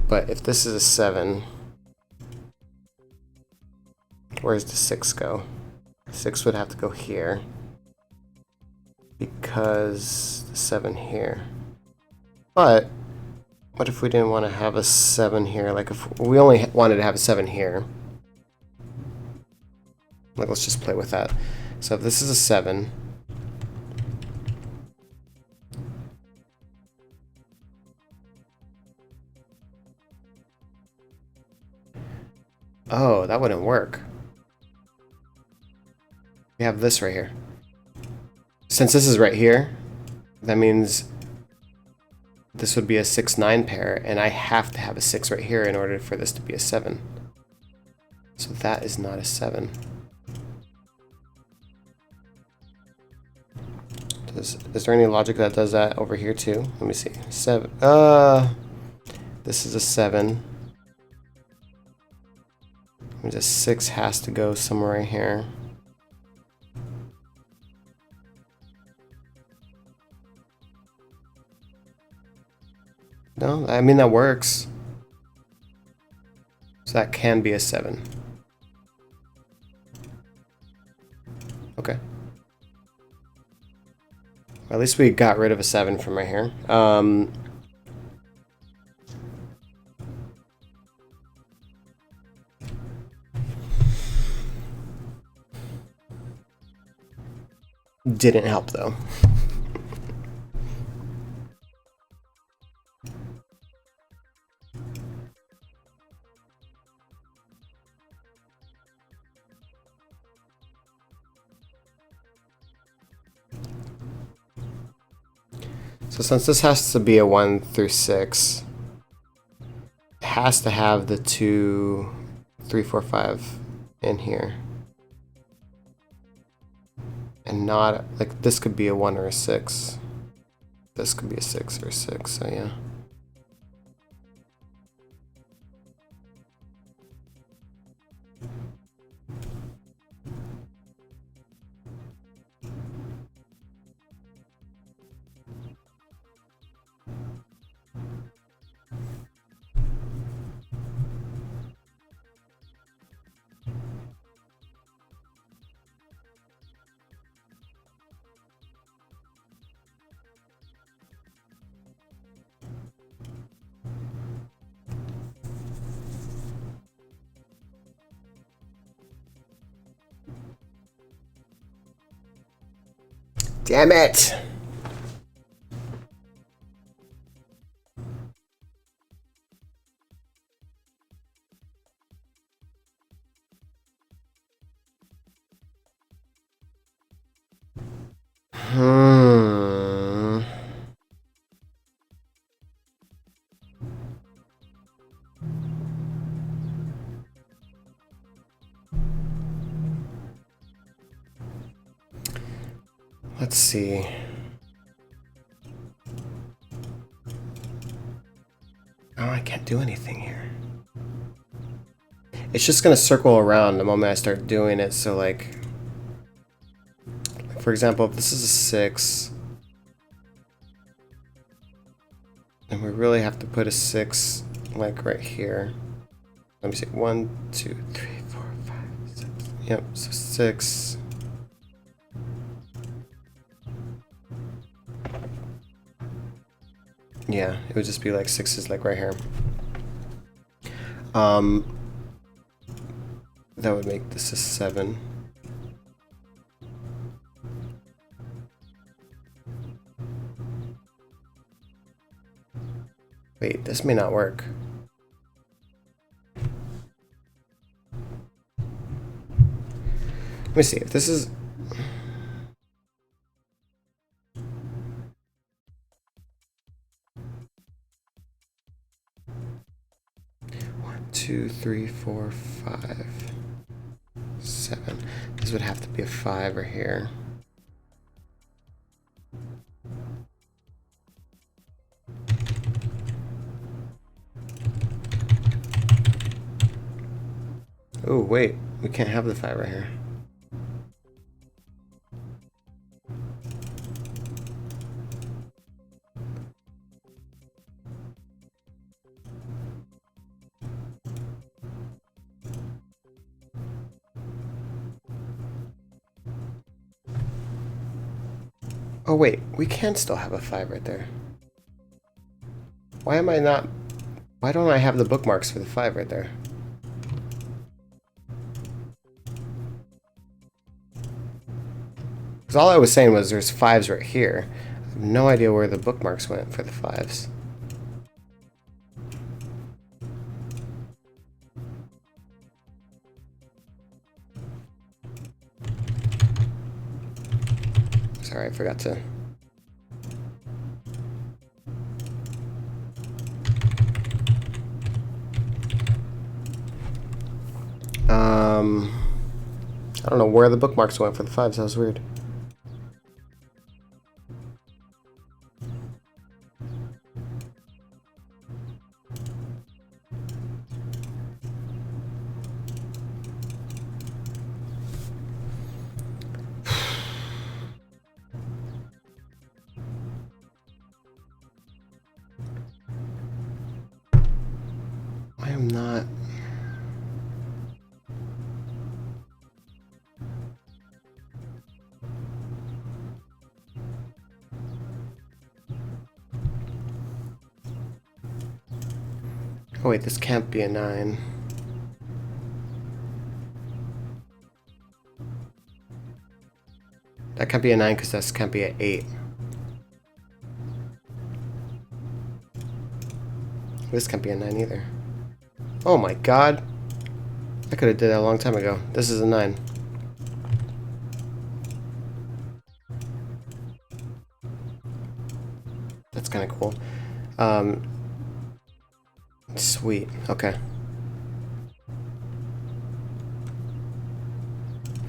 But if this is a 7, where does the 6 go? 6 would have to go here. Because because the 7 here. But what if we didn't want to have a 7 here? Like if we only wanted to have a 7 here. Like let's just play with that. So if this is a 7. Oh, that wouldn't work. We have this right here. Since this is right here, that means this would be a 6-9 pair, and I have to have a 6 right here in order for this to be a 7. So that is not a 7. Is there any logic that does that over here too? Let me see. 7. This is a 7. Means a 6 has to go somewhere right here. No, I mean that works. So that can be a 7. Okay. At least we got rid of a 7 from right here. Didn't help though. So since this has to be a 1 through 6, it has to have the 2, 3, 4, 5 in here. And not, like, this could be a 1 or a 6. This could be a 6 or a 6, so yeah. Damn it! Let's see. Oh, I can't do anything here. It's just gonna circle around the moment I start doing it, so like for example, if this is a 6, and we really have to put a 6 like right here. Let me see, 1, 2, 3, 4, 5, 6. Yep, so 6. Yeah, it would just be like 6s like right here. That would make this a 7. Wait, this may not work. Let me see if this is... One, 2, 3, 4, 5, 7. This would have to be a 5 right here. Oh, wait. We can't have the 5 right here. Oh wait, we can still have a 5 right there. Why am I not... Why don't I have the bookmarks for the 5 right there? Because all I was saying was there's 5s right here. I have no idea where the bookmarks went for the 5s. Sorry, I forgot to... I don't know where the bookmarks went for the 5s. That was weird. I am not... Oh wait, this can't be a 9. That can't be a 9 because this can't be an 8. This can't be a 9 either. Oh my god. I could have did that a long time ago. This is a 9. That's kind of cool. Sweet. Okay.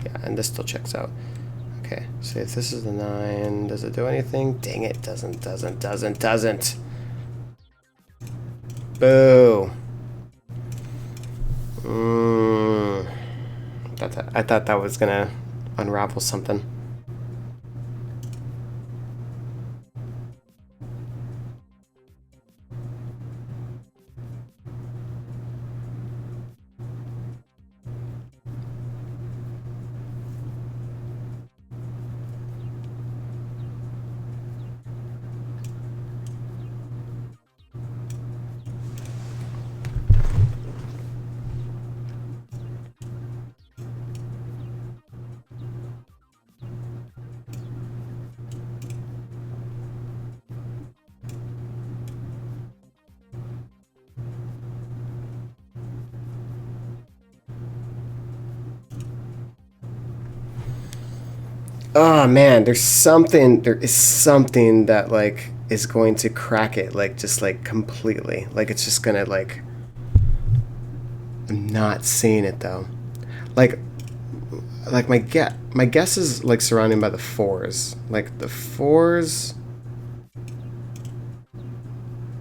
Yeah, and this still checks out. Okay, so if this is the 9, does it do anything? Dang it, doesn't. Boo. I thought that was gonna unravel something. Oh man, there is something that like is going to crack it, like just like completely. Like it's just gonna like... I'm not seeing it though. Like my guess is like surrounded by the 4s. Like the 4s.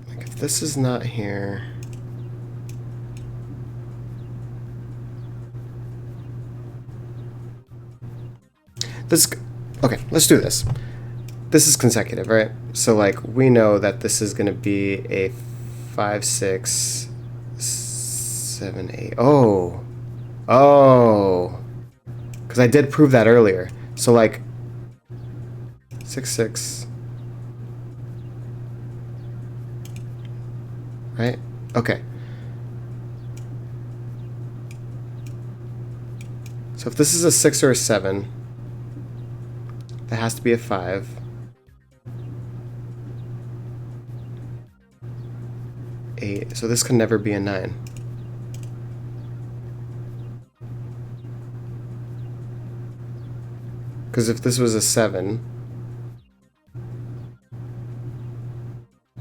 Like if this is not here. This... Okay, let's do this. This is consecutive, right? So like we know that this is going to be a 5, 6, 7, 8. Oh. Because I did prove that earlier. So like 6, 6. Right? Okay. So if this is a 6 or a 7, that has to be a 5. Eight. So this can never be a 9. Because if this was a 7,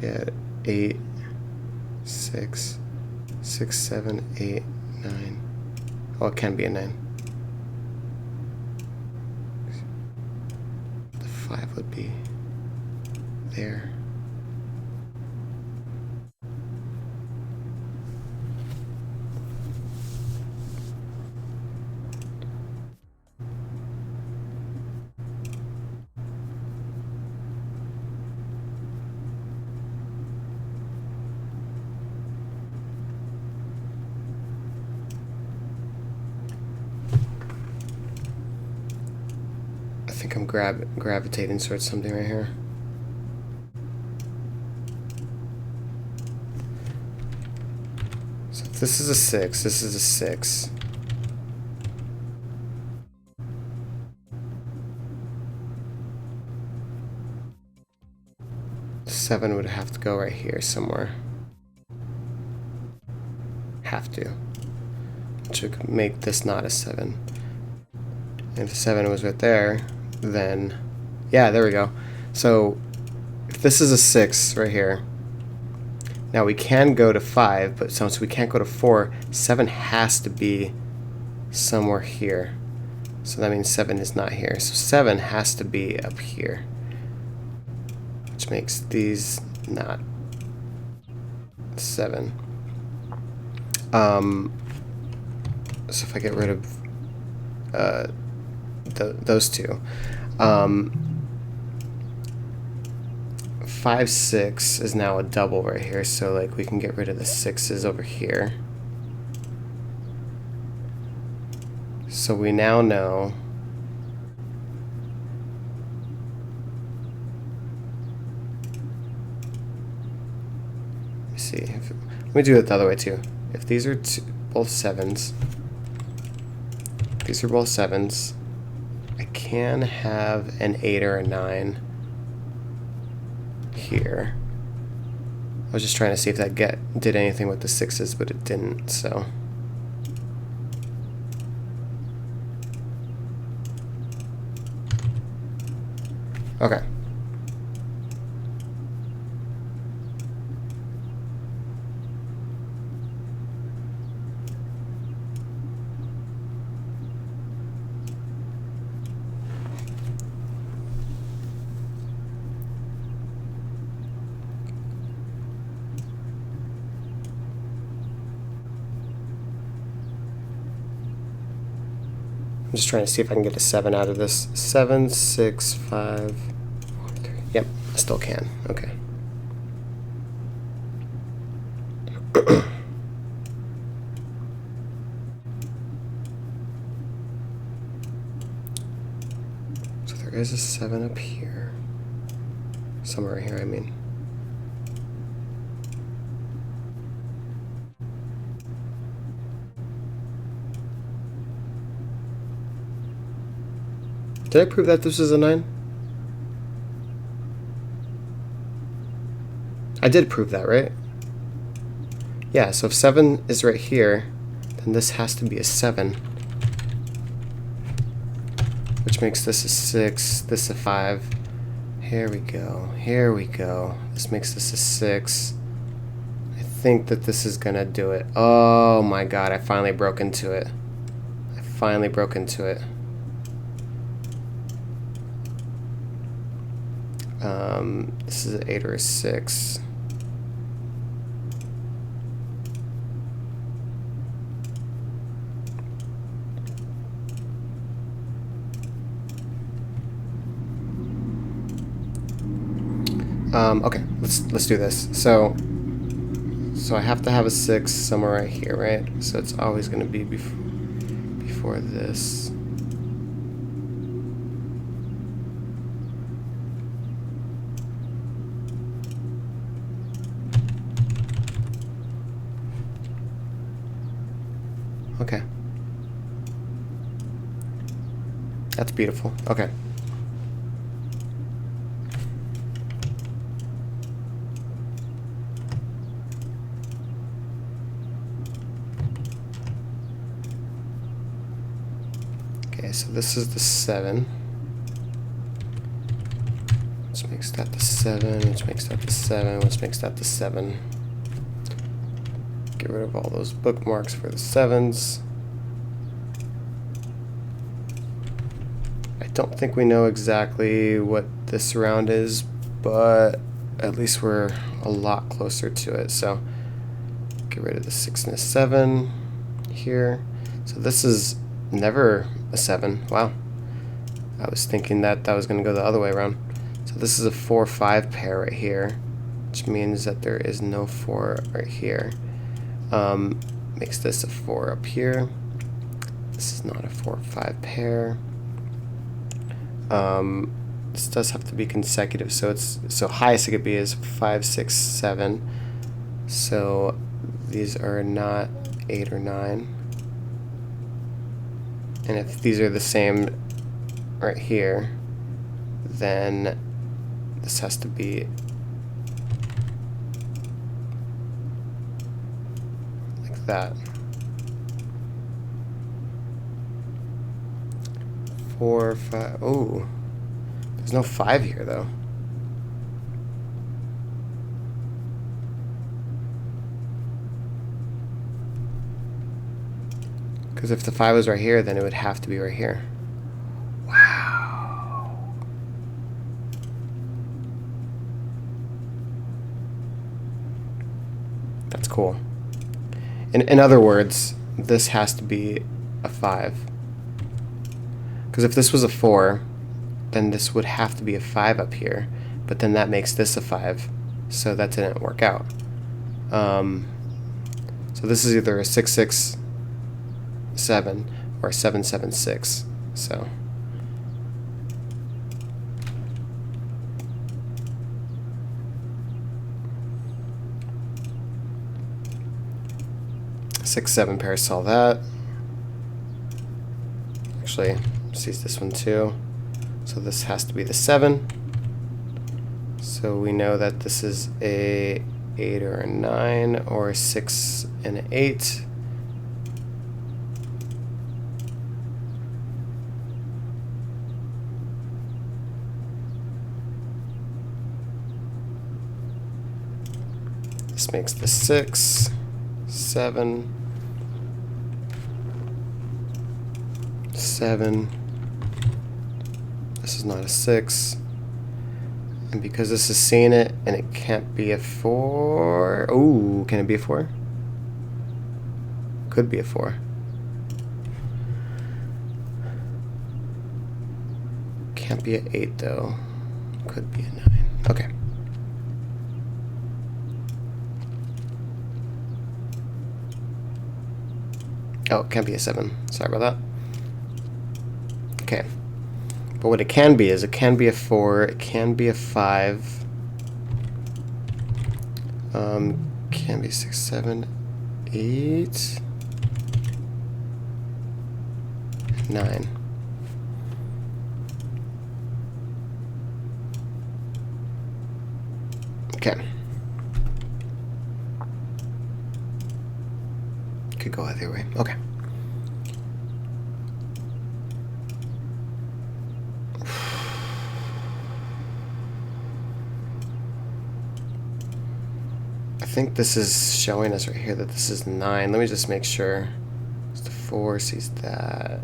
yeah, 8, 6, 6, 7, 8, 9. Oh, it can be a 9. The 5 would be there. think I'm gravitating towards something right here. So if this is a 6, this is a 6. Seven would have to go right here somewhere. Have to. Which would make this not a 7. And if the 7 was right there, then... yeah, there we go. So, if this is a 6 right here, now we can go to 5, but since we can't go to 4, 7 has to be somewhere here. So that means 7 is not here. So 7 has to be up here. Which makes these not 7. So if I get rid of those two, 5, 6 is now a double right here. So like we can get rid of the 6s over here. So we now know let me do it the other way too. If these are both 7s, these are both 7s, I can have an 8 or a 9 here. I was just trying to see if that did anything with the 6s, but it didn't, so. Okay. I'm just trying to see if I can get a 7 out of this. 7, 6, 5, 4, 3. Yep, I still can. Okay. So there is a 7 up here. Somewhere here, I mean. Did I prove that this is a 9? I did prove that, right? Yeah, so if 7 is right here, then this has to be a 7. Which makes this a 6, this a 5. Here we go, here we go. This makes this a 6. I think that this is gonna do it. Oh my god, I finally broke into it. I finally broke into it. This is an 8 or a 6. Okay, let's do this. So I have to have a 6 somewhere right here, right? So it's always going to be before this. Okay. That's beautiful. Okay. Okay, so this is the 7. Which makes that the 7, which makes that the 7, which makes that the 7. Get rid of all those bookmarks for the 7s. I don't think we know exactly what this round is, but at least we're a lot closer to it. So get rid of the 6 and the 7 here. So this is never a 7. Wow. I was thinking that was going to go the other way around. So this is a 4-5 pair right here, which means that there is no 4 right here. Makes this a 4 up here. This is not a 4-5 pair. This does have to be consecutive, so highest it could be is 5, 6, 7. So these are not 8 or 9. And if these are the same right here, then this has to be like that. 4, 5. Oh, there's no 5 here though. Because if the 5 was right here, then it would have to be right here. Wow. That's cool. In other words, this has to be a 5. Because if this was a 4, then this would have to be a 5 up here. But then that makes this a 5. So that didn't work out. So this is either a 6, 6, 7 or 7, 7, 6. So six, 7 pairs saw that. Actually, sees this one too. So this has to be the 7. So we know that this is a 8 or a 9 or a 6 and an 8. This makes the 6, 7, 7. This is not a 6. And because this is seeing it and it can't be a 4. Oh, can it be a 4? Could be a 4. Can't be an 8 though. Could be a 9. Okay. Oh, it can't be a 7. Sorry about that. Okay. But what it can be is it can be a 4, it can be a 5. Can be 6, 7, 8, 9. Okay. Could go either way. Okay. I think this is showing us right here that this is 9. Let me just make sure. It's the 4 sees that.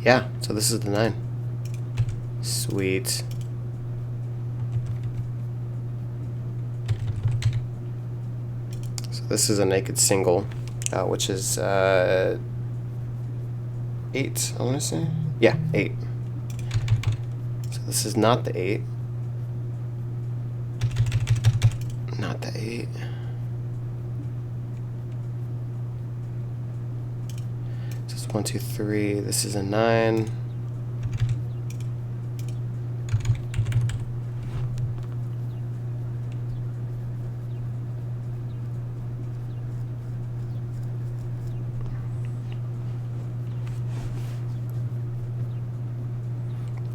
Yeah, so this is the 9. Sweet. So this is a naked single, which is 8, I want to say. Yeah, 8. So this is not the 8. Not the 8. This is 1, 2, 3. This is a 9.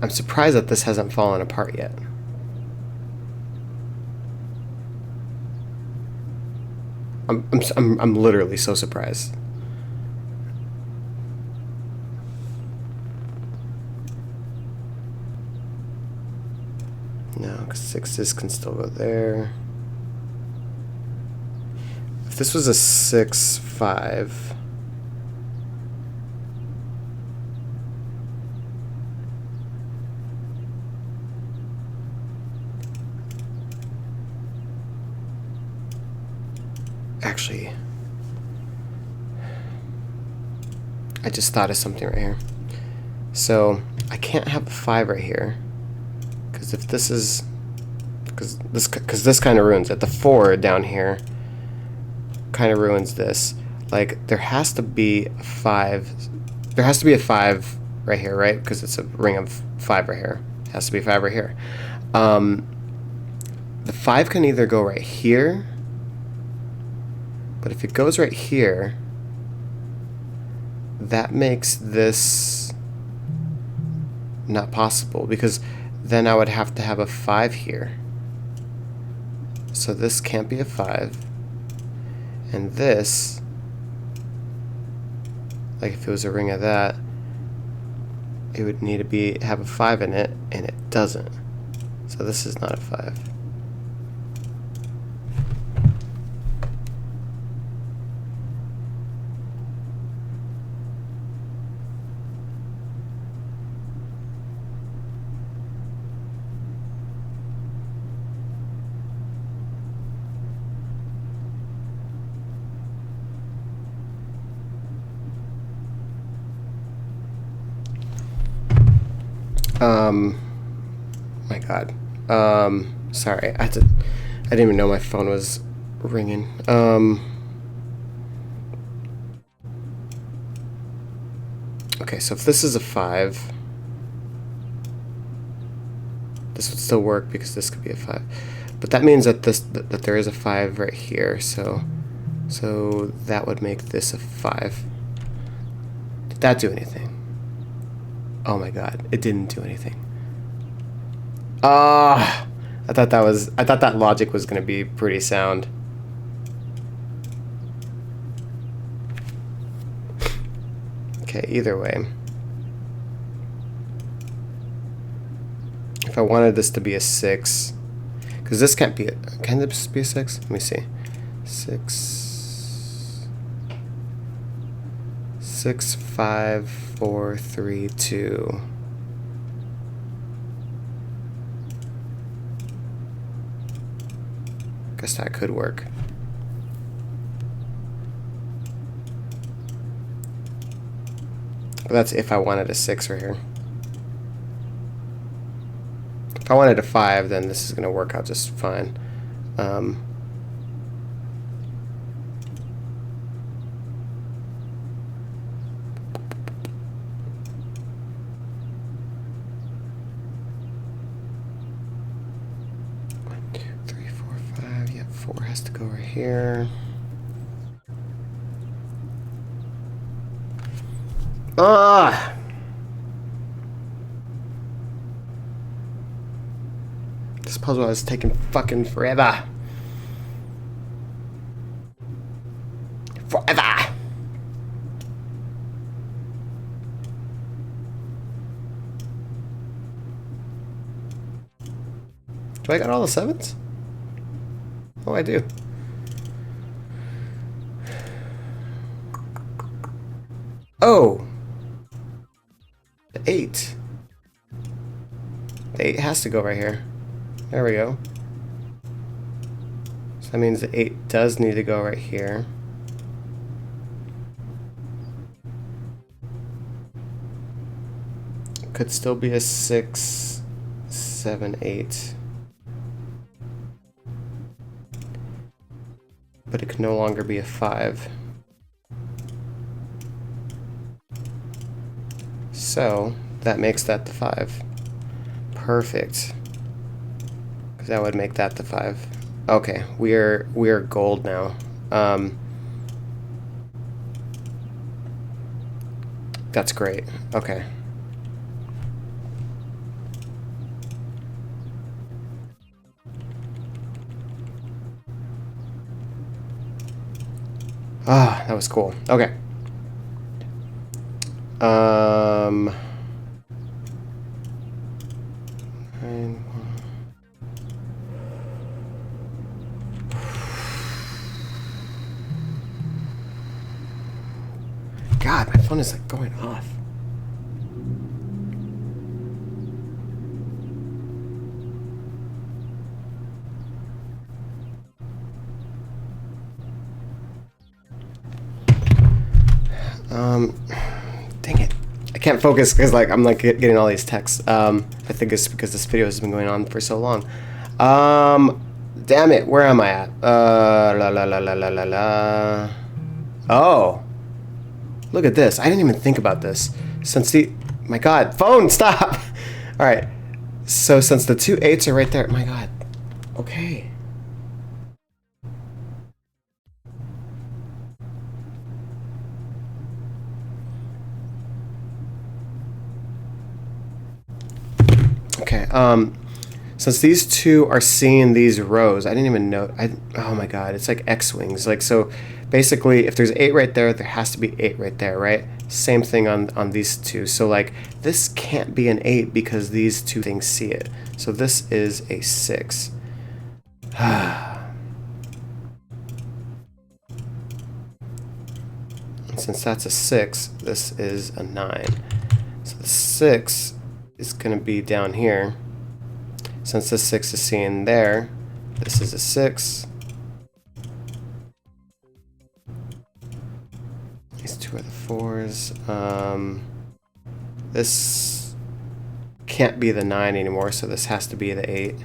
I'm surprised that this hasn't fallen apart yet. I'm literally so surprised. No, because 6s can still go there. If this was a 6, 5. Actually, I just thought of something right here. So I can't have a 5 right here, because if this is, because this kind of ruins it. The 4 down here kind of ruins this. Like there has to be a 5. There has to be a 5 right here, right? Because it's a ring of 5 right here. It has to be 5 right here. The 5 can either go right here, but if it goes right here, that makes this not possible, because then I would have to have a 5 here. So this can't be a 5. And this, like if it was a ring of that, it would need to have a 5 in it, and it doesn't. So this is not a 5. My God. Sorry, I didn't even know my phone was ringing. Okay, so if this is a 5, this would still work because this could be a 5. But that means that that there is a 5 right here, so that would make this a 5. Did that do anything? Oh my God, it didn't do anything. I thought that logic was gonna be pretty sound. Okay, either way. If I wanted this to be a 6, because this can't be can this be a 6? Let me see. 6, 5, 4, 3, 2. Guess that could work. But that's if I wanted a 6 right here. If I wanted a 5, then this is going to work out just fine. Has to go right here. This puzzle is taking fucking forever. Forever. Do I got all the 7s? Oh, I do. Oh! The 8. The 8 has to go right here. There we go. So that means the 8 does need to go right here. Could still be a 6, 7, 8. But it can no longer be a 5. So that makes that the 5. Perfect. Because that would make that the 5. Okay, we are gold now. That's great. Okay. Ah, that was cool. Okay. God, my phone is like going off. Dang it. I can't focus because like I'm like getting all these texts. I think it's because this video has been going on for so long. Damn it, where am I at? La la la la la la la. Oh. Look at this. I didn't even think about this. Since My God, phone, stop. All right. So since the 2 8s are right there, my God. Okay. Okay. Since these two are seeing these rows, I didn't even know. Oh my God, it's like X-wings. Like, so basically, if there's 8 right there, there has to be 8 right there, right? Same thing on these two. So like, this can't be an 8 because these two things see it. So this is a 6. Since that's a 6, this is a 9. So the 6 is going to be down here. Since this 6 is seen there, this is a 6. These two are the 4s. This can't be the 9 anymore, so this has to be the 8.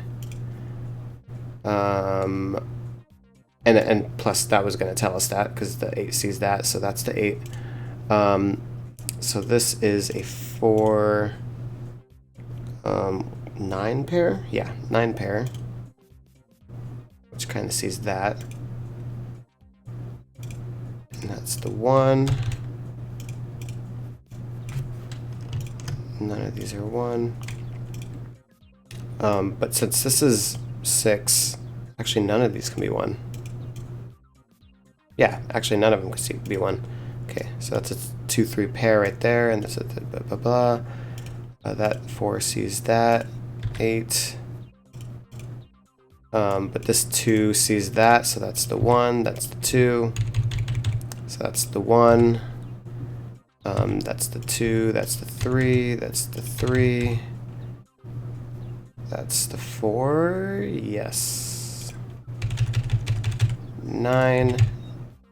And plus that was going to tell us that because the 8 sees that, so that's the 8. So this is a 4, 9 pair? Yeah, 9 pair. Which kind of sees that. And that's the 1. None of these are 1. But since this is 6, actually none of these can be 1. Yeah, actually none of them can be 1. Okay, so that's a 2 3 pair right there, and this is blah blah blah. That 4 sees that. 8. But this 2 sees that, so that's the 1, that's the 2. So that's the 1. That's the 2, that's the 3, that's the 3. That's the 4, yes. 9,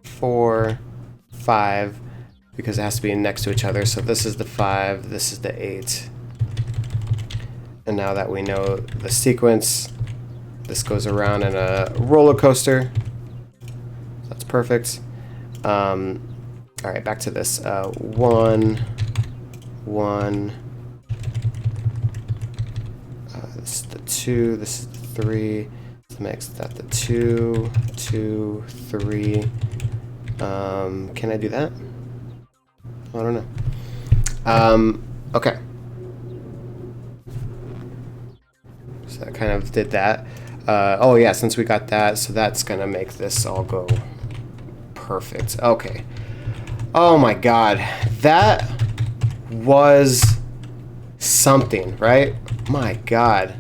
4, 5, because it has to be next to each other. So this is the 5, this is the 8. And now that we know the sequence, this goes around in a roller coaster. That's perfect. All right, back to this. 1, 1. This is the 2. This is the 3. Let's mix that. The 2, 2, 3. Can I do that? I don't know. Okay. So that kind of did that. Oh yeah, since we got that, so that's gonna make this all go perfect. Okay. Oh my God, that was something, right? My God.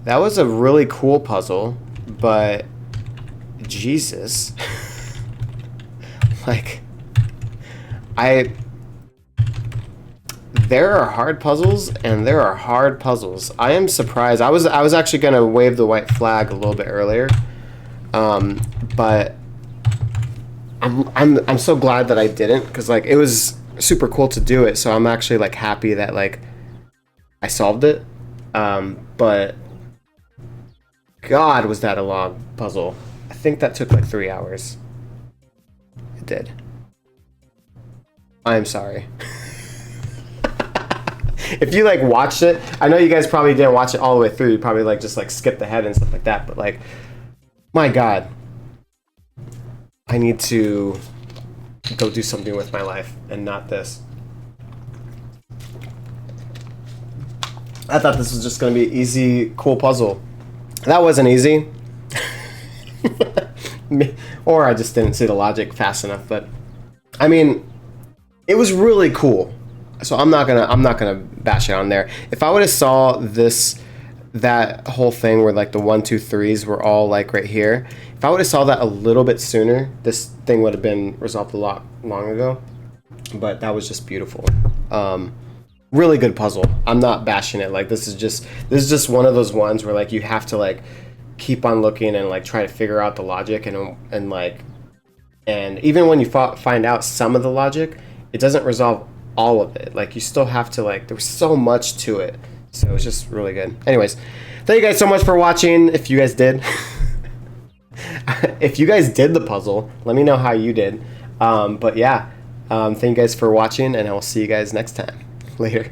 That was a really cool puzzle, but Jesus. Like, there are hard puzzles and there are hard puzzles. I am surprised. I was actually gonna wave the white flag a little bit earlier, but I'm so glad that I didn't, because like it was super cool to do it. So I'm actually like happy that like I solved it. But God, was that a long puzzle? I think that took like 3 hours. It did. I'm sorry. If you like watched it, I know you guys probably didn't watch it all the way through. You probably like just like skipped ahead and stuff like that. But like, my God, I need to go do something with my life and not this. I thought this was just going to be an easy, cool puzzle. That wasn't easy. Or I just didn't see the logic fast enough. But I mean, it was really cool. So I'm not gonna bash it on there. If I would have saw that whole thing where like the 1, 2, 3s were all like right here, if I would have saw that a little bit sooner, this thing would have been resolved a lot long ago. But that was just beautiful. Really good puzzle. I'm not bashing it. Like this is just one of those ones where like you have to like keep on looking and like try to figure out the logic and even when you find out some of the logic, it doesn't resolve all of it. Like you still have to like, there was so much to it. So it was just really good. Anyways, thank you guys so much for watching. If you guys did, if you guys did the puzzle, let me know how you did. But yeah, Thank you guys for watching, and I will see you guys next time. Later.